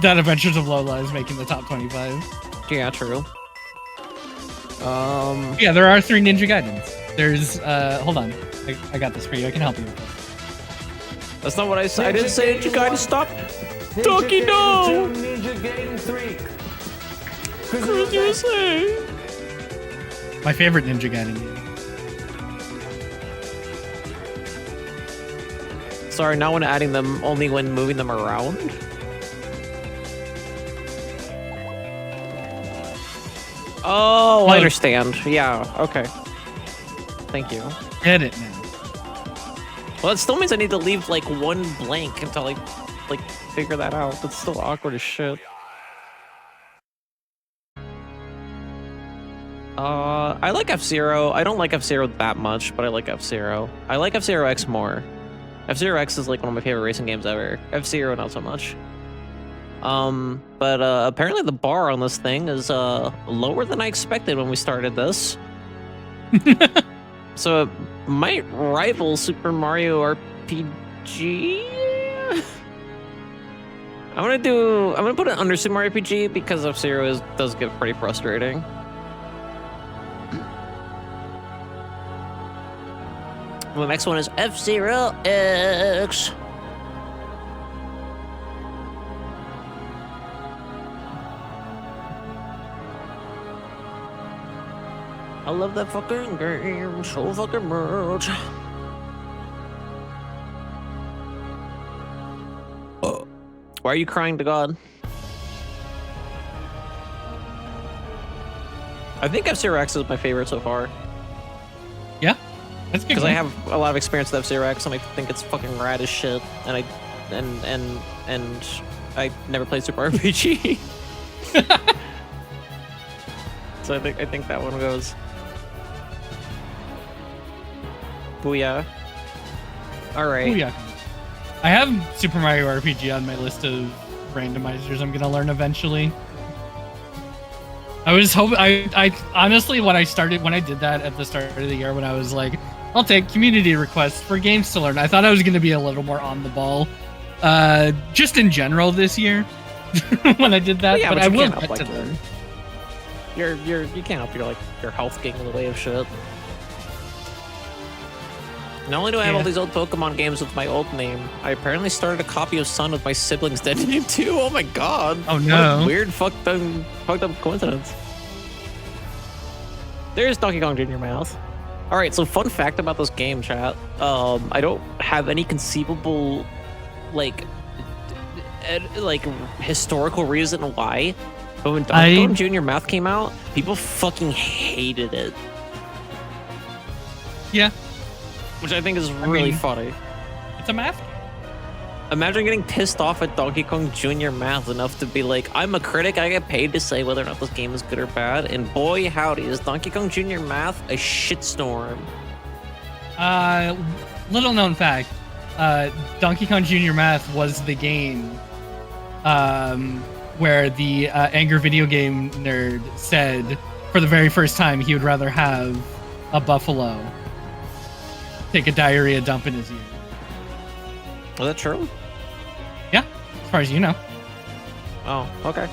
Speaker 2: that Adventures of Lola is making the top 25?
Speaker 1: Yeah, true.
Speaker 2: Yeah, there are 3 Ninja Gaidens. There's hold on, I got this for you. I can help you with this.
Speaker 1: That's not what I said. I didn't say that you guys stop. Duckie, no!
Speaker 6: Ninja Gaiden 3.
Speaker 1: Cruise USA.
Speaker 2: My favorite Ninja Gaiden game.
Speaker 1: Sorry, not when adding them, only when moving them around. Oh, I understand. Yeah, okay. Thank you.
Speaker 2: Get it now.
Speaker 1: Well, that still means I need to leave like one blank until I like figure that out. That's still awkward as shit. I like F-Zero. I don't like F-Zero that much, but I like F-Zero. I like F-Zero X more. F-Zero X is like one of my favorite racing games ever. F-Zero not so much. But apparently the bar on this thing is lower than I expected when we started this. So it might rival Super Mario RPG. I'm gonna put it under Super Mario RPG because F-Zero does get pretty frustrating. The next one is F-Zero X. I love that fucking game so fucking much. Why are you crying to God? I think F-Zero X is my favorite so far.
Speaker 2: Yeah, that's good.
Speaker 1: Because I have a lot of experience with F-Zero X, and I think it's fucking rad as shit. And I never played Super RPG. So I think that one goes. Booyah. Alright.
Speaker 2: Booyah. I have Super Mario RPG on my list of randomizers I'm gonna learn eventually. I was hoping, I honestly, when I did that at the start of the year, when I was like, I'll take community requests for games to learn, I thought I was gonna be a little more on the ball, just in general this year, when I did that.
Speaker 1: Yeah,
Speaker 2: but
Speaker 1: but
Speaker 2: I
Speaker 1: you
Speaker 2: will
Speaker 1: can't
Speaker 2: get
Speaker 1: help,
Speaker 2: to
Speaker 1: like,
Speaker 2: learn.
Speaker 1: you can't help your health getting in the way of shit. Not only do I have all these old Pokemon games with my old name, I apparently started a copy of Sun with my sibling's dead name too. Oh my god.
Speaker 2: Oh
Speaker 1: What
Speaker 2: no.
Speaker 1: a weird fucked up coincidence. There's Donkey Kong Jr. Mouth. Alright, so fun fact about this game, chat. I don't have any conceivable like historical reason why. But when Donkey Kong Jr. Mouth came out, people fucking hated it.
Speaker 2: Yeah.
Speaker 1: Which I think is really funny.
Speaker 2: It's a math game.
Speaker 1: Imagine getting pissed off at Donkey Kong Jr. Math enough to be like, I'm a critic, I get paid to say whether or not this game is good or bad, and boy howdy, is Donkey Kong Jr. Math a shitstorm.
Speaker 2: Little known fact, Donkey Kong Jr. Math was the game where the angry video game nerd said for the very first time he would rather have a buffalo take a diarrhea dump in his ear.
Speaker 1: Was that true?
Speaker 2: Yeah, as far as you know.
Speaker 1: Oh, okay.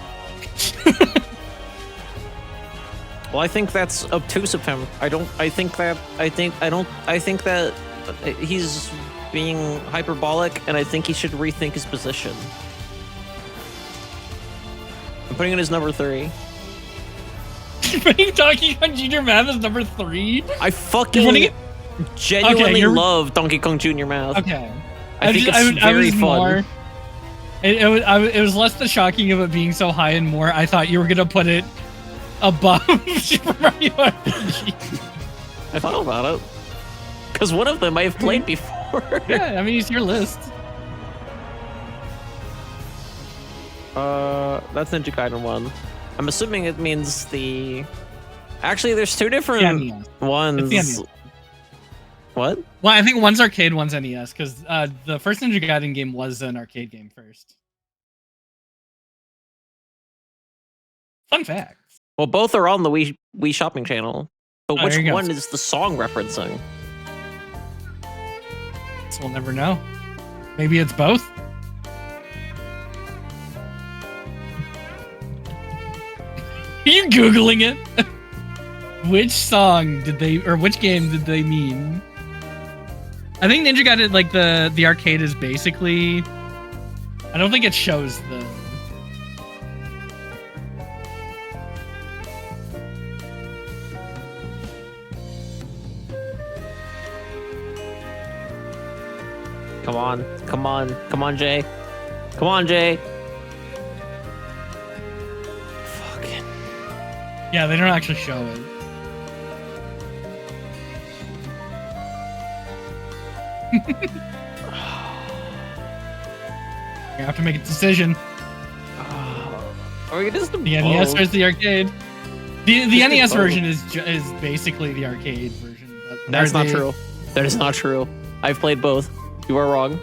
Speaker 1: Well, I think that's obtuse of him. I think that he's being hyperbolic, and I think he should rethink his position. I'm putting it as number 3.
Speaker 2: Putting Donkey Kong Jr. Math as number 3?
Speaker 1: I fucking genuinely love Donkey Kong Jr. Math.
Speaker 2: Okay.
Speaker 1: I think it's very fun.
Speaker 2: It was less the shocking of it being so high and more. I thought you were gonna put it above Super Mario RPG.
Speaker 1: I thought about it. Because one of them I have played before.
Speaker 2: Yeah, I mean, it's your list.
Speaker 1: That's Ninja Gaiden 1. I'm assuming it means the... Actually, there's 2 different ones.
Speaker 2: It's the NES.
Speaker 1: What?
Speaker 2: Well, I think one's arcade, one's NES, because the first Ninja Gaiden game was an arcade game first. Fun fact.
Speaker 1: Well, both are on the Wii Shopping Channel, but
Speaker 2: Oh,
Speaker 1: which
Speaker 2: there you go.
Speaker 1: one is the song referencing?
Speaker 2: guess we'll never know. Maybe it's both. Are you Googling it? Which song did they, or which game did they mean? I think Ninja Gaiden, like the arcade is basically, I don't think it shows the.
Speaker 1: Come on, come on, come on, Jay. Come on, Jay. Fucking.
Speaker 2: Yeah, they don't actually show it. You have to make a decision.
Speaker 1: Or we can just do
Speaker 2: The NES
Speaker 1: both.
Speaker 2: versus the arcade. The
Speaker 1: Just do
Speaker 2: NES
Speaker 1: both.
Speaker 2: version is basically the arcade version. But
Speaker 1: That's not
Speaker 2: they-
Speaker 1: true. That is not true. I've played both. You are wrong.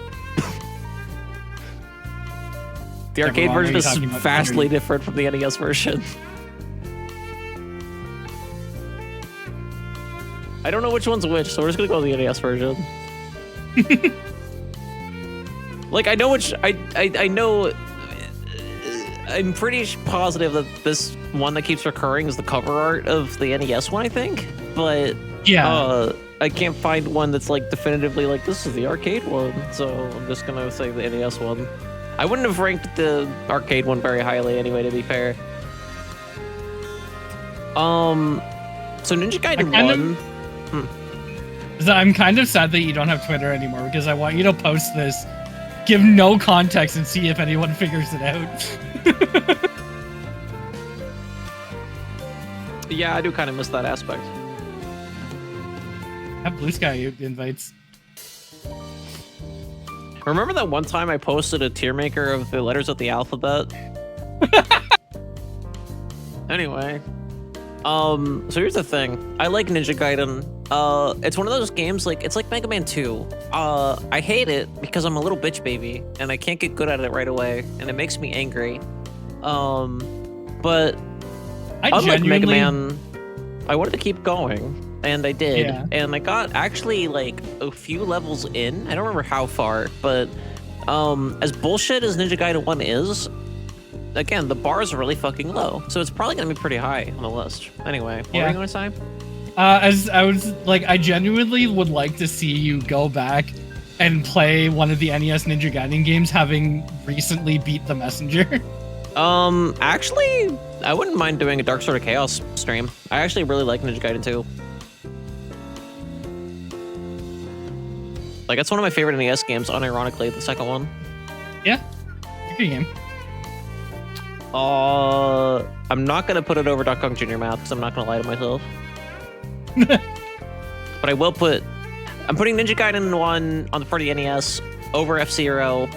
Speaker 1: The
Speaker 2: Never
Speaker 1: arcade
Speaker 2: wrong. What are
Speaker 1: version
Speaker 2: you
Speaker 1: is
Speaker 2: talking about?
Speaker 1: vastly different from the NES version. I don't know which one's which, so we're just gonna go with the NES version. Like, I know which I know. I'm pretty positive that this one that keeps recurring is the cover art of the NES one, I think. But
Speaker 2: Yeah.
Speaker 1: I can't find one that's like definitively like this is the arcade one. So I'm just gonna say the NES one. I wouldn't have ranked the arcade one very highly anyway, to be fair. So Ninja Gaiden
Speaker 2: kind
Speaker 1: 1.
Speaker 2: So I'm kind of sad that you don't have Twitter anymore because I want you to post this, give no context, and see if anyone figures it out.
Speaker 1: Yeah, I do kind of miss that aspect.
Speaker 2: Have Blue Sky invites.
Speaker 1: Remember that one time I posted a tier maker of the letters of the alphabet? Anyway. So here's the thing. I like Ninja Gaiden. It's one of those games, like, it's like Mega Man 2. I hate it because I'm a little bitch baby, and I can't get good at it right away, and it makes me angry. But unlike Mega Man, I wanted to keep going. And I did,
Speaker 2: Yeah.
Speaker 1: and I got actually like a few levels in. I don't remember how far, but as bullshit as Ninja Gaiden 1 is, again, the bar is really fucking low, so it's probably gonna be pretty high on the list. Anyway, what were you gonna say?
Speaker 2: As I was like, I genuinely would like to see you go back and play one of the NES Ninja Gaiden games, having recently beat the Messenger.
Speaker 1: Actually, I wouldn't mind doing a Dark Sword of Chaos stream. I actually really like Ninja Gaiden 2. Like, that's one of my favorite NES games, unironically, the second one.
Speaker 2: Yeah, good game.
Speaker 1: I'm not gonna put it over Duck Kong Jr. Math because I'm not gonna lie to myself. But I will put. I'm putting Ninja Gaiden 1 on the 40 NES over F-Zero.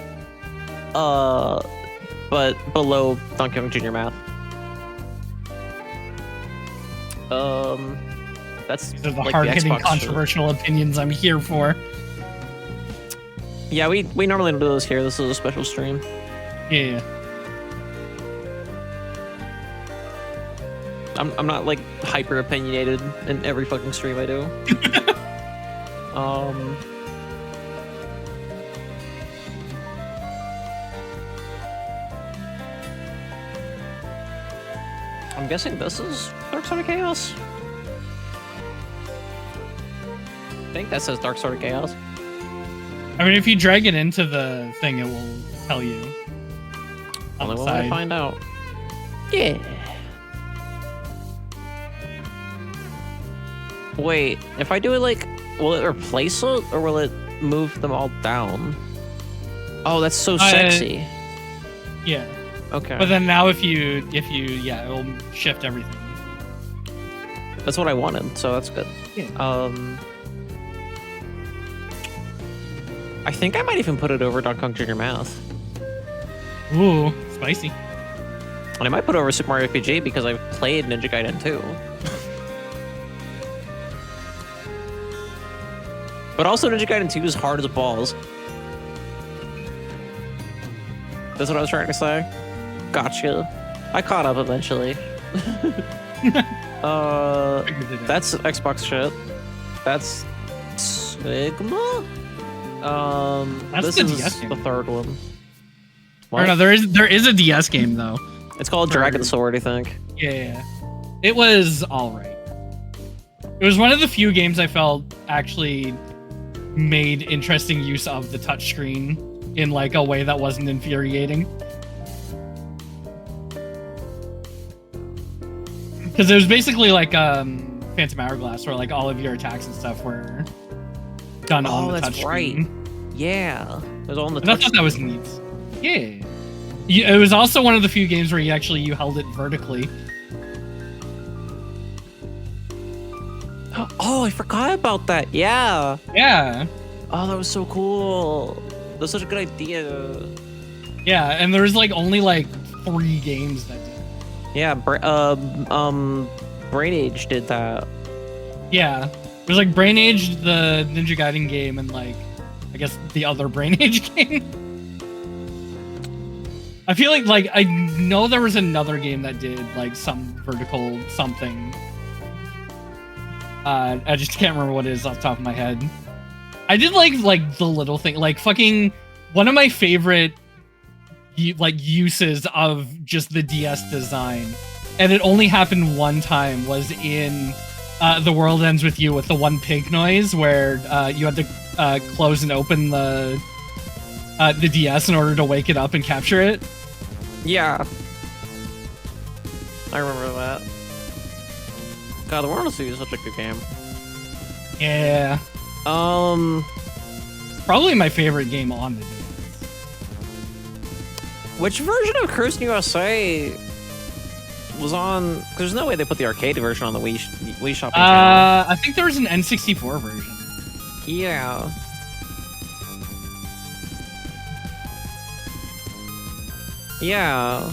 Speaker 1: But below Donkey Kong Jr. Math. That's
Speaker 2: These are the
Speaker 1: like
Speaker 2: hard-hitting,
Speaker 1: Xbox shit.
Speaker 2: controversial opinions I'm here for.
Speaker 1: Yeah, we normally don't do those here. This is a special stream.
Speaker 2: Yeah.
Speaker 1: I'm not like hyper opinionated in every fucking stream I do. I'm guessing this is Dark Sword of Chaos. I think that says Dark Sword of Chaos.
Speaker 2: I mean, if you drag it into the thing, it will tell you.
Speaker 1: Only
Speaker 2: On the
Speaker 1: one way to
Speaker 2: side.
Speaker 1: find out. Yeah. Wait, if I do it like, will it replace it or will it move them all down? Oh, that's so sexy.
Speaker 2: Yeah.
Speaker 1: Okay.
Speaker 2: But then now if you, yeah, it will shift everything.
Speaker 1: That's what I wanted, so that's good.
Speaker 2: Yeah.
Speaker 1: I think I might even put it over Donkey Kong Jr. Math.
Speaker 2: Ooh, spicy.
Speaker 1: And I might put it over Super Mario RPG because I've played Ninja Gaiden 2. But also Ninja Gaiden 2 is hard as balls. That's what I was trying to say. Gotcha. I caught up eventually.
Speaker 2: Figured it out.
Speaker 1: That's Xbox shit. That's Sigma?
Speaker 2: That's
Speaker 1: this
Speaker 2: the
Speaker 1: is
Speaker 2: DS game.
Speaker 1: the third one.
Speaker 2: Or no, there is a DS game though.
Speaker 1: It's called Dragon Sword, I think.
Speaker 2: Yeah. It was alright. It was one of the few games I felt actually made interesting use of the touchscreen in like a way that wasn't infuriating. Because it was basically like Phantom Hourglass, where like all of your attacks and stuff were done on the touchscreen.
Speaker 1: Right. Yeah. It was all on the
Speaker 2: And I thought that was neat. Yeah. It was also one of the few games where you held it vertically.
Speaker 1: Oh, I forgot about that. Yeah.
Speaker 2: Yeah.
Speaker 1: Oh, that was so cool. That was such a good idea.
Speaker 2: Yeah, and there was like only like 3 games that did.
Speaker 1: Yeah, Brain Age did that.
Speaker 2: Yeah. It was like Brain Age, the Ninja Gaiden game, and like I guess the other Brain Age game. I feel like I know there was another game that did like some vertical something. I just can't remember what it is off the top of my head. I did like the little thing, like fucking one of my favorite uses of just the DS design, and it only happened one time, was in The World Ends With You with the one pig noise where you had to close and open the DS in order to wake it up and capture it.
Speaker 1: Yeah. I remember that. God, The World Ends With You is such a good game.
Speaker 2: Yeah. Probably my favorite game on the DS.
Speaker 1: Which version of Cruis'n USA was on? There's no way they put the arcade version on the Wii Shopping Channel.
Speaker 2: I think there was an N64 version.
Speaker 1: Yeah. Yeah.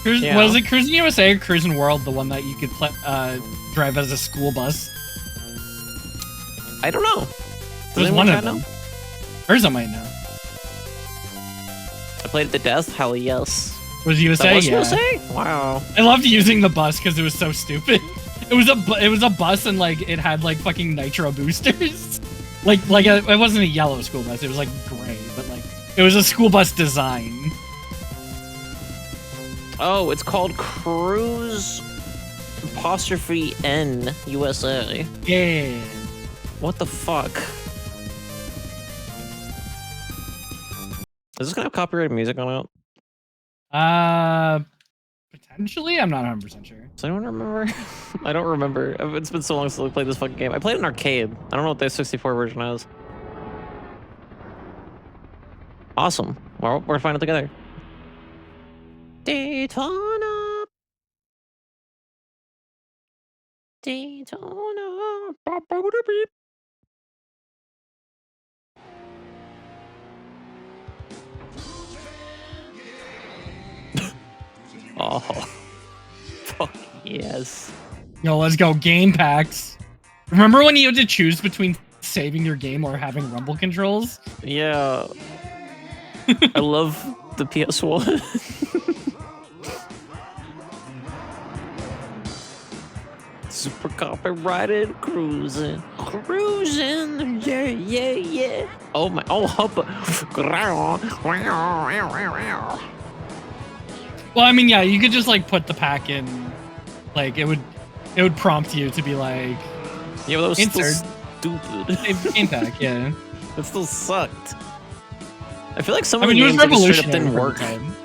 Speaker 1: Yeah.
Speaker 2: Was it Cruis'n USA or Cruis'n World, the one that you could drive as a school bus?
Speaker 1: I don't know.
Speaker 2: There's one of them. Urza might know.
Speaker 1: I played it to death. Hell yes.
Speaker 2: Was USA?
Speaker 1: That was
Speaker 2: Yeah.
Speaker 1: USA? Wow.
Speaker 2: I loved using the bus because it was so stupid. It was a bus and like it had like fucking nitro boosters. It wasn't a yellow school bus. It was like gray, but like it was a school bus design.
Speaker 1: Oh, it's called Cruise 'N USA.
Speaker 2: Yeah.
Speaker 1: What the fuck? Is this gonna have copyrighted music on it?
Speaker 2: Potentially. I'm not 100% sure.
Speaker 1: Does anyone remember? I don't remember. It's been so long since I played this fucking game. I played it in arcade. I don't know what the 64 version is. Awesome. Well, we're finding it together. Daytona. Daytona. Ba-ba-da-beep. Oh, fuck yes.
Speaker 2: Yo, let's go game packs. Remember when you had to choose between saving your game or having rumble controls?
Speaker 1: Yeah. I love the PS1. Super copyrighted cruising. Cruising. Yeah, yeah, yeah. Oh my. Oh, hoppa.
Speaker 2: Well, I mean, yeah, you could just like put the pack in, like it would prompt you to be like,
Speaker 1: yeah, but that was
Speaker 2: insert.
Speaker 1: still stupid.
Speaker 2: Game pack, yeah.
Speaker 1: It still sucked. I feel like some
Speaker 2: I
Speaker 1: of
Speaker 2: mean,
Speaker 1: the
Speaker 2: it was
Speaker 1: games just straight up
Speaker 2: revolutionary
Speaker 1: didn't
Speaker 2: for the
Speaker 1: work.
Speaker 2: time.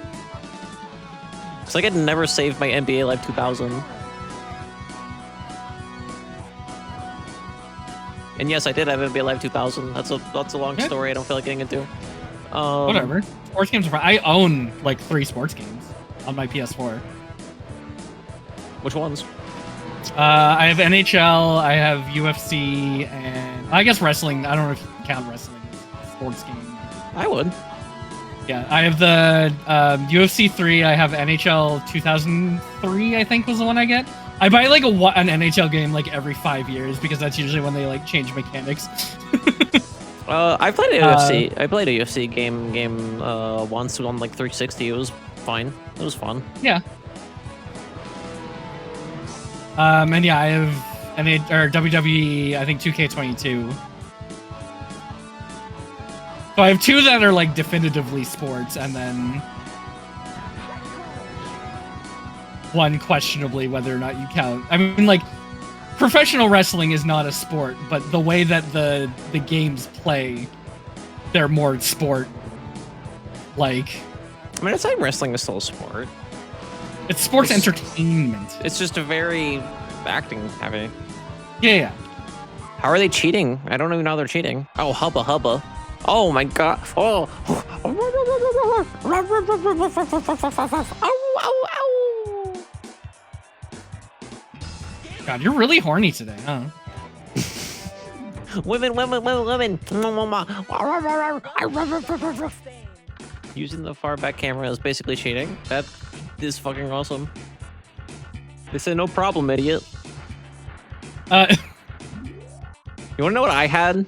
Speaker 1: It's like I'd never saved my NBA Live 2000. And yes, I did have NBA Live 2000. That's a long
Speaker 2: Yeah.
Speaker 1: story. I don't feel like getting into.
Speaker 2: Whatever. Sports games are fine. I own like 3 sports games on my PS4.
Speaker 1: Which ones?
Speaker 2: I have NHL, I have UFC, and I guess wrestling. I don't know if you can count wrestling as a sports game.
Speaker 1: I would.
Speaker 2: Yeah, I have the UFC 3. I have NHL 2003. I think was the one I get. I buy like an NHL game like every 5 years because that's usually when they like change mechanics.
Speaker 1: I played a UFC. I played a UFC game once on like 360. It was fine. It was fun.
Speaker 2: Yeah. And yeah, I have WWE, I think 2K22. So I have two that are like definitively sports, and then one questionably whether or not you count. I mean, like, professional wrestling is not a sport, but the way that the games play, they're more sport. Like,
Speaker 1: I mean, I'd say wrestling is still a sport.
Speaker 2: it's sports entertainment.
Speaker 1: It's just a very acting heavy.
Speaker 2: Yeah.
Speaker 1: How are they cheating? I don't even know they're cheating. Oh, hubba hubba. Oh my god. Oh.
Speaker 2: God, you're really horny today, huh?
Speaker 1: Women. Using the far back camera is basically cheating. That is fucking awesome. They said no problem, idiot. You wanna know what I had?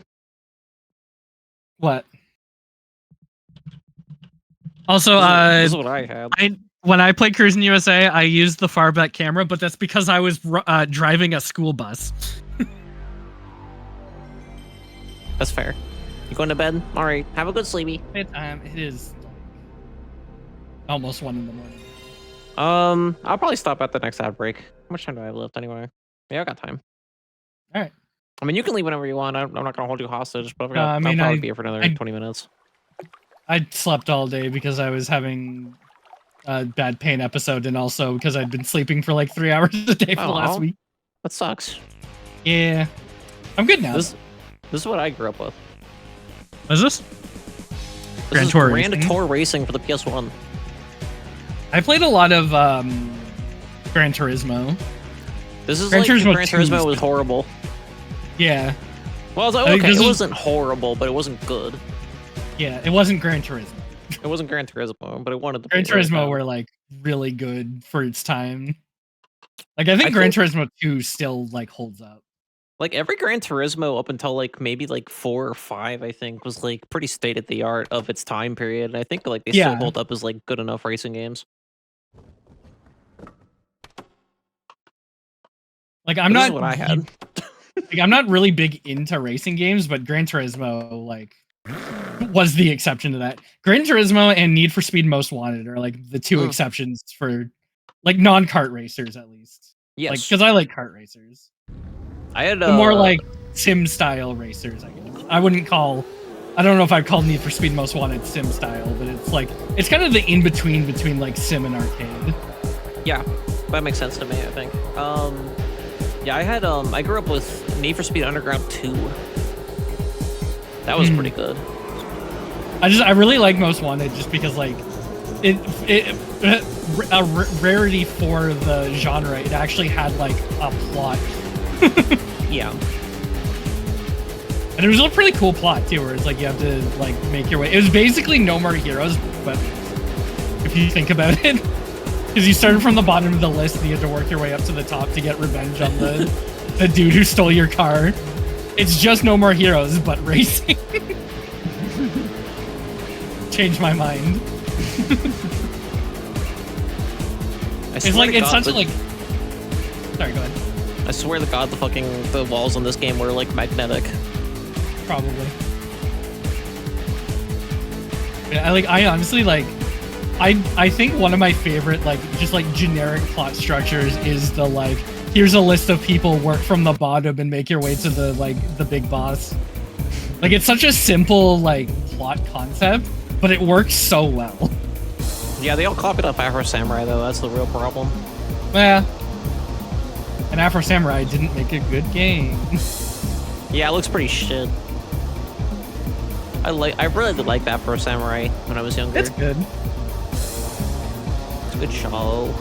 Speaker 2: What? Also,
Speaker 1: This is what I had.
Speaker 2: when I played Cruising USA, I used the far back camera, but that's because I was driving a school bus.
Speaker 1: That's fair. You going to bed? All right. Have a good sleepy.
Speaker 2: It is almost 1 in the morning.
Speaker 1: I'll probably stop at the next ad break. How much time do I have left anyway? Yeah, I got time.
Speaker 2: All right.
Speaker 1: I mean, you can leave whenever you want. I'm not gonna hold you hostage, but
Speaker 2: I mean,
Speaker 1: I'll probably be here for another 20 minutes.
Speaker 2: I slept all day because I was having a bad pain episode, and also because I'd been sleeping for like 3 hours a day for the last week.
Speaker 1: That sucks.
Speaker 2: Yeah, I'm good now.
Speaker 1: This is what I grew up with.
Speaker 2: What is this?
Speaker 1: Grand
Speaker 2: Tour
Speaker 1: Tour Racing for the PS1.
Speaker 2: I played a lot of Gran Turismo.
Speaker 1: This is
Speaker 2: Gran
Speaker 1: like
Speaker 2: Turismo
Speaker 1: Gran Turismo was horrible.
Speaker 2: Yeah.
Speaker 1: Well, I was like, okay, it wasn't horrible, but it wasn't good.
Speaker 2: Yeah, it wasn't Gran Turismo.
Speaker 1: It wasn't Gran Turismo, but it wanted to
Speaker 2: Gran
Speaker 1: be. Gran
Speaker 2: Turismo were like really good for its time. Like I think Gran Turismo 2 still like holds up.
Speaker 1: Like every Gran Turismo up until like maybe like 4 or 5, I think, was like pretty state of the art of its time period. And I think like they still hold up as like good enough racing games.
Speaker 2: Like I'm not
Speaker 1: what I had.
Speaker 2: Like I'm not really big into racing games, but Gran Turismo like was the exception to that. Gran Turismo and Need for Speed Most Wanted are like the two exceptions for like non-kart racers at least.
Speaker 1: Yes.
Speaker 2: Like because I like kart racers.
Speaker 1: I had
Speaker 2: the more like sim style racers, I guess. I don't know if I'd call Need for Speed Most Wanted sim style, but it's like it's kind of the in-between between like sim and arcade.
Speaker 1: Yeah, that makes sense to me, I think. Yeah, I grew up with Need for Speed Underground 2. That was pretty good.
Speaker 2: I really like Most Wanted just because like it a rarity for the genre. It actually had like a plot.
Speaker 1: Yeah.
Speaker 2: And it was a pretty cool plot too, where it's like you have to like make your way. It was basically No More Heroes, but if you think about it, because you started from the bottom of the list and you had to work your way up to the top to get revenge on the dude who stole your car. It's just No More Heroes, but racing. Changed my mind. It's like it's such like. Sorry, go ahead.
Speaker 1: I swear to God, the walls on this game were like magnetic.
Speaker 2: Probably. Yeah, I honestly like. I think one of my favorite like just like generic plot structures is the like here's a list of people, work from the bottom and make your way to the like the big boss. Like it's such a simple like plot concept, but it works so well.
Speaker 1: Yeah, they all copied off Afro Samurai though. That's the real problem.
Speaker 2: Yeah. And Afro Samurai didn't make a good game.
Speaker 1: Yeah, it looks pretty shit. I really did like Afro Samurai when I was younger.
Speaker 2: It's good.
Speaker 1: It's a good show.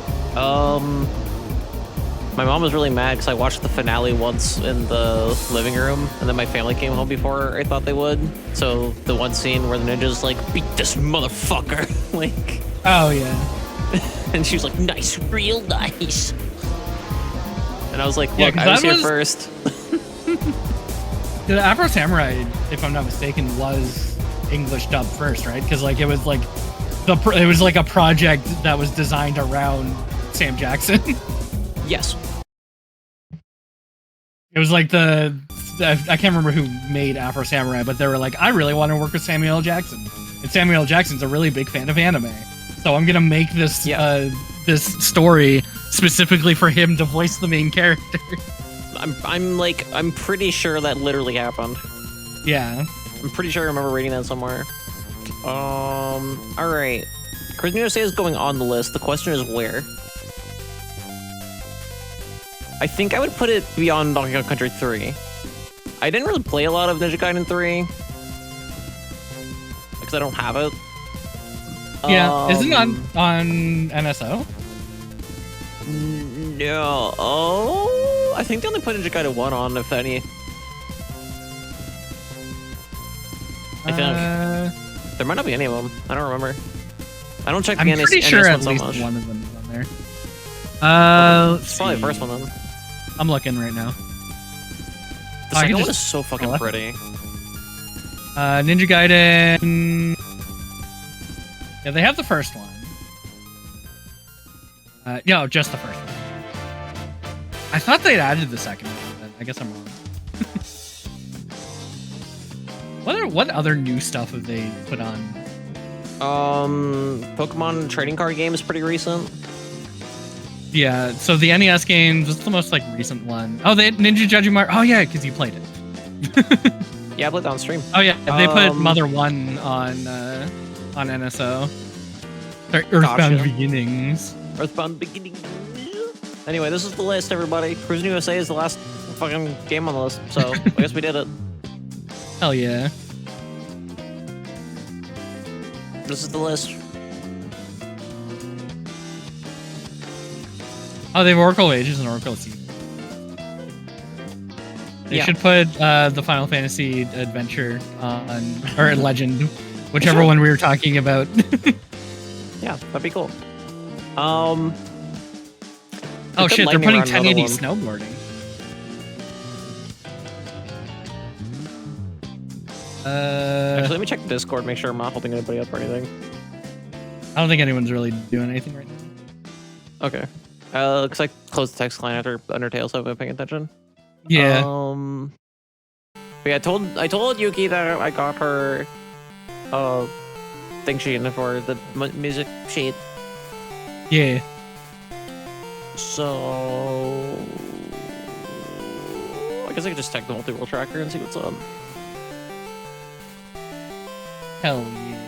Speaker 1: My mom was really mad because I watched the finale once in the living room, and then my family came home before I thought they would. So the one scene where the ninjas like beat this motherfucker, like.
Speaker 2: Oh yeah.
Speaker 1: And she was like, "Nice, real nice." And I was like, "Look, I was here first."
Speaker 2: The Afro Samurai, if I'm not mistaken, was English dubbed first, right? Because like it was like a project that was designed around Sam Jackson.
Speaker 1: Yes.
Speaker 2: It was like I can't remember who made Afro Samurai, but they were like, I really want to work with Samuel L. Jackson, and Samuel L. Jackson's a really big fan of anime, so I'm gonna make this this story specifically for him to voice the main character.
Speaker 1: I'm pretty sure that literally happened.
Speaker 2: Yeah.
Speaker 1: I'm pretty sure I remember reading that somewhere. All right. Cruising USA is going on the list. The question is where. I think I would put it beyond Donkey Kong Country 3. I didn't really play a lot of Ninja Gaiden 3 because I don't have it.
Speaker 2: Yeah, isn't it on NSO?
Speaker 1: No. Oh, I think they only put Ninja Gaiden 1 on, if any. I think there might not be any of them. I don't remember. I don't check the
Speaker 2: I'm pretty sure at
Speaker 1: so
Speaker 2: least
Speaker 1: much.
Speaker 2: one of them is on there.
Speaker 1: It's probably the first one then.
Speaker 2: I'm looking right now.
Speaker 1: The second one is so fucking pretty.
Speaker 2: Ninja Gaiden. Yeah, they have the first one. No, just the first one. I thought they'd added the second one, but I guess I'm wrong. What other new stuff have they put on?
Speaker 1: Pokemon trading card game is pretty recent.
Speaker 2: Yeah, so the NES games, what's the most like recent one? Oh, they had Ninja Judging Mario. Oh yeah, because you played it.
Speaker 1: Yeah, I played that on stream.
Speaker 2: Oh yeah, they put Mother 1 on NSO. Earthbound Beginnings.
Speaker 1: Earthbound Beginnings. Anyway, this is the list, everybody. Cruising USA is the last fucking game on the list, so I guess we did it.
Speaker 2: Hell yeah.
Speaker 1: This is the list.
Speaker 2: Oh, they have Oracle Ages and Oracle Seasons. They should put the Final Fantasy Adventure on, or Legend, whichever one we were talking about.
Speaker 1: Yeah, that'd be cool.
Speaker 2: Oh shit, they're putting 1080 snowboarding.
Speaker 1: Actually, let me check Discord, make sure I'm not holding anybody up or anything.
Speaker 2: I don't think anyone's really doing anything right now.
Speaker 1: Okay. Because I closed the text line after Undertale, so I've been paying attention.
Speaker 2: Yeah.
Speaker 1: But yeah, I told Yuki that I got her thing sheet for the music sheet.
Speaker 2: Yeah.
Speaker 1: So I guess I could just check the multi-world tracker and see what's up.
Speaker 2: Hell yeah.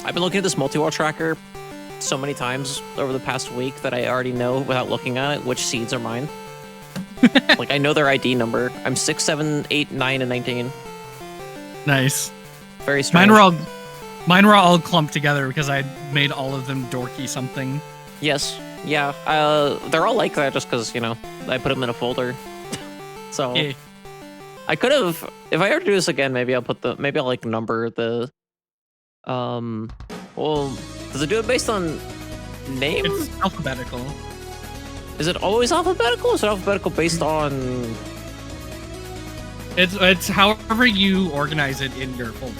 Speaker 1: I've been looking at this multi-world tracker so many times over the past week that I already know without looking at it which seeds are mine. Like I know their ID number. I'm 6, 7, 8, 9, and 19.
Speaker 2: Nice.
Speaker 1: Very strange.
Speaker 2: Mine were all clumped together because I made all of them dorky something.
Speaker 1: Yes. Yeah. They're all like that just because, you know, I put them in a folder. So
Speaker 2: Yeah.
Speaker 1: I could have, if I ever do this again, maybe I'll like number the, well, does it do it based on name?
Speaker 2: It's alphabetical.
Speaker 1: Is it always alphabetical? Or is it alphabetical based on?
Speaker 2: It's however you organize it in your folder.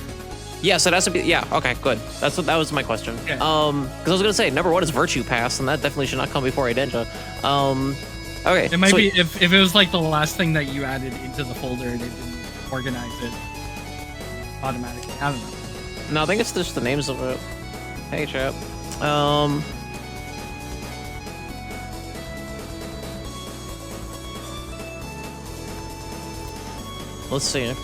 Speaker 1: Yes, it has to be. Yeah. Okay. Good. That was my question.
Speaker 2: Yeah.
Speaker 1: Because I was gonna say number 1 is Virtue Pass, and that definitely should not come before Idinja. Okay.
Speaker 2: It might be if it was like the last thing that you added into the folder and it didn't organize it automatically. I don't know.
Speaker 1: No, I think it's just the names of it. Hey, chap. Let's see. The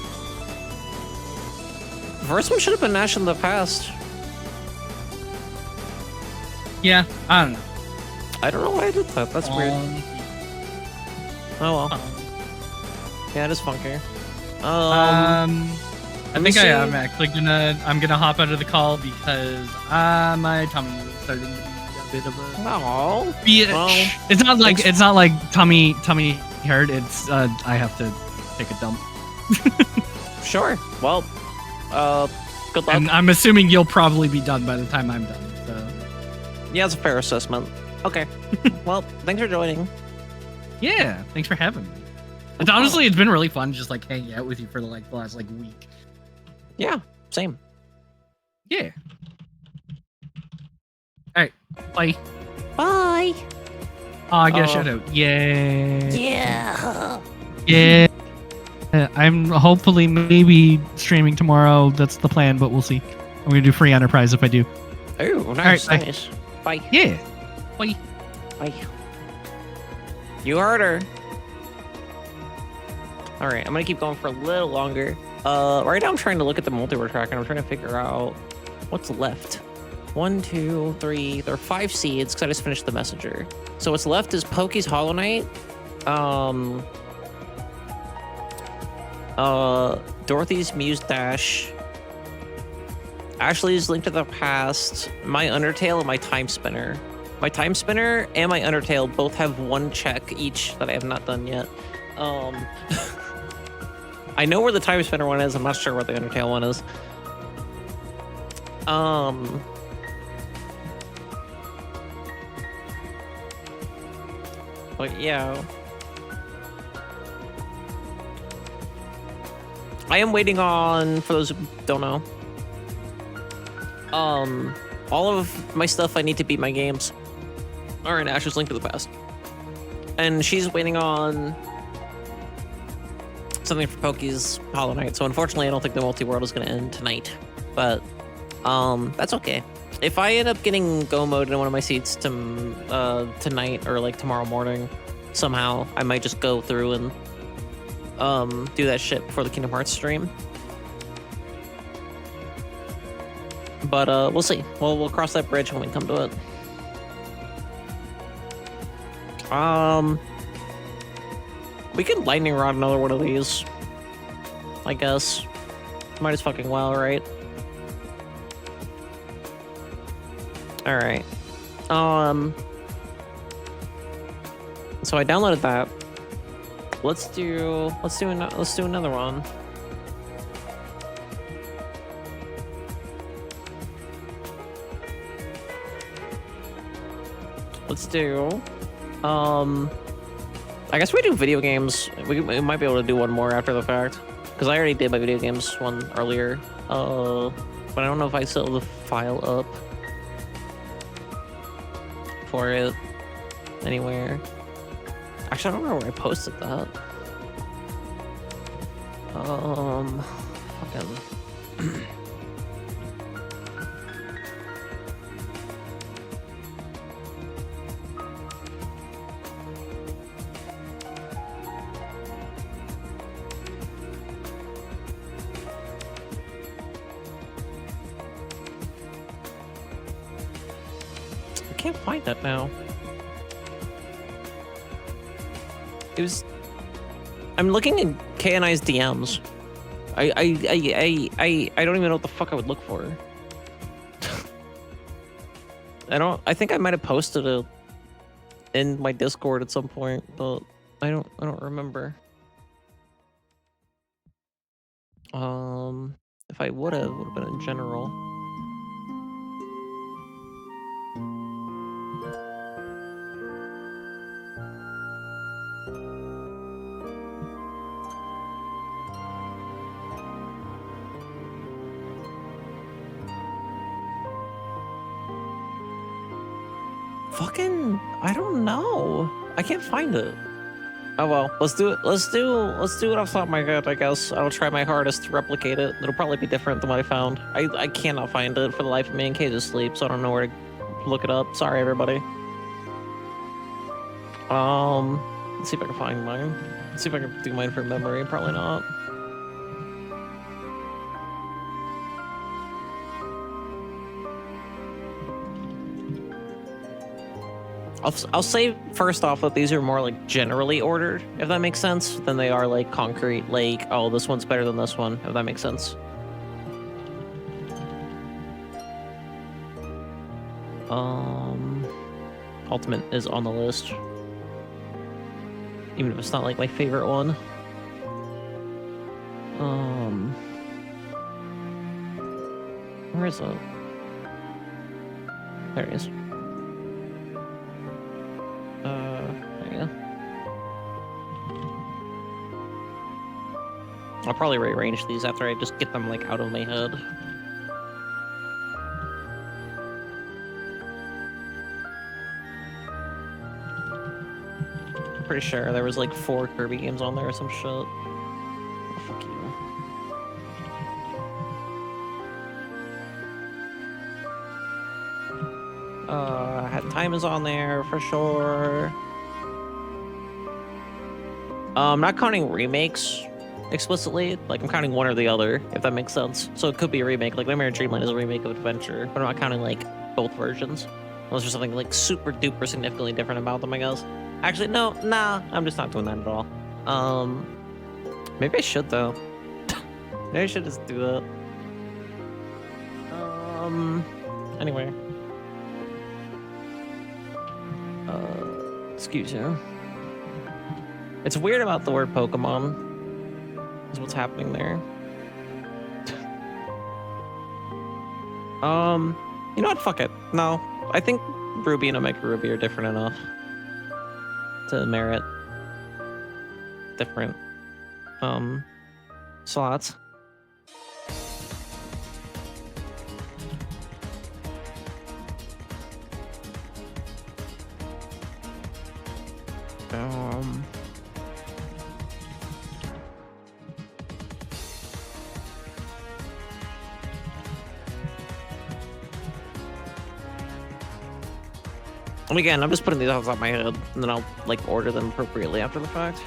Speaker 1: first one should have been Nash in the past.
Speaker 2: Yeah, I don't know.
Speaker 1: I don't know why I did that. That's weird. Oh well. Yeah, it is funky.
Speaker 2: I think I am actually I'm gonna hop out of the call because my tummy is starting to be a bit of a
Speaker 1: Oh.
Speaker 2: bitch. It's not like tummy hurt. It's I have to take a dump.
Speaker 1: Sure. Well, good luck.
Speaker 2: And I'm assuming you'll probably be done by the time I'm done. So
Speaker 1: Yeah, it's a fair assessment. Okay. Well, thanks for joining.
Speaker 2: yeah, thanks for having me. It's honestly, it's been really fun just like hanging out with you for the last week.
Speaker 1: Yeah, same.
Speaker 2: Yeah. All right. Bye.
Speaker 1: Bye.
Speaker 2: I get a shout out. Yay.
Speaker 5: Yeah.
Speaker 2: Yeah. I'm hopefully maybe streaming tomorrow. That's the plan, but we'll see. I'm gonna do free enterprise if I do.
Speaker 1: Oh, nice,
Speaker 2: All right,
Speaker 1: nice. Bye.
Speaker 2: Yeah. Bye.
Speaker 1: Bye. You heard her. All right, I'm gonna keep going for a little longer. Right now I'm trying to look at the multiverse track and I'm trying to figure out what's left. 1, 2, 3. There are 5 seeds because I just finished the messenger. So what's left is Pokey's Hollow Knight, Dorothy's Muse Dash, Ashley's Link to the Past, my Undertale, and my Timespinner. My Timespinner and my Undertale both have 1 check each that I have not done yet. I know where the Timespinner one is. I'm not sure where the Undertale one is. But yeah. I am waiting on, for those who don't know, all of my stuff I need to beat my games are in Ash's Link to the Past. And she's waiting on something for Pokey's Hollow Knight. So unfortunately, I don't think the multi-world is going to end tonight. But that's okay. If I end up getting go mode in one of my seats tonight or like tomorrow morning, somehow I might just go through and do that shit before the Kingdom Hearts stream. But we'll see. We'll cross that bridge when we come to it. We can lightning rod another one of these, I guess. Might as fucking well, right? All right. So I downloaded that. Let's do another one. Let's do I guess we do video games. We might be able to do one more after the fact, because I already did my video games one earlier. But I don't know if I still have the file up for it anywhere. Actually, I don't know where I posted that. Fucking. I can't find that now. It was. I'm looking in K and I's DMs. I don't even know what the fuck I would look for. I think I might have posted it in my Discord at some point, but I don't remember. If I would have been in general. Fucking, I don't know. I can't find it. Oh well, let's do it. Let's do it off the top of my head, I guess. I'll try my hardest to replicate it. It'll probably be different than what I found. I cannot find it for the life of me in case of sleep, so I don't know where to look it up. Sorry, everybody. Let's see if I can find mine. Let's see if I can do mine from memory. Probably not. I'll say first off that these are more like generally ordered, if that makes sense, than they are like concrete, like, oh, this one's better than this one, if that makes sense. Ultimate is on the list. Even if it's not like my favorite one. Where is it? There it is. There you go. I'll probably rearrange these after I just get them like out of my head. pretty sure there was like 4 Kirby games on there or some shit. Oh, fuck you. Time is on there for sure. I'm not counting remakes explicitly. Like, I'm counting one or the other, if that makes sense. So it could be a remake. Like, Nightmare Dreamland is a remake of Adventure, but I'm not counting, like, both versions. Unless there's something, like, super duper significantly different about them, I guess. Actually, no, nah, I'm just not doing that at all. Maybe I should, though. Maybe I should just do that. Anyway. Excuse you. It's weird about the word Pokemon. Is what's happening there. You know what? Fuck it. No. I think Ruby and Omega Ruby are different enough to merit different slots. And again, I'm just putting these off the top of my head, and then I'll like order them appropriately after the fact.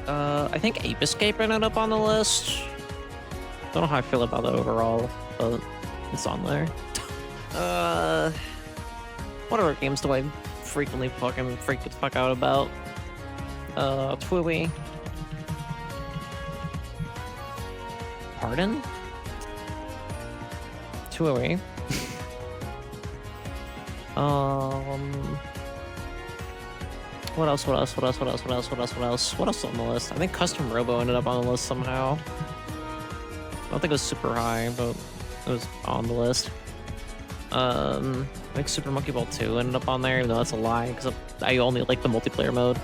Speaker 1: I think Ape Escape ended up on the list. Don't know how I feel about that overall, but it's on there. What other games do I frequently fucking freak the fuck out about? Twilly. Pardon? Twilly. What else? What else? What else? What else? What else? What else? What else? What else on the list? I think Custom Robo ended up on the list somehow. I don't think it was super high, but it was on the list. I think Super Monkey Ball 2 ended up on there, even though that's a lie, because I only like the multiplayer mode.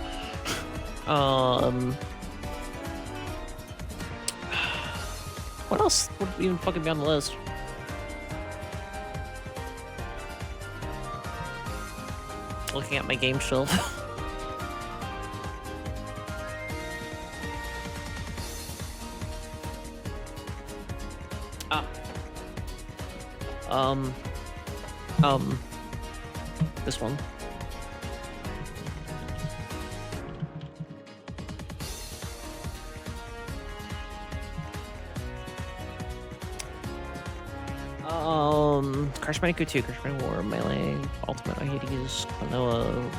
Speaker 1: What else would even fucking be on the list? Looking at my game shelf. This one. Crash Bandicoot 2, Crash Bandicoot War, Melee, Ultimate, Hades, Klonoa,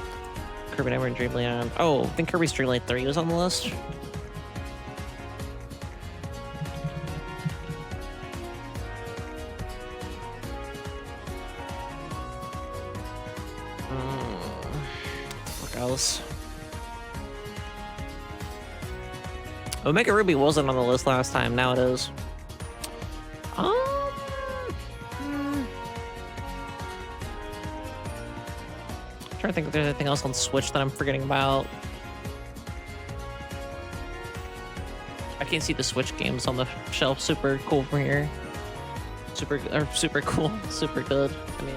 Speaker 1: Kirby Nightmare Dreamland. Oh, I think Kirby's Dream Light 3 was on the list. What else? Omega Ruby wasn't on the list last time, now it is. I think if there's anything else on Switch that I'm forgetting about. I can't see the Switch games on the shelf. Super cool from here. Super cool. Super good. I mean,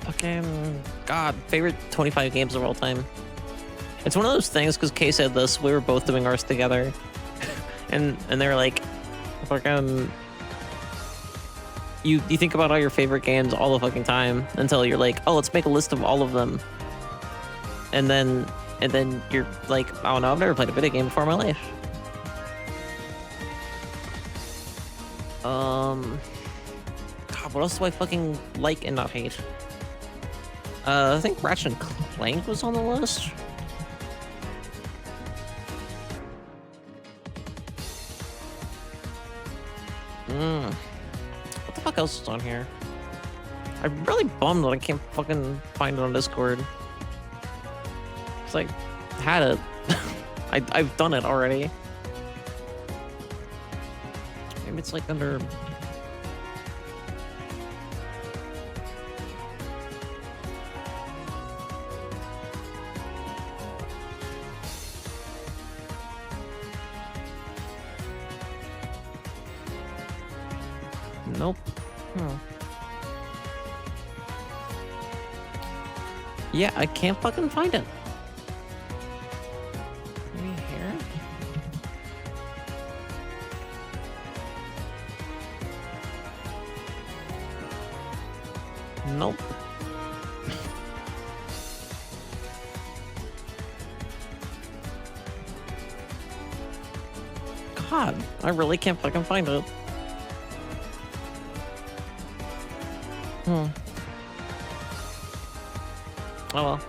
Speaker 1: fucking God, favorite 25 games of all time. It's one of those things because Kay said this. We were both doing ours together, and they were like, fucking. You think about all your favorite games all the fucking time until you're like, oh, let's make a list of all of them. And then you're like, oh no, I've never played a video game before in my life. God, what else do I fucking like and not hate? I think Ratchet and Clank was on the list. What the fuck else is on here? I'm really bummed that I can't fucking find it on Discord. It's like, had it. I've done it already. Maybe it's like under... Nope. Yeah, I can't fucking find it. Maybe here? Nope. God, I really can't fucking find it. Oh well.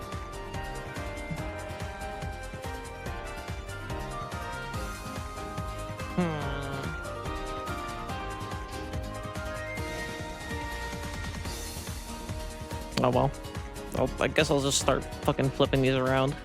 Speaker 1: Oh well. I guess I'll just start fucking flipping these around.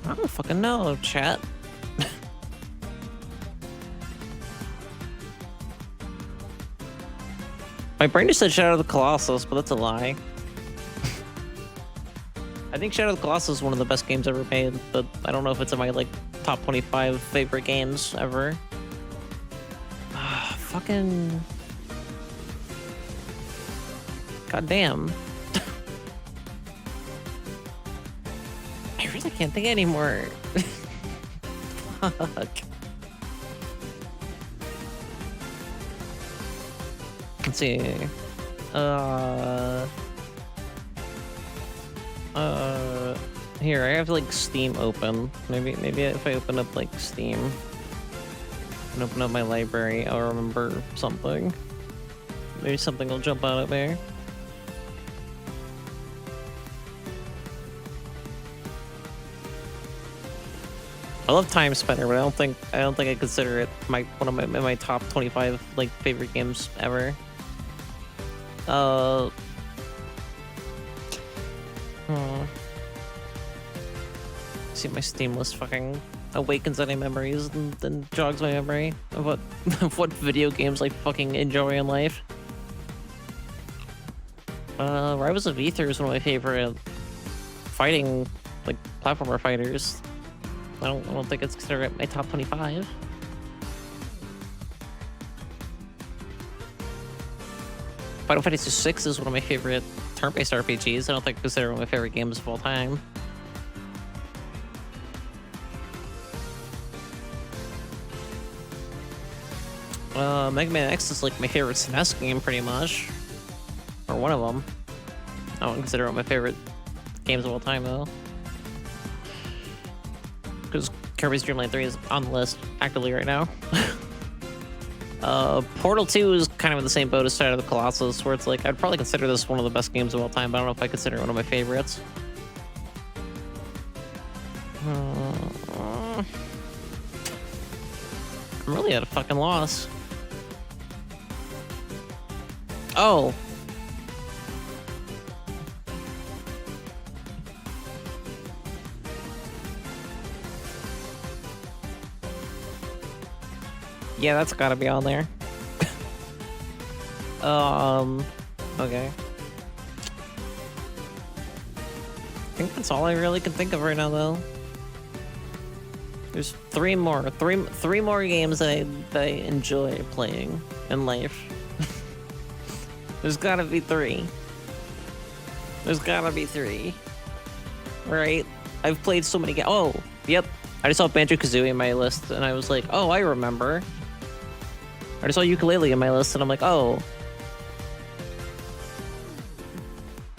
Speaker 1: I don't fucking know, chat. My brain just said Shadow of the Colossus, but that's a lie. I think Shadow of the Colossus is one of the best games ever made, but I don't know if it's in my, like, top 25 favorite games ever. Fucking... God damn. I really can't think anymore. Fuck. Let's see. Here, I have like Steam open. Maybe if I open up like Steam and open up my library, I'll remember something. Maybe something will jump out at me. I love Timespinner, but I don't think I consider it one of my top 25 like favorite games ever. See, my Steam list fucking awakens any memories and then jogs my memory of what video games I fucking enjoy in life. Rivals of Aether is one of my favorite fighting, like, platformer fighters. I don't think it's considered my top 25. Final Fantasy 6 is one of my favorite turn-based RPGs. I don't think I consider it one of my favorite games of all time. Mega Man X is like my favorite SNES game, pretty much. Or one of them. I don't consider it one of my favorite games of all time, though. Because Kirby's Dream Land 3 is on the list actively right now. Portal 2 is kind of in the same boat as Shadow of the Colossus, where it's like, I'd probably consider this one of the best games of all time, but I don't know if I consider it one of my favorites. I'm really at a fucking loss. Oh. Yeah, that's gotta be on there. Okay. I think that's all I really can think of right now, though. There's three more games that I enjoy playing in life. There's gotta be three. There's gotta be three. Right? I've played so many games. Oh, yep. I just saw Banjo-Kazooie in my list, and I was like, oh, I remember. I just saw Ukulele in my list, and I'm like, oh.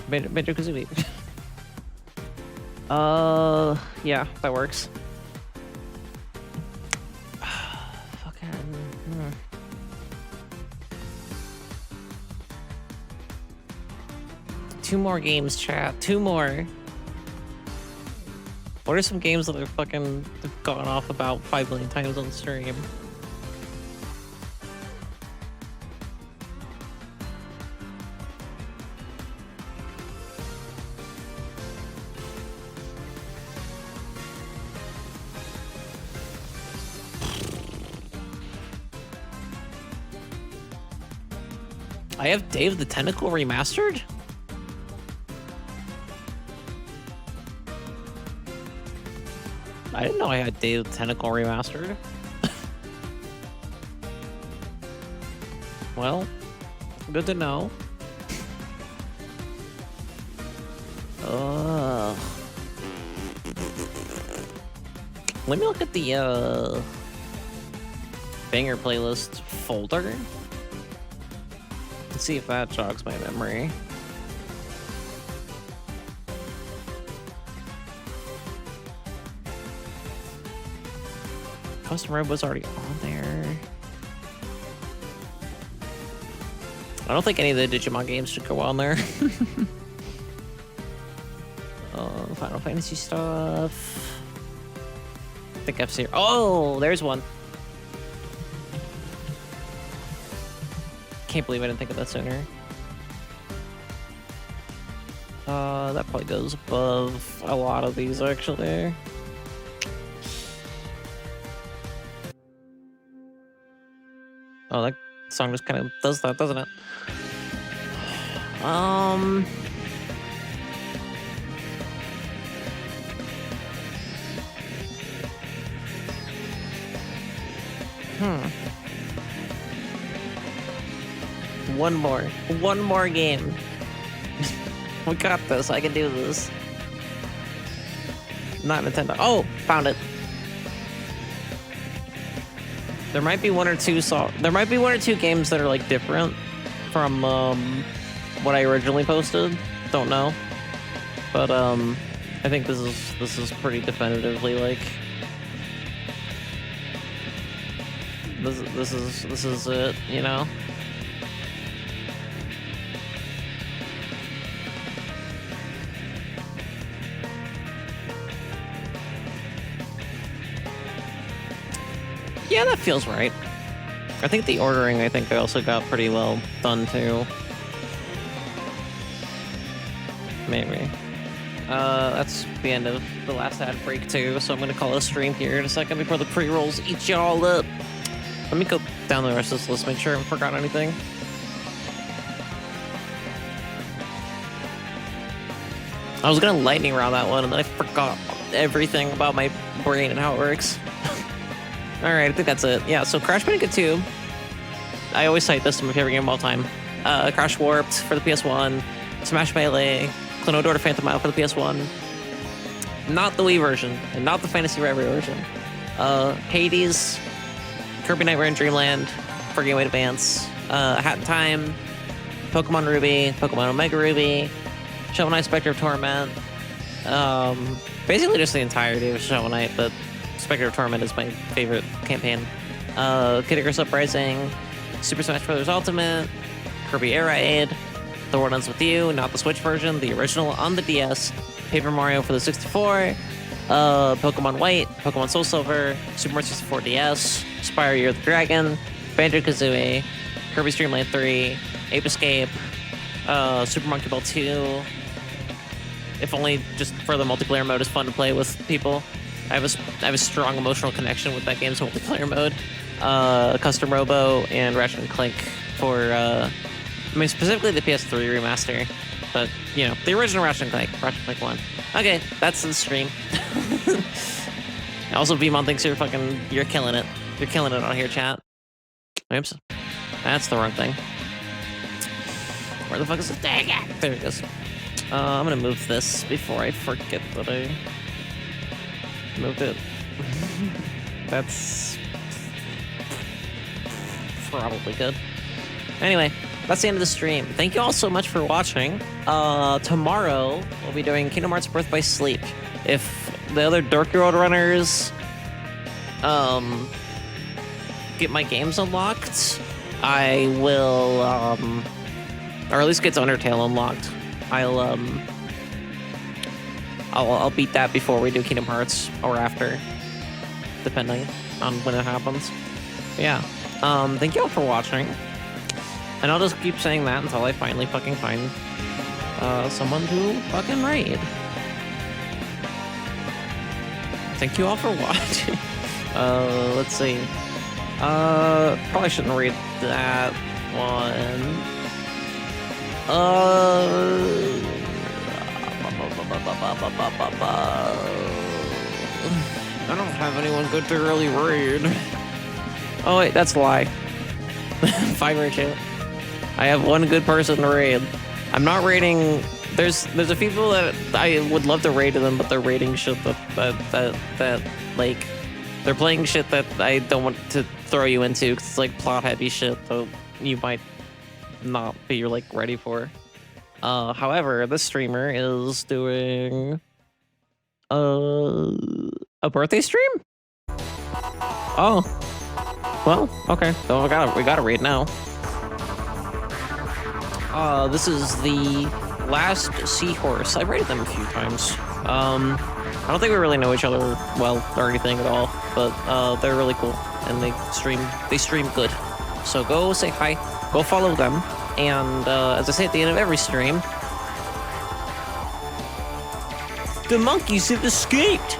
Speaker 1: Banjo-Kazooie. Yeah, that works. Two more games, chat. Two more. What are some games that I've fucking gone off about 5 million times on stream? I have Dave the Tentacle remastered? I didn't know I had Dave the Tentacle remastered. Well, good to know. Let me look at the banger playlist folder. Let's see if that jogs my memory. Custom Road was already on there. I don't think any of the Digimon games should go on there. Final Fantasy stuff. I think I've seen. Oh, there's one. Can't believe I didn't think of that sooner. That probably goes above a lot of these actually. Oh, that song just kind of does that, doesn't it? One more game. We got this. I can do this. Not Nintendo. Oh, found it. There might be one or two games that are like different from what I originally posted. Don't know, but I think this is pretty definitively like this is it, you know. Yeah, that feels right. I think the ordering, I also got pretty well done too. Maybe. That's the end of the last ad break too, so I'm gonna call a stream here in a second before the pre-rolls eat y'all up. Let me go down the rest of this list, make sure I haven't forgotten anything. I was gonna lightning round that one, and then I forgot everything about my brain and how it works. Alright, I think that's it. Yeah, so Crash Bandicoot 2. I always cite this as my favorite game of all time. Crash Warped for the PS1. Smash Melee. Clone Door to Phantom Isle for the PS1. Not the Wii version, and not the Fantasy Forever version. Hades. Kirby Nightmare and Dreamland for Game Boy Advance. Hat in Time. Pokemon Ruby. Pokemon Omega Ruby. Shovel Knight Spectre of Torment. Basically just the entirety of Shovel Knight, but Spectre of Torment is my favorite campaign. Kid Icarus Uprising, Super Smash Bros. Ultimate, Kirby Air Raid, The World Ends With You, not the Switch version, the original on the DS, Paper Mario for the 64, Pokemon White, Pokemon Soul Silver, Super Mario 64 DS, Spyro Year of the Dragon, Banjo-Kazooie, Kirby's Dream Land 3, Ape Escape, Super Monkey Ball 2, if only just for the multiplayer mode is fun to play with people. I have a strong emotional connection with that game's multiplayer mode. Custom Robo and Ratchet and Clank for, I mean specifically the PS3 remaster, but you know the original Ratchet and Clank 1. Okay, that's the stream. Also, Vmon thinks you're killing it. You're killing it on here, chat. Oops, that's the wrong thing. Where the fuck is it? Dang it! There it goes. I'm gonna move this before I forget that I moved it. That's probably good. Anyway, that's the end of the stream. Thank you all so much for watching. Tomorrow, we'll be doing Kingdom Hearts Birth by Sleep. If the other Dorkiworld runners get my games unlocked, I will, or at least get Undertale unlocked. I'll beat that before we do Kingdom Hearts, or after, depending on when it happens. But yeah, thank you all for watching, and I'll just keep saying that until I finally fucking find someone to fucking raid. Thank you all for watching. Let's see. Probably shouldn't read that one. I don't have anyone good to really raid. Oh wait, that's a lie. Fine, Rachel. I have one good person to raid. I'm not raiding. There's a few people that I would love to raid to them, but they're raiding shit that like they're playing shit that I don't want to throw you into because it's like plot heavy shit that you might not be like ready for. However, this streamer is doing a birthday stream. Oh, well, okay. So we gotta raid now. This is the Last Seahorse. I've raided them a few times. I don't think we really know each other well or anything at all, but they're really cool and they stream good. So go say hi, go follow them, and as I say at the end of every stream, the monkeys have escaped.